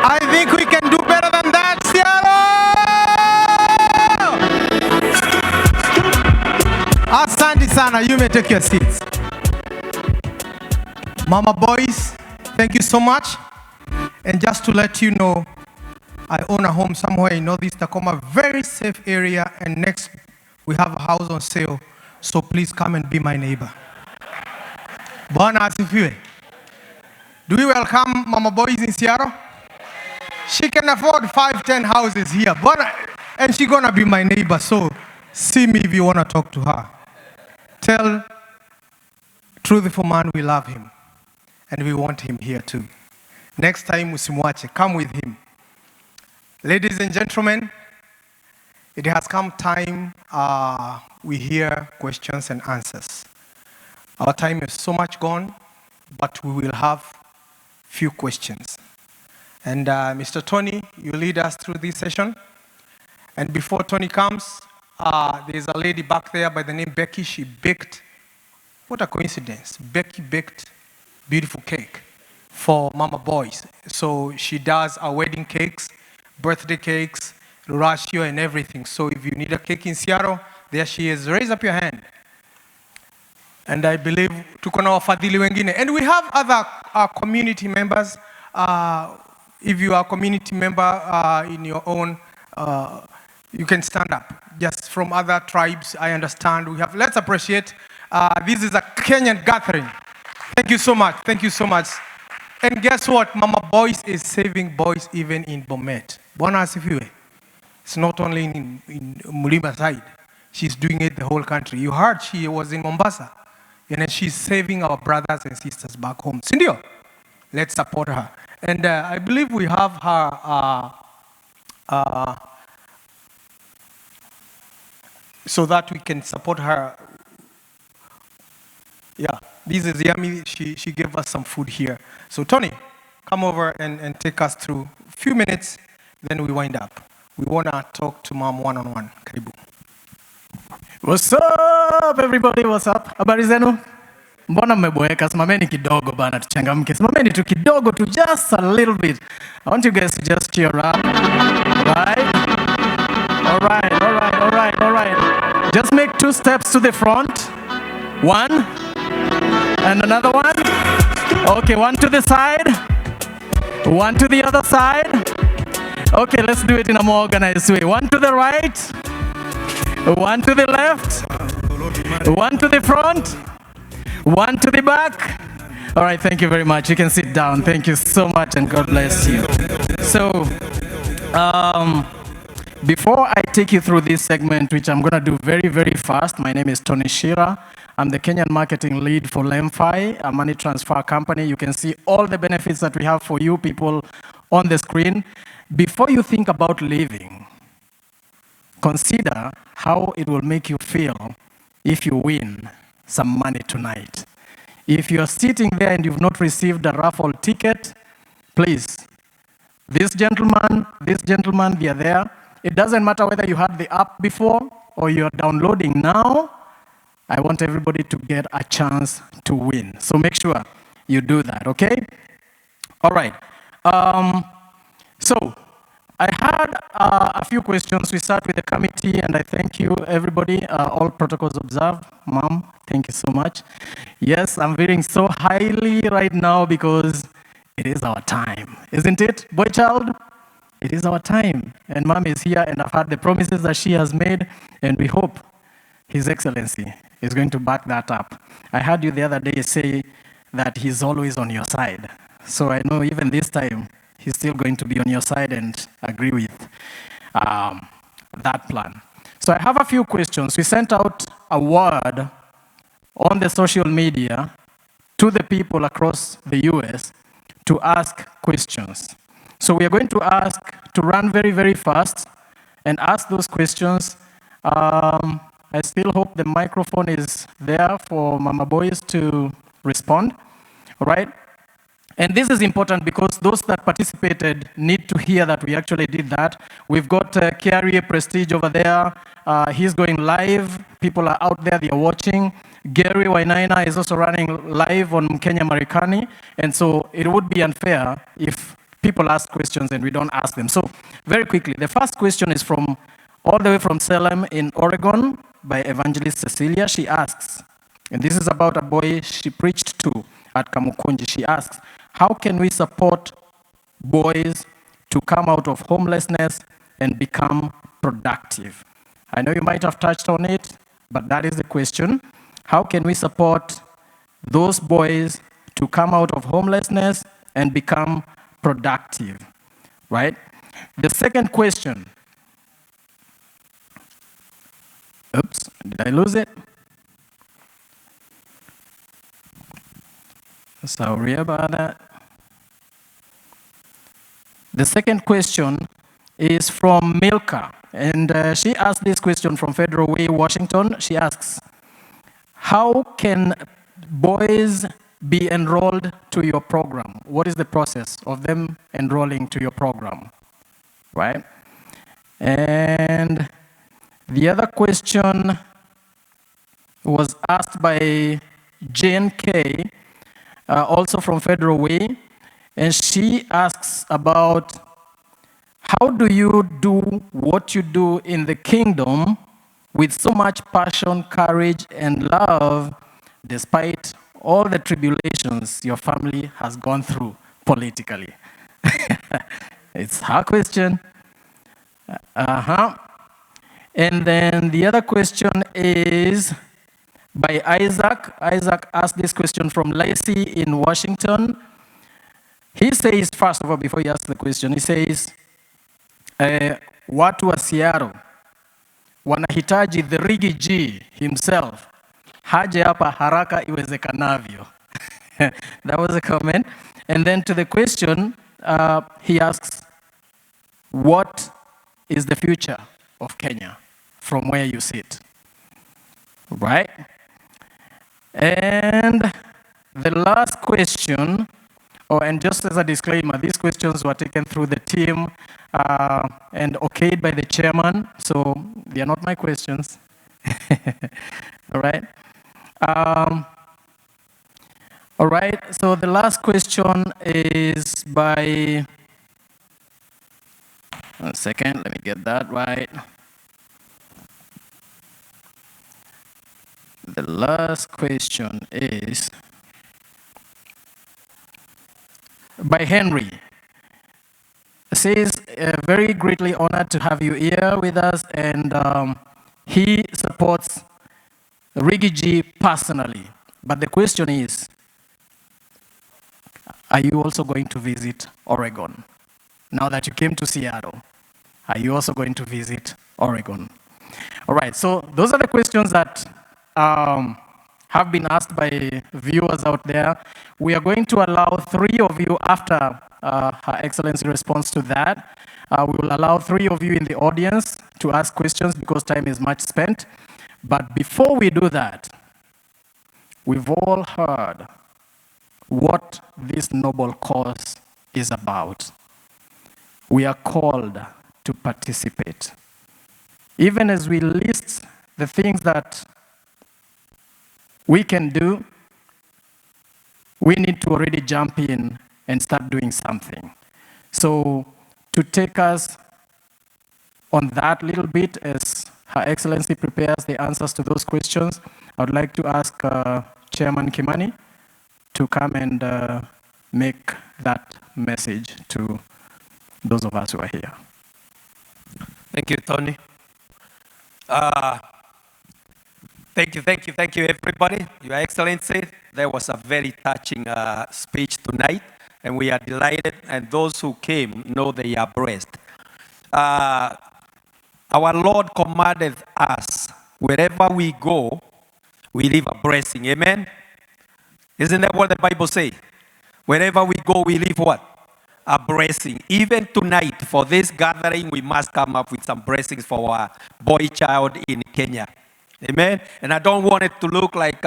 I think we can do better than that, Seattle! Asante sana, you may take your seats. Mama boys, thank you so much. And just to let you know, I own a home somewhere in Northeast Tacoma, very safe area, and next we have a house on sale, so please come and be my neighbor. Bwana asifiwe. Do we welcome Mama boys in Seattle? She can afford 5-10 houses here, and she's gonna be my neighbor, so see me if you wanna talk to her. Tell Truthful Man we love him, and we want him here too. Next time, usimwache, come with him. Ladies and gentlemen, it has come time we hear questions and answers. Our time is so much gone, but we will have few questions. And Mr. Tony, you lead us through this session. And before Tony comes, there's a lady back there by the name Becky. She baked, what a coincidence, Becky baked beautiful cake for Mama Boys. So she does our wedding cakes, birthday cakes, ratio and everything. So if you need a cake in Seattle, there she is. Raise up your hand. And I believe tuko na wafadhili wengine. And we have other community members. If you are a community member in your own, you can stand up. Just from other tribes, I understand. We have. Let's appreciate. This is a Kenyan gathering. Thank you so much. Thank you so much. And guess what? Mama Boys is saving boys even in Bomet. Bwana asifiwe. It's not only in Mulima side. She's doing it the whole country. You heard she was in Mombasa. And she's saving our brothers and sisters back home. Sindio? Let's support her. And I believe we have her so that we can support her. Yeah, this is yummy. She gave us some food here. So Tony, come over and take us through a few minutes, then we wind up. We want to talk to Mom one-on-one. Karibu. What's up, everybody? What's up? Habari zenu? Mbona mmeboeka? Simameni kidogo bana, tuchangamke. Simameni tu kidogo tu, just a little bit. I want you guys to just cheer up. Right? All right, all right, all right, all right. Just make 2 steps to the front. 1. And another one. Okay, 1 to the side. 1 to the other side. Okay, let's do it in a more organized way. 1 to the right. 1 to the left. 1 to the front. 1 to the back. All right, thank you very much. You can sit down. Thank you so much, and God bless you. So, before I take you through this segment, which I'm going to do very, very fast, my name is Tony Shira. I'm the Kenyan marketing lead for Lemfi, a money transfer company. You can see all the benefits that we have for you people on the screen. Before you think about leaving, consider how it will make you feel if you win some money tonight. If you're sitting there and you've not received a raffle ticket, please, this gentleman, they are there. It doesn't matter whether you had the app before or you're downloading now, I want everybody to get a chance to win. So make sure you do that, okay? All right. So I had a few questions. We start with the committee, and I thank you, everybody. All protocols observed. Mom, thank you so much. Yes, I'm feeling so highly right now because it is our time, isn't it, boy child? It is our time. And Mom is here, and I've heard the promises that she has made, and we hope His Excellency is going to back that up. I heard you the other day say that he's always on your side. So I know even this time, he's still going to be on your side and agree with that plan. So I have a few questions. We sent out a word on the social media to the people across the US to ask questions. So we are going to ask to run very, very fast and ask those questions. I still hope the microphone is there for Mama Boys to respond, all right? And this is important because those that participated need to hear that we actually did that. We've got Kerry Prestige over there. He's going live. People are out there, they're watching. Gary Wainaina is also running live on Kenya Marikani. And so it would be unfair if people ask questions and we don't ask them. So very quickly, the first question is from all the way from Salem in Oregon by Evangelist Cecilia. She asks, and this is about a boy she preached to at Kamukunji. She asks, how can we support boys to come out of homelessness and become productive? I know you might have touched on it, but that is the question. How can we support those boys to come out of homelessness and become productive, right? The second question, oops, did I lose it? Sorry about that. The second question is from Milka, and she asked this question from Federal Way, Washington. She asks, how can boys be enrolled to your program? What is the process of them enrolling to your program, right? And the other question was asked by Jane K., also from Federal Way, and she asks about how do you do what you do in the kingdom with so much passion, courage, and love, despite all the tribulations your family has gone through politically? It's her question. And then the other question is by Isaac. Isaac asked this question from Lacey in Washington. He says, first of all, before he asks the question, he says, watu wa Seattle wanahitaji the Rigi G himself haje hapa haraka iwezekanavyo. That was a comment. And then to the question, he asks, what is the future of Kenya from where you sit? Right? And the last question, and just as a disclaimer, these questions were taken through the team and okayed by the chairman, so they are not my questions. All right? All right, so the last question is by, one second, let me get that right. The last question is by Henry. It says, very greatly honored to have you here with us, and he supports Rigi G personally. But the question is, are you also going to visit Oregon? Now that you came to Seattle, are you also going to visit Oregon? All right, so those are the questions that have been asked by viewers out there. We are going to allow 3 of you, after Her Excellency responds to that, we will allow 3 of you in the audience to ask questions because time is much spent. But before we do that, we've all heard what this noble cause is about. We are called to participate. Even as we list the things that we can do, we need to already jump in and start doing something. So to take us on that little bit as Her Excellency prepares the answers to those questions, I would like to ask Chairman Kimani to come and make that message to those of us who are here. Thank you, Tony. Thank you, everybody. Your Excellency, that was a very touching speech tonight, and we are delighted, and those who came know they are blessed. Our Lord commanded us, wherever we go, we leave a blessing, amen? Isn't that what the Bible says? Wherever we go, we leave what? A blessing. Even tonight, for this gathering, we must come up with some blessings for our boy child in Kenya. Amen? And I don't want it to look like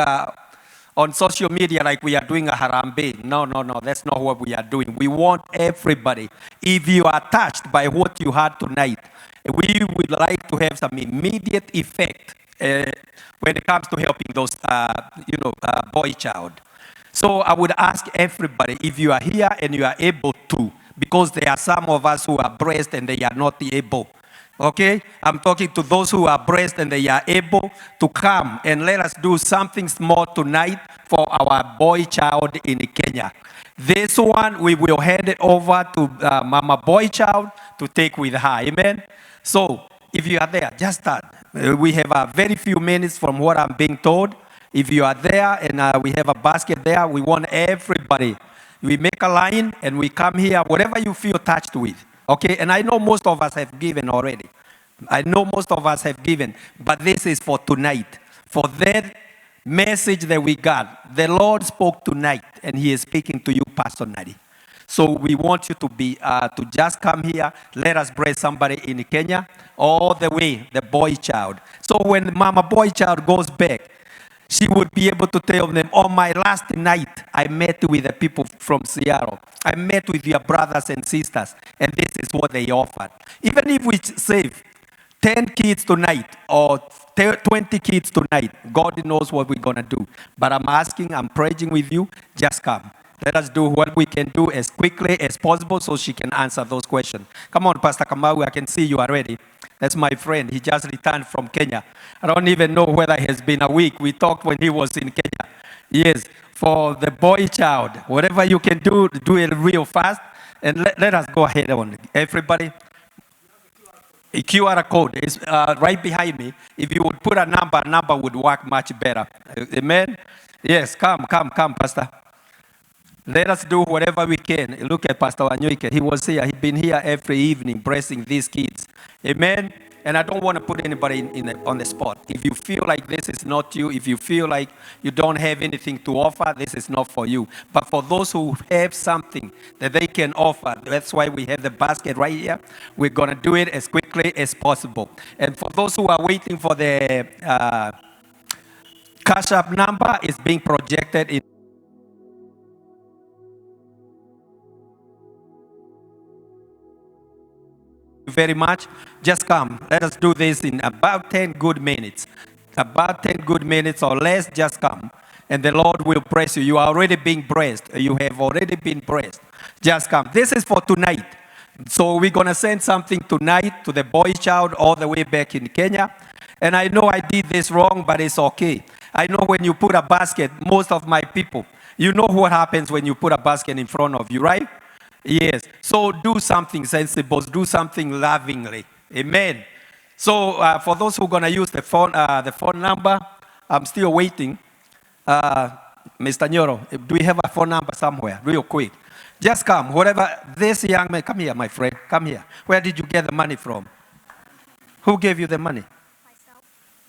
on social media like we are doing a harambe. No, that's not what we are doing. We want everybody. If you are touched by what you heard tonight, we would like to have some immediate effect when it comes to helping those, boy child. So I would ask everybody, if you are here and you are able to, because there are some of us who are blessed and they are not able. Okay? I'm talking to those who are blessed and they are able to come and let us do something small tonight for our boy child in Kenya. This one, we will hand it over to Mama Boy Child to take with her. Amen? So, if you are there, just start. We have a very few minutes from what I'm being told. If you are there and we have a basket there, we want everybody. We make a line and we come here, whatever you feel touched with. Okay? And I know most of us have given already. But this is for tonight. For that message that we got, the Lord spoke tonight and He is speaking to you personally. So we want you to be to just come here. Let us bless somebody in Kenya, all the way, the boy child. So when Mama Boy Child goes back, she would be able to tell them, on my last night, I met with the people from Seattle. I met with your brothers and sisters, and this is what they offered. Even if we save 10 kids tonight or 20 kids tonight, God knows what we're going to do. But I'm asking, I'm praying with you, just come. Let us do what we can do as quickly as possible so she can answer those questions. Come on, Pastor Kamau, I can see you already. That's my friend. He just returned from Kenya. I don't even know whether it has been a week. We talked when he was in Kenya. Yes, for the boy child, whatever you can do it real fast. And let us go ahead on. Everybody, a QR code is right behind me. If you would put a number would work much better. Amen? Yes, come, Pastor. Let us do whatever we can. Look at Pastor Wanyoike. He was here. He's been here every evening blessing these kids. Amen? And I don't want to put anybody on the spot. If you feel like this is not you, if you feel like you don't have anything to offer, this is not for you. But for those who have something that they can offer, that's why we have the basket right here. We're going to do it as quickly as possible. And for those who are waiting for the Cash App number, is being projected in. Very much. Just come. Let us do this in about 10 good minutes. About 10 good minutes or less, just come. And the Lord will bless you. You are already being blessed. You have already been blessed. Just come. This is for tonight. So we're going to send something tonight to the boy child all the way back in Kenya. And I know I did this wrong, but it's okay. I know when you put a basket, most of my people, you know what happens when you put a basket in front of you, right? Yes. So do something sensible. Do something lovingly. Amen. So for those who are going to use the phone number, I'm still waiting. Mr. Nyoro, do we have a phone number somewhere? Real quick. Just come. Whatever. This young man, come here, my friend. Come here. Where did you get the money from? Who gave you the money? Myself.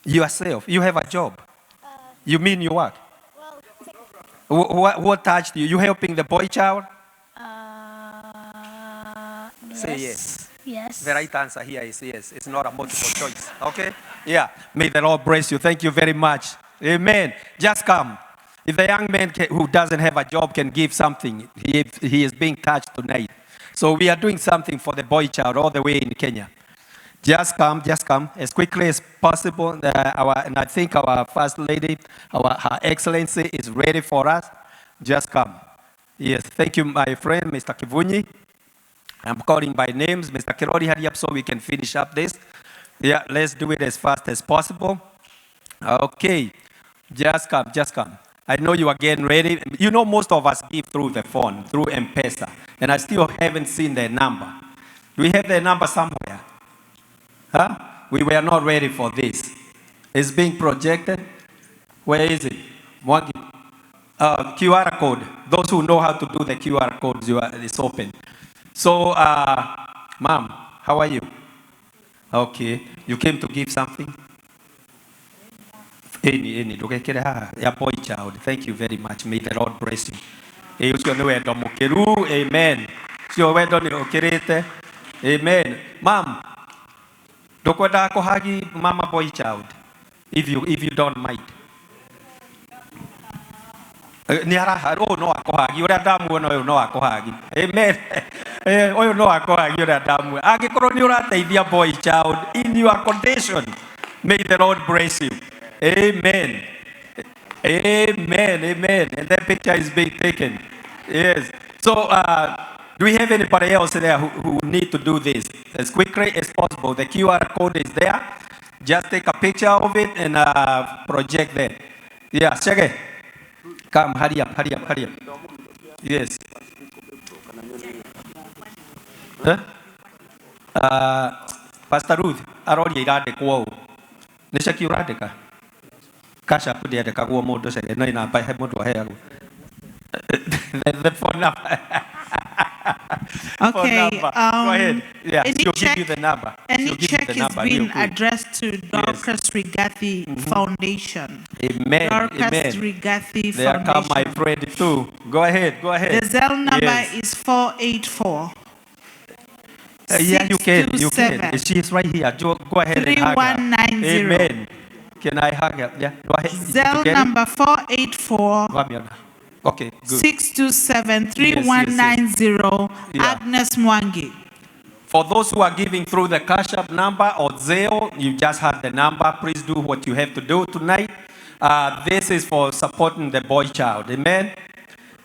Yourself. You have a job. You mean you what? Well, what touched you? You helping the boy child? Say yes. Yes. The right answer here is yes. It's not a multiple choice. Okay? Yeah. May the Lord bless you. Thank you very much. Amen. Just come. If the young man who doesn't have a job can give something, he is being touched tonight. So we are doing something for the boy child all the way in Kenya. Just come as quickly as possible. And I think our First Lady, Her Excellency is ready for us. Just come. Yes, thank you, my friend, Mr. Kivunyi. I'm calling by names. Mr. Kirori, hurry up so we can finish up this. Yeah, let's do it as fast as possible. Okay, just come. I know you are getting ready. You know most of us give through the phone, through M-Pesa, and I still haven't seen their number. Do we have their number somewhere? Huh? We were not ready for this. It's being projected. Where is it? QR code. Those who know how to do the QR codes, it's open. So, ma'am, how are you? Okay. You came to give something? Any. Yeah, boy child. Thank you very much. May the Lord bless you. Amen. Amen. Ma'am, dokwenda kuhagi mama boy child, if you don't mind. Ni araha no akohagi uri ndamuona uyu no akohagi. Amen. Uyu no akohagi uri ndamuona. Angikorwo ni urateithia boy child in your condition, may the Lord bless you. Amen. Amen. And that picture is being taken. Yes. So do we have anybody else there who need to do this as quickly as possible? The QR code is there. Just take a picture of it and project that. Yeah, check it. Come, hurry up. Yes. Huh? Pastor Ruth, arori irade kwao. Nishaki urade ka. Kasha pudi ade kaguo modo sege. No ina pai modo hayago. The phone number. Okay. Go ahead. Yeah, she'll give you the number. Any check is being addressed to Dorcas Rigathi Foundation. Amen. Dorcas Rigathi There Foundation. come my friend too. Go ahead. The Zelle number is 484. Yeah, you can. She's right here. Go ahead and hug her. 3190. Amen. Can I hug her? Yeah, go ahead. Zelle number 484. Okay, good. 627-3190, Agnes Mwangi. For those who are giving through the Cash App number or Zelle, you just had the number. Please do what you have to do tonight. This is for supporting the boy child. Amen.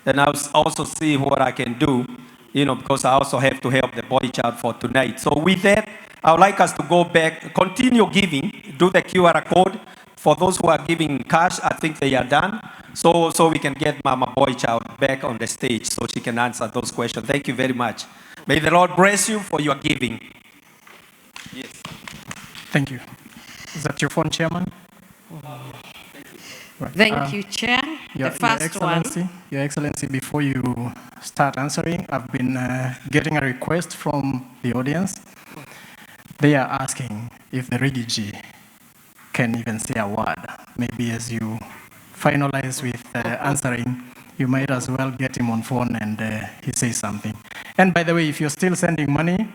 And I'll also see what I can do, because I also have to help the boy child for tonight. So with that, I would like us to go back, continue giving, do the QR code. For those who are giving cash, I think they are done. So we can get Mama Boy Child back on the stage so she can answer those questions. Thank you very much. May the Lord bless you for your giving. Yes. Thank you. Is that your phone, Chairman? Right. Thank you, Chair. Your Excellency, before you start answering, I've been getting a request from the audience. They are asking if the Rigiji can even say a word. Maybe as you finalize with answering, you might as well get him on phone and he says something. And by the way, if you're still sending money,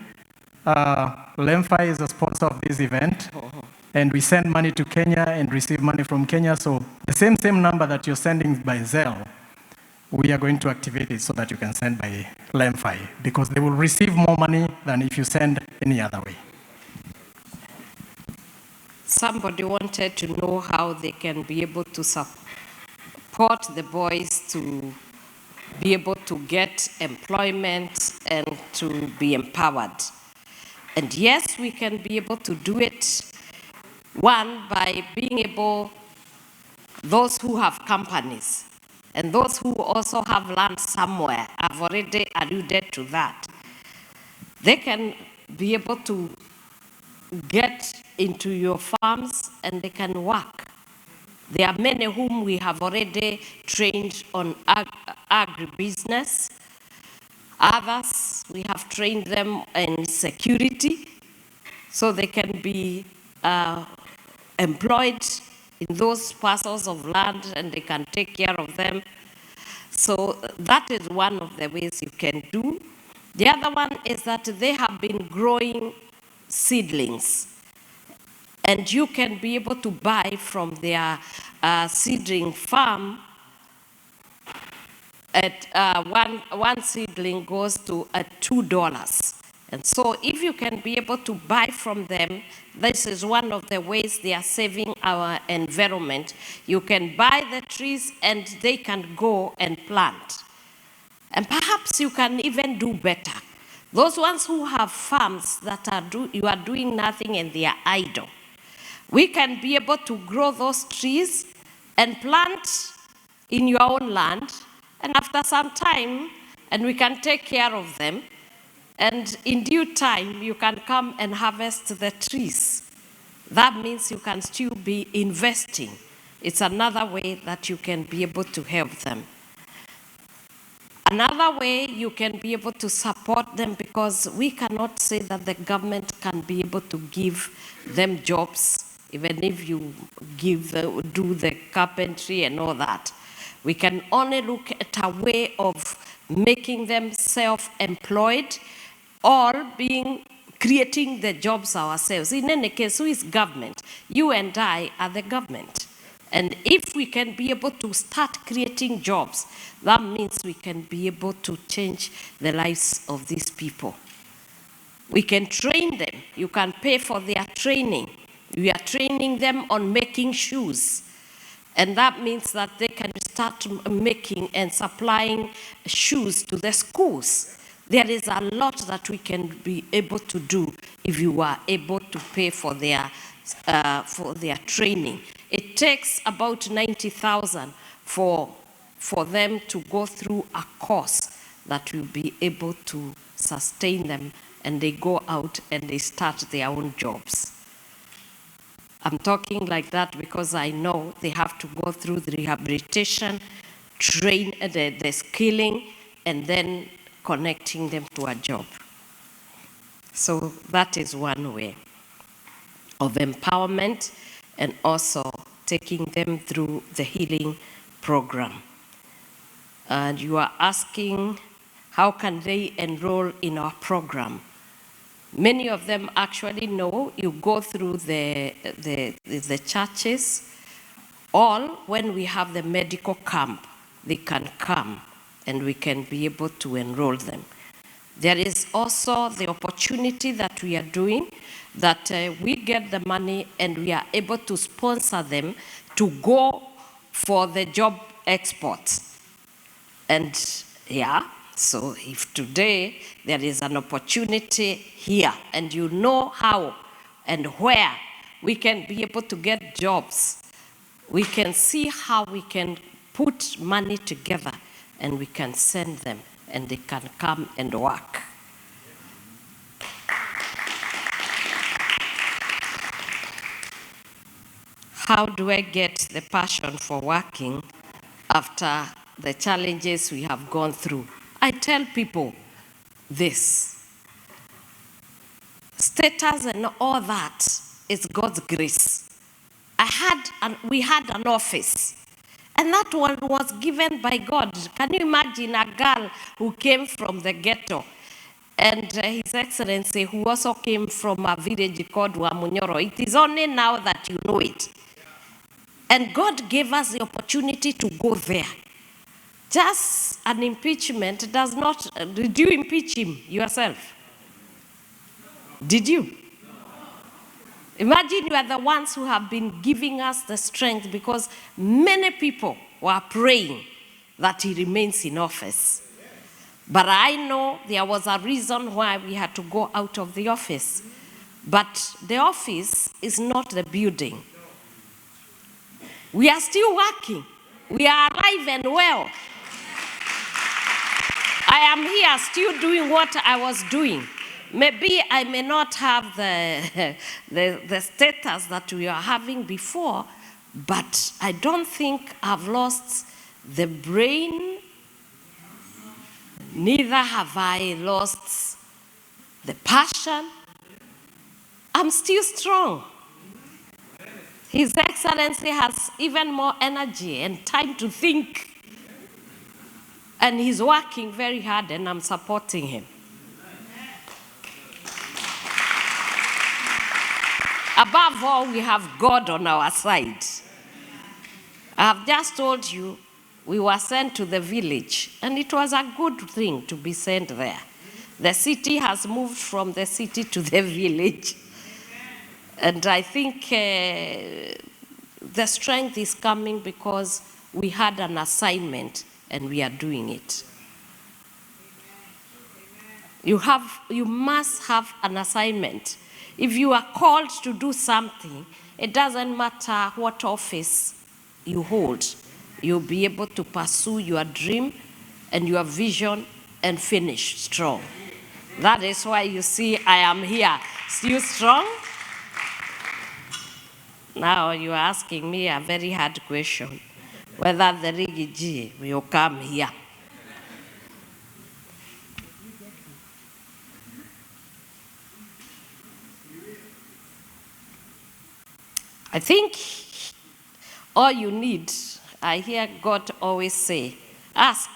Lemfi is a sponsor of this event, and we send money to Kenya and receive money from Kenya. So the same number that you're sending by Zelle, we are going to activate it so that you can send by Lemfi, because they will receive more money than if you send any other way. Somebody wanted to know how they can be able to support the boys to be able to get employment and to be empowered. And yes, we can be able to do it, one, by being able, those who have companies and those who also have land somewhere, I've already alluded to that. They can be able to get into your farms and they can work. There are many whom we have already trained on agribusiness. Others, we have trained them in security, so they can be employed in those parcels of land and they can take care of them. So that is one of the ways you can do. The other one is that they have been growing seedlings, and you can be able to buy from their seedling farm. At one seedling goes to $2. And so if you can be able to buy from them, this is one of the ways they are saving our environment. You can buy the trees and they can go and plant. And perhaps you can even do better. Those ones who have farms that you are doing nothing and they are idle. We can be able to grow those trees and plant in your own land, and after some time, and we can take care of them, and in due time, you can come and harvest the trees. That means you can still be investing. It's another way that you can be able to help them. Another way you can be able to support them, because we cannot say that the government can be able to give them jobs, even if you do the carpentry and all that. We can only look at a way of making them self-employed or creating the jobs ourselves. In any case, who is government? You and I are the government. And if we can be able to start creating jobs, that means we can be able to change the lives of these people. We can train them. You can pay for their training. We are training them on making shoes. And that means that they can start making and supplying shoes to the schools. There is a lot that we can be able to do if you are able to pay for their training. It takes about 90,000 for them to go through a course that will be able to sustain them, and they go out and they start their own jobs. I'm talking like that because I know they have to go through the rehabilitation, train the skilling, and then connecting them to a job. So that is one way of empowerment, and also taking them through the healing program. And you are asking, how can they enroll in our program? Many of them actually know you go through the churches, or when we have the medical camp, they can come and we can be able to enroll them. There is also the opportunity that we are doing, that we get the money and we are able to sponsor them to go for the job exports. And yeah, so if today there is an opportunity here and you know how and where we can be able to get jobs, we can see how we can put money together and we can send them and they can come and work. How do I get the passion for working after the challenges we have gone through? I tell people this. Status and all that is God's grace. We had an office, and that one was given by God. Can you imagine a girl who came from the ghetto, and His Excellency, who also came from a village called Wamunyoro? It is only now that you know it. And God gave us the opportunity to go there. Just an impeachment does not... Did you impeach him yourself? Did you? Imagine you are the ones who have been giving us the strength, because many people were praying that he remains in office. But I know there was a reason why we had to go out of the office. But the office is not the building. We are still working. We are alive and well. I am here still doing what I was doing. Maybe I may not have the status that we are having before, but I don't think I've lost the brain, neither have I lost the passion. I'm still strong. His Excellency has even more energy and time to think. And he's working very hard, and I'm supporting him. Above all, we have God on our side. I have just told you, we were sent to the village, and it was a good thing to be sent there. The city has moved from the city to the village. And I think the strength is coming because we had an assignment and we are doing it. You must have an assignment. If you are called to do something, it doesn't matter what office you hold. You'll be able to pursue your dream and your vision and finish strong. That is why you see I am here, still strong. Now you are asking me a very hard question, whether the Rigiji will come here. I think all you need, I hear God always say, ask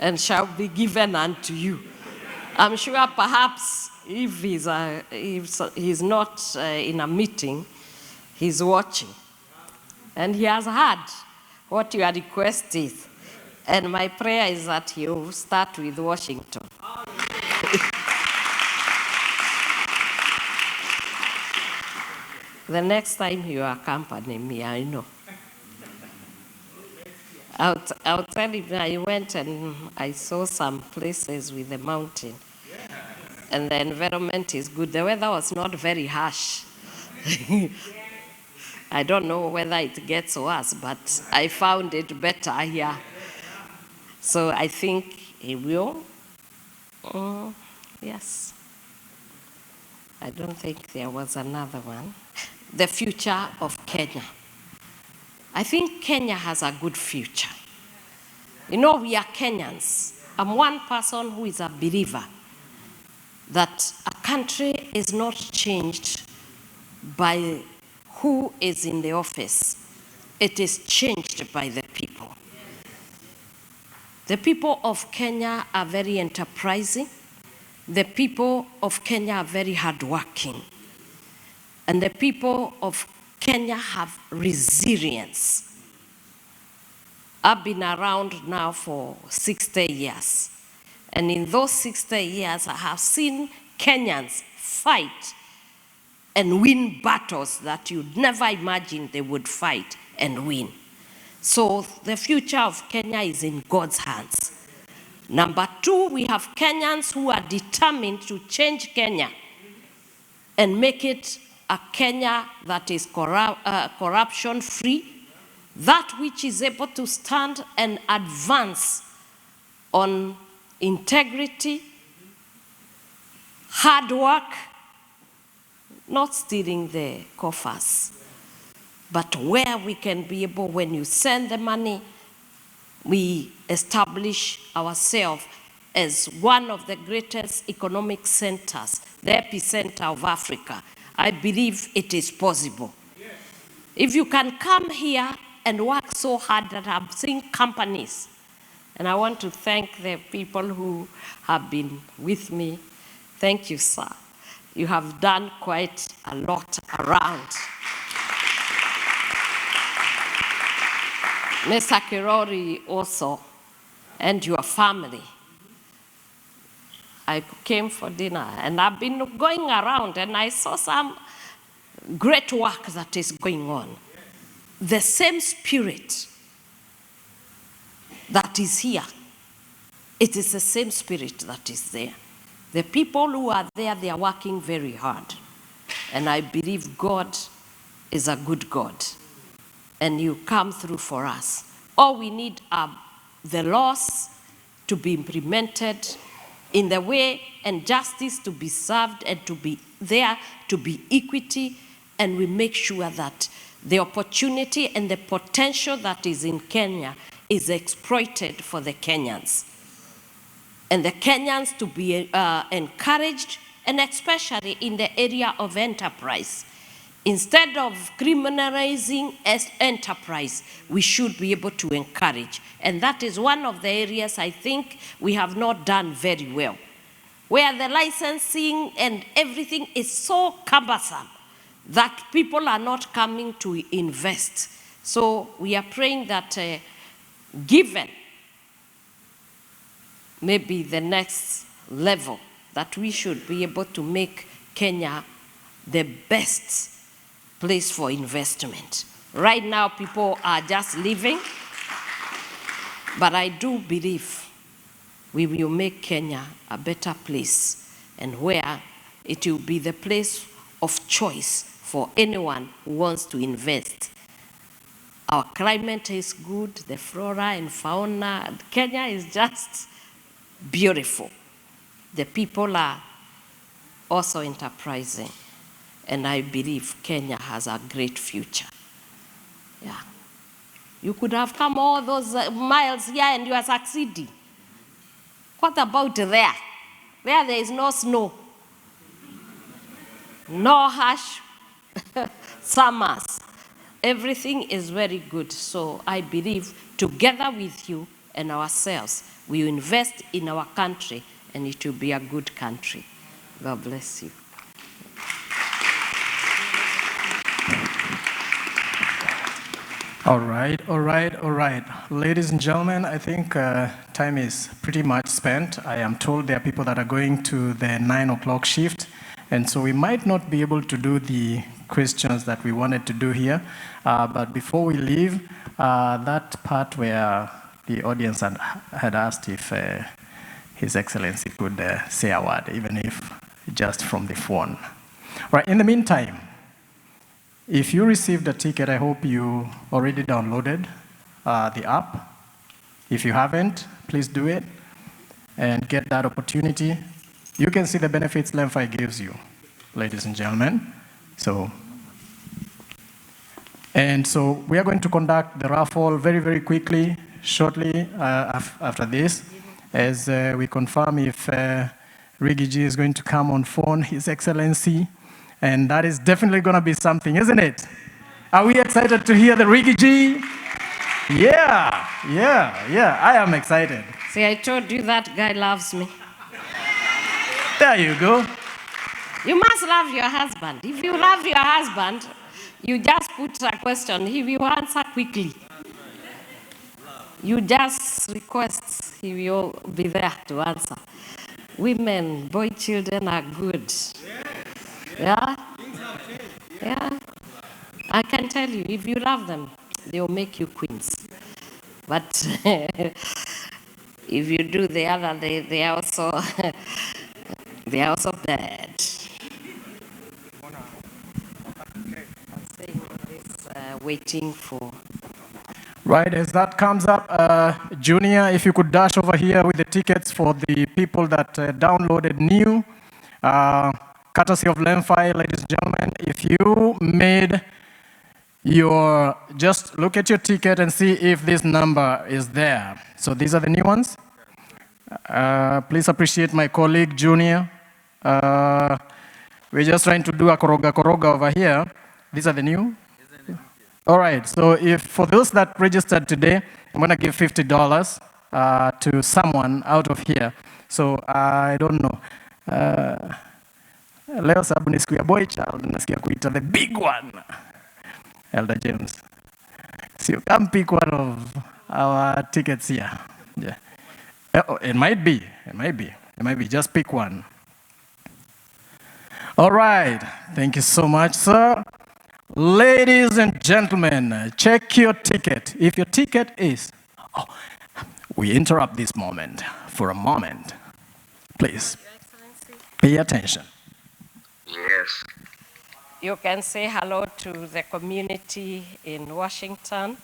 and shall be given unto you. I'm sure perhaps if he's not in a meeting, he's watching. And he has heard what your request is. And my prayer is that he'll start with Washington. The next time you accompany me, I know. I'll tell him I went and I saw some places with the mountain. And the environment is good. The weather was not very harsh. I don't know whether it gets worse, but I found it better here. So I think he will. Yes. I don't think there was another one. The future of Kenya. I think Kenya has a good future. You know, we are Kenyans. I'm one person who is a believer that a country is not changed by who is in the office. It is changed by the people. The people of Kenya are very enterprising. The people of Kenya are very hardworking. And the people of Kenya have resilience. I've been around now for 60 years. And in those 60 years, I have seen Kenyans fight and win battles that you'd never imagine they would fight and win. So the future of Kenya is in God's hands. Number two, we have Kenyans who are determined to change Kenya and make it a Kenya that is corruption-free, that which is able to stand and advance on integrity, hard work, not stealing the coffers, but where we can be able, when you send the money, we establish ourselves as one of the greatest economic centers, the epicenter of Africa. I believe it is possible. If you can come here and work so hard that I've seen companies, and I want to thank the people who have been with me. Thank you, sir. You have done quite a lot around. Mr. Kirori also, and your family. I came for dinner, and I've been going around, and I saw some great work that is going on. The same spirit that is here, it is the same spirit that is there. The people who are there, they are working very hard. And I believe God is a good God. And you come through for us. All we need are the laws to be implemented in the way, and justice to be served, and to be there, to be equity, and we make sure that the opportunity and the potential that is in Kenya is exploited for the Kenyans. And the Kenyans to be encouraged, and especially in the area of enterprise. Instead of criminalizing enterprise, we should be able to encourage. And that is one of the areas I think we have not done very well, where the licensing and everything is so cumbersome that people are not coming to invest. So we are praying that given maybe the next level that we should be able to make Kenya the best place for investment. Right now, people are just living, but I do believe we will make Kenya a better place, and where it will be the place of choice for anyone who wants to invest. Our climate is good, the flora and fauna. Kenya is just beautiful. The people are also enterprising, and I believe Kenya has a great future. Yeah. You could have come all those miles here and you are succeeding. What about there? There is no snow, no harsh summers. Everything is very good. So I believe together with you and ourselves, we will invest in our country, and it will be a good country. God bless you. All right. Ladies and gentlemen, I think time is pretty much spent. I am told there are people that are going to the 9 o'clock shift, and so we might not be able to do the questions that we wanted to do here. But before we leave, that part where the audience had asked if His Excellency could say a word, even if just from the phone. Right, in the meantime, if you received a ticket, I hope you already downloaded the app. If you haven't, please do it and get that opportunity. You can see the benefits Lemfi gives you, ladies and gentlemen. So we are going to conduct the raffle very, very quickly, shortly after this, as we confirm if Rigi G is going to come on phone, His Excellency. And that is definitely going to be something, isn't it? Are we excited to hear the Rigi G? Yeah. I am excited. See, I told you that guy loves me. There you go. You must love your husband. If you love your husband, you just put a question, he will answer quickly. You just request, he will be there to answer. Women, boy children are good. Yeah? I can tell you, if you love them, they'll make you queens. But if you do the other, they are also bad. I'm saying this, waiting for. Right, as that comes up, Junior, if you could dash over here with the tickets for the people that downloaded new, courtesy of Lemfi, ladies and gentlemen. If you made just look at your ticket and see if this number is there. So these are the new ones. Please appreciate my colleague, Junior. We're just trying to do a koroga over here. These are the new. All right, so if for those that registered today, I'm going to give $50 to someone out of here. So I don't know. Leo sababu ni siku ya boy child, nasikia kuita the big one, Elder James. So you can pick one of our tickets here. Yeah. It might be. Just pick one. All right, thank you so much, sir. Ladies and gentlemen, check your ticket. If your ticket is, we interrupt this moment for a moment. Please, pay attention. Yes. You can say hello to the community in Washington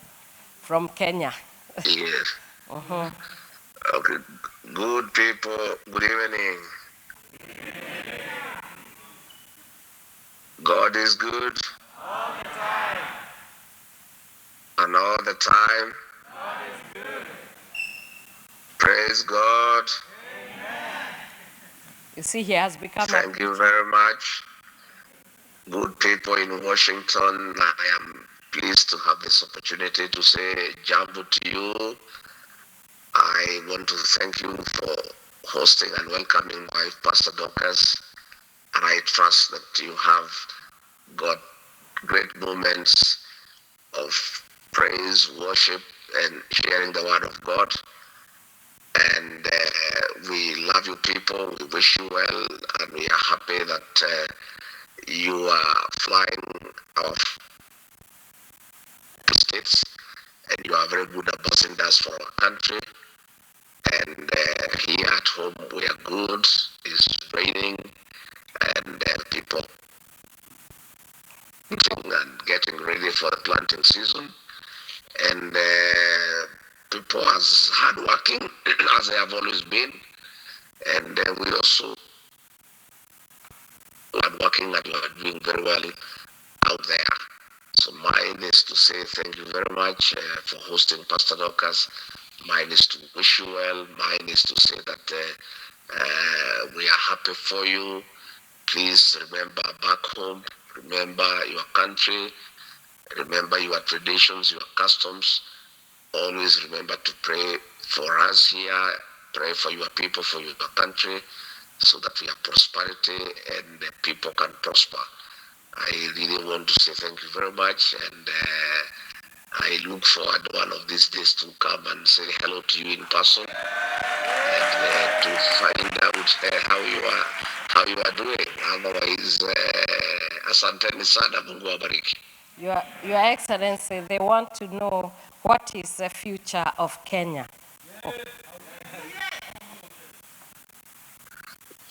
from Kenya. Yes. Okay. Good people, good evening. God is good. All the time. And all the time. God is good. Praise God. Amen. You see, he has become Thank you very much. Good people in Washington, I am pleased to have this opportunity to say jambo to you. I want to thank you for hosting and welcoming my Pastor Dorcas. And I trust that you have got great moments of praise, worship, and sharing the word of God. And we love you people, we wish you well, and we are happy that you are flying off the states, and you are very good ambassadors for our country. And here at home we are good, it's raining, and people and getting ready for the planting season. And people as hardworking as they have always been. And we also hardworking and you are doing very well out there. So mine is to say thank you very much for hosting Pastor Dorcas. Mine is to wish you well. Mine is to say that we are happy for you. Please remember back home, remember your country, remember your traditions, your customs. Always remember to pray for us here, pray for your people, for your country, so that we have prosperity and the people can prosper. I really want to say thank you very much, and I look forward one of these days to come and say hello to you in person and to find out how you are doing. Otherwise, asanteni sana, Mungu awabariki. Your Excellency, they want to know what is the future of Kenya.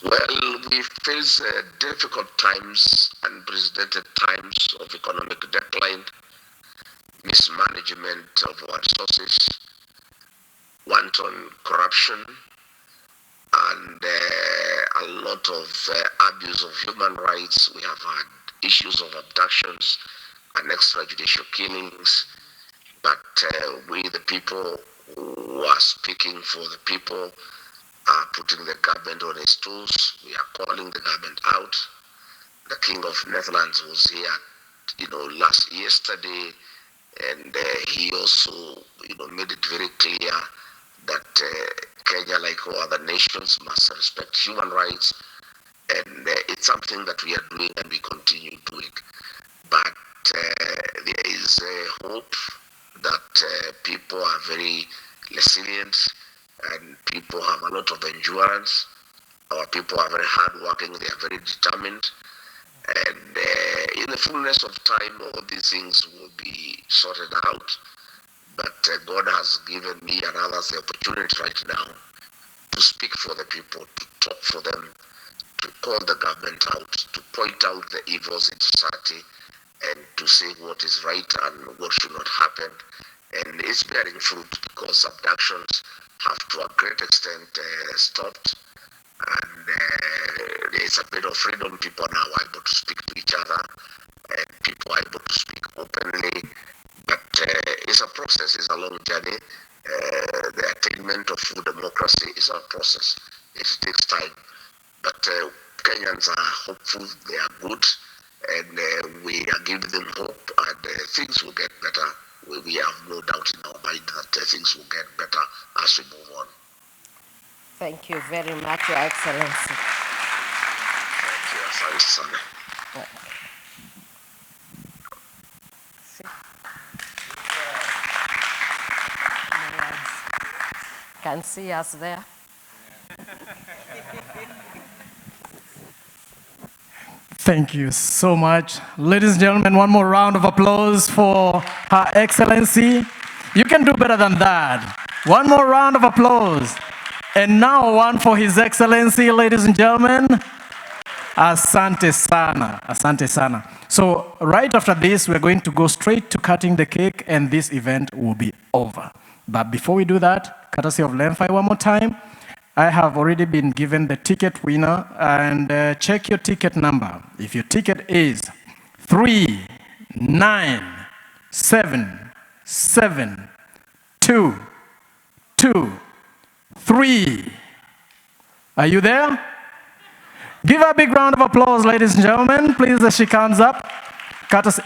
Well, we face difficult times, unprecedented times of economic decline, mismanagement of our resources, wanton corruption, and a lot of abuse of human rights. We have had issues of abductions and extrajudicial killings, but we, the people who are speaking for the people, are putting the government on its toes. We are calling the government out. The King of Netherlands was here, yesterday, and he also, made it very clear that Kenya, like all other nations, must respect human rights, and it's something that we are doing and we continue doing. But there is hope that people are very resilient and people have a lot of endurance. Our people are very hardworking, they are very determined, and in the fullness of time, all these things will be sorted out. But God has given me and others the opportunity right now to speak for the people, to talk for them, to call the government out, to point out the evils in society, and to say what is right and what should not happen. And it's bearing fruit because abductions have to a great extent stopped, and there is a bit of freedom. People are now able to speak to each other, and people are able to speak openly. But it's a process, it's a long journey. The attainment of full democracy is a process. It takes time. But Kenyans are hopeful, they are good, and we are giving them hope, and things will get better. We have no doubt in our mind that things will get better as we move on. Thank you very much, Your Excellency. Thank you, asante sana. Can see us there. Thank you so much. Ladies and gentlemen, one more round of applause for Her Excellency. You can do better than that. One more round of applause. And now one for His Excellency, ladies and gentlemen. Asante sana. Asante sana. So right after this, we're going to go straight to cutting the cake, and this event will be over. But before we do that, courtesy of Lemfi one more time, I have already been given the ticket winner, and check your ticket number. If your ticket is 3977223. Are you there? Give her a big round of applause, ladies and gentlemen. Please, as she comes up.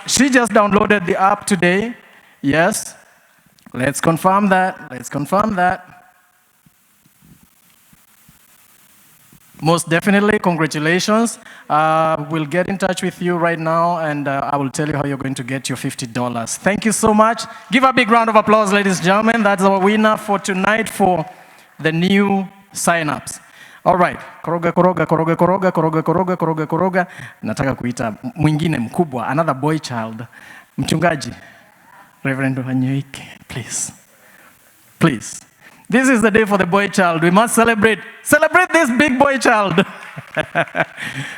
She just downloaded the app today. Yes. Let's confirm that. Let's confirm that. Most definitely, congratulations. We'll get in touch with you right now, and I will tell you how you're going to get your $50. Thank you so much. Give a big round of applause, ladies and gentlemen. That's our winner for tonight for the new sign-ups. All right, koroga, koroga, koroga, koroga, koroga, koroga, koroga, koroga. Nataka kuita mwingine mkubwa, another boy child. Mchungaji, Reverend Wanyoike, please. Please. This is the day for the boy child. We must celebrate. Celebrate this big boy child.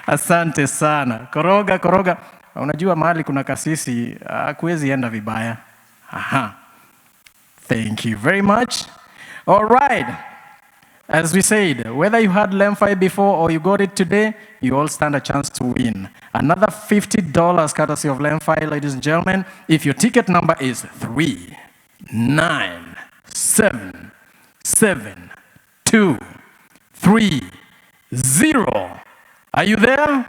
Asante sana. Koroga, koroga. Unajua mahali kuna kasisi, hakuwezi enda vibaya. Aha. Thank you very much. All right. As we said, whether you had Lemfi before or you got it today, you all stand a chance to win. Another $50 courtesy of Lemfi, ladies and gentlemen, if your ticket number is 3977230. Are you there?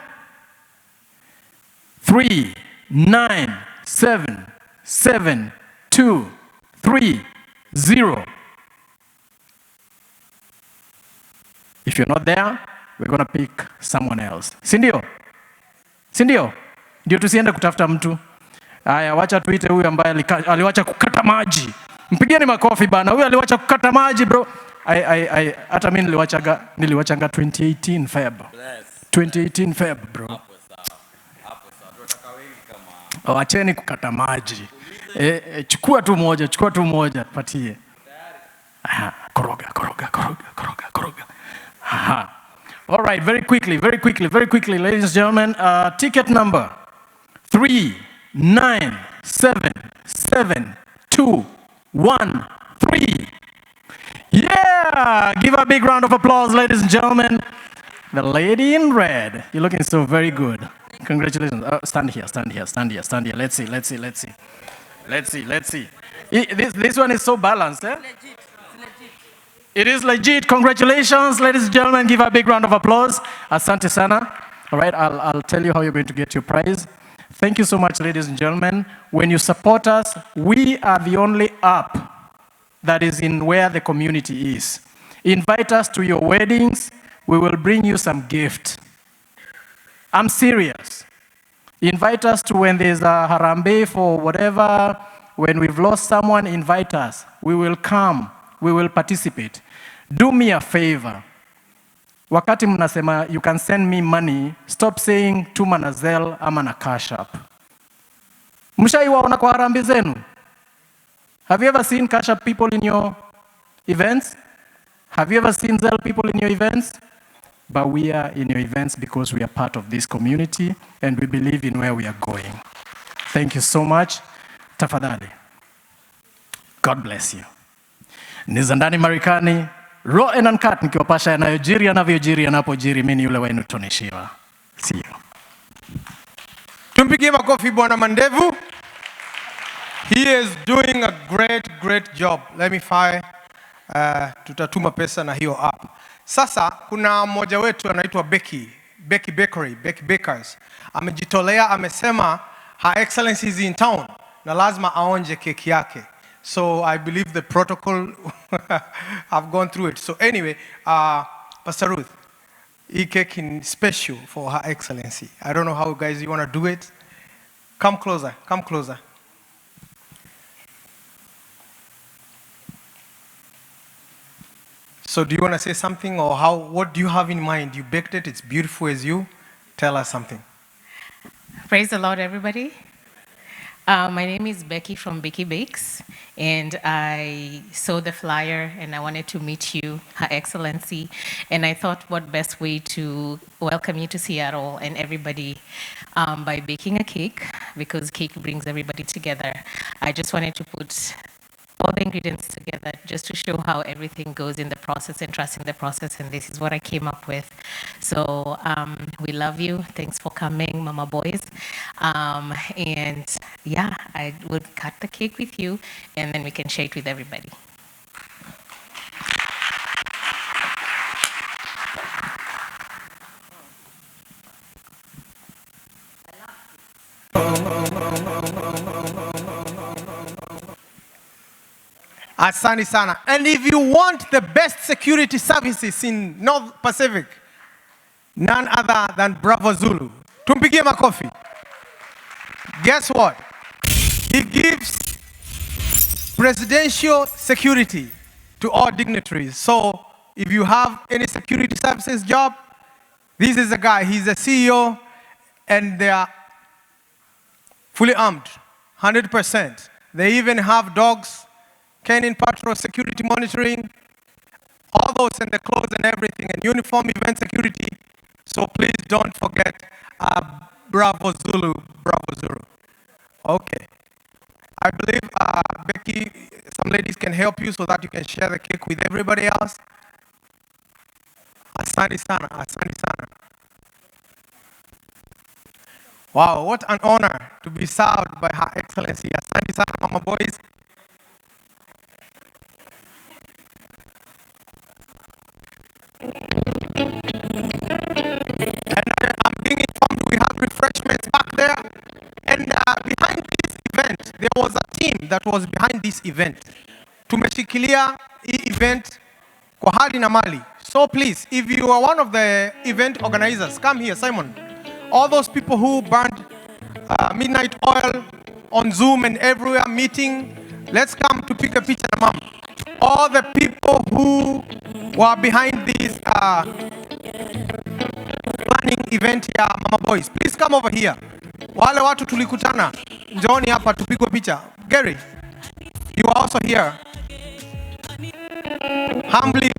3977230. If you're not there, we're going to pick someone else. Sindio? Sindio? Ndio tusiende kutafuta mtu. Aya, wacha tuite huyu ambaye aliwacha kukata maji. Mpigieni makofi bana. Huyu aliwacha kukata maji, bro. Hata mimi niliwachanga 2018 Feb. 2018 Feb, bro. Wacheni kukata maji. Chukua tu moja, patie. Koroga, koroga, koroga, koroga, koroga. Aha. All right, very quickly, ladies and gentlemen. Ticket number 3977213. Yeah! Give a big round of applause, ladies and gentlemen. The lady in red. You're looking so very good. Congratulations. Stand here. Let's see. This one is so balanced, eh? It is legit. Congratulations, ladies and gentlemen. Give a big round of applause. Asante sana. All right, I'll tell you how you're going to get your prize. Thank you so much, ladies and gentlemen. When you support us, we are the only app that is in where the community is. Invite us to your weddings. We will bring you some gift. I'm serious. Invite us to when there's a harambe for whatever. When we've lost someone, invite us. We will come. We will participate. Do me a favor. Wakati mnasema you can send me money, stop saying tuma na Zelle ama na Cash App. Mshaiwaona kwa harambee zenu? Have you ever seen Cash App people in your events? Have you ever seen Zelle people in your events? But we are in your events because we are part of this community and we believe in where we are going. Thank you so much. Tafadhali. God bless you. Nizandani Marekani, raw and uncut, nikiwapasha yanayojiri yanavyojiri yanapojiri. Mimi yule wenu Tony Shiva. See you. Tumpigie makofi Bwana Mandevu. He is doing a great job. Let me fire. Tutatuma pesa na hiyo app. Sasa kuna mmoja wetu anaitwa Becky Bakers. Amejitolea, amesema Her Excellency is in town na lazima aonje keki yake. So I believe the protocol, I've gone through it. So anyway, Pastor Ruth, hii cake is special for Her Excellency. I don't know how guys you want to do it. Come closer. So do you want to say something, or what do you have in mind? You baked it, it's beautiful as you. Tell us something. Praise the Lord, everybody. My name is Becky from Becky Bakes, and I saw the flyer and I wanted to meet you, Her Excellency, and I thought what best way to welcome you to Seattle and everybody by baking a cake, because cake brings everybody together. I just wanted to put all the ingredients together just to show how everything goes in the process and trusting the process, and this is what I came up with. So we love you. Thanks for coming, Mama Boys. And yeah, I would cut the cake with you and then we can share it with everybody. Asante sana. And if you want the best security services in North Pacific, none other than Bravo Zulu. Tumpigie makofi. Guess what? He gives presidential security to to all dignitaries. So if you have any security services job, this is the guy. He's the CEO, and they are fully armed, 100%. They even have dogs, canine patrol, security monitoring, all those in the clothes and everything, and uniform event security. So please don't forget Bravo Zulu, Bravo Zulu. Okay. I believe, Becky, some ladies can help you so that you can share the cake with everybody else. Asante sana, asante sana. Wow, what an honor to be served by Her Excellency. Asante sana, Mama Boys. And I'm being informed we have refreshments back there. And behind this event, there was a team that was behind this event. Tumeshikilia hii event kwa hali na mali. So please, if you are one of the event organizers, come here, Simon. All those people who burned midnight oil on Zoom and everywhere meeting, let's come to pick a picture na mama. All the people who were behind this planning event ya Mama Boys, please come over here. Wale watu tulikutana, njooni hapa tupigwe picha. Gary, you are also here. Humbly.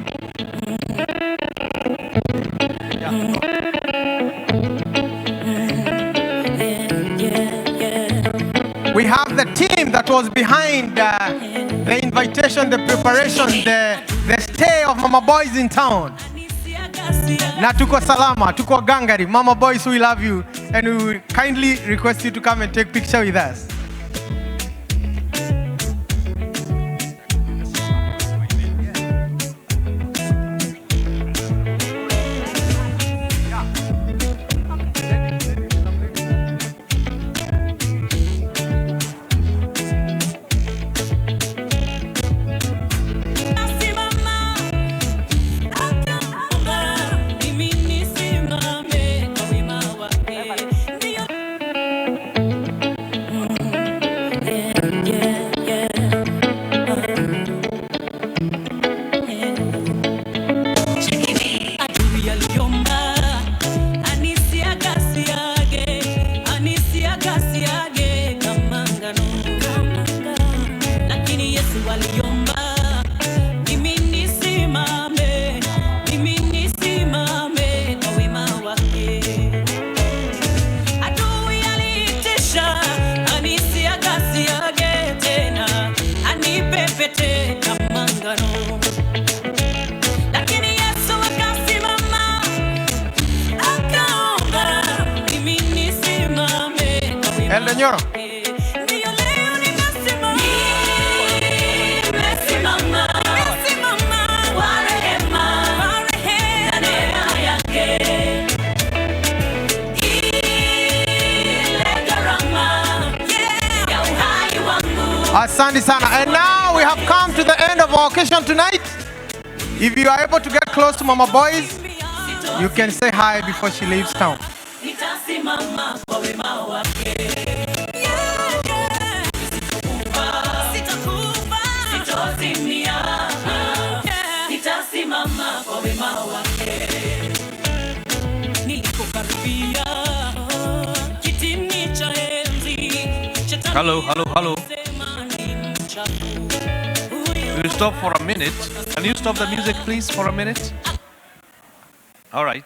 We have the team that was behind the invitation, the preparation, the stay of Mama Boys in town. Na tuko salama, tuko gangari. Mama Boys, we love you, and we will kindly request you to come and take picture with us. Nyoro. Asante sana. And now we have come to the end of our occasion tonight. If you are able to get close to Mama Boys, you can say hi before she leaves town. Hello, hello, hello. We'll stop for a minute. Can you stop the music, please, for a minute? All right.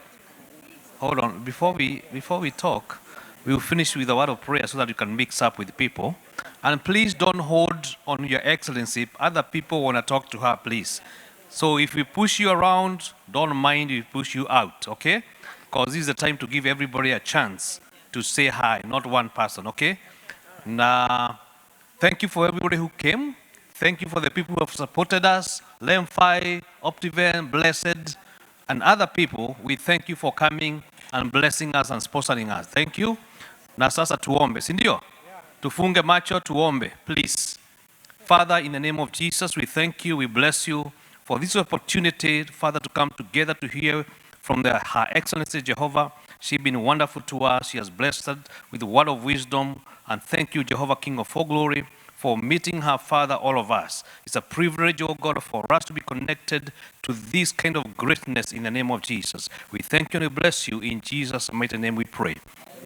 Hold on. Before we talk, we will finish with a word of prayer so that you can mix up with people. And please don't hold on Your Excellency. Other people want to talk to her, please. So if we push you around, don't mind if we push you out, okay? Because this is the time to give everybody a chance to say hi, not one person, okay? Now, thank you for everybody who came. Thank you for the people who have supported us, Lemfi, Optiven, Blessed, and other people. We thank you for coming and blessing us and sponsoring us. Thank you. Na sasa tuombe, si ndio? Tufunge macho, tuombe, please. Father, in the name of Jesus, we thank you, we bless you for this opportunity, Father, to come together to hear from Her Excellency Jehovah. She's been wonderful to us. She has blessed us with the word of wisdom. And thank you, Jehovah, King of all glory, for meeting her, Father, all of us. It's a privilege, oh God, for us to be connected to this kind of greatness in the name of Jesus. We thank you and we bless you. In Jesus' mighty name we pray.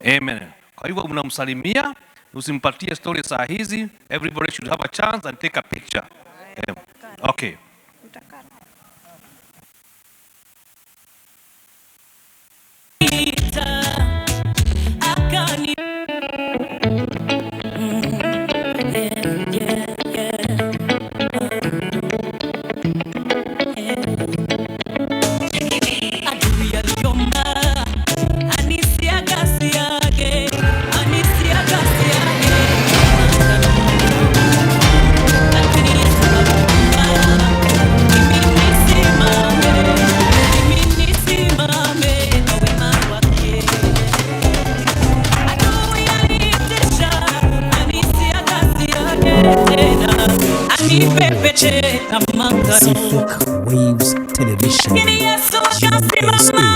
Amen. Kwa hivyo mnamsalimia, usimpatie story saa hizi. Everybody should have a chance and take a picture. Okay. Pacific Waves Television, USA.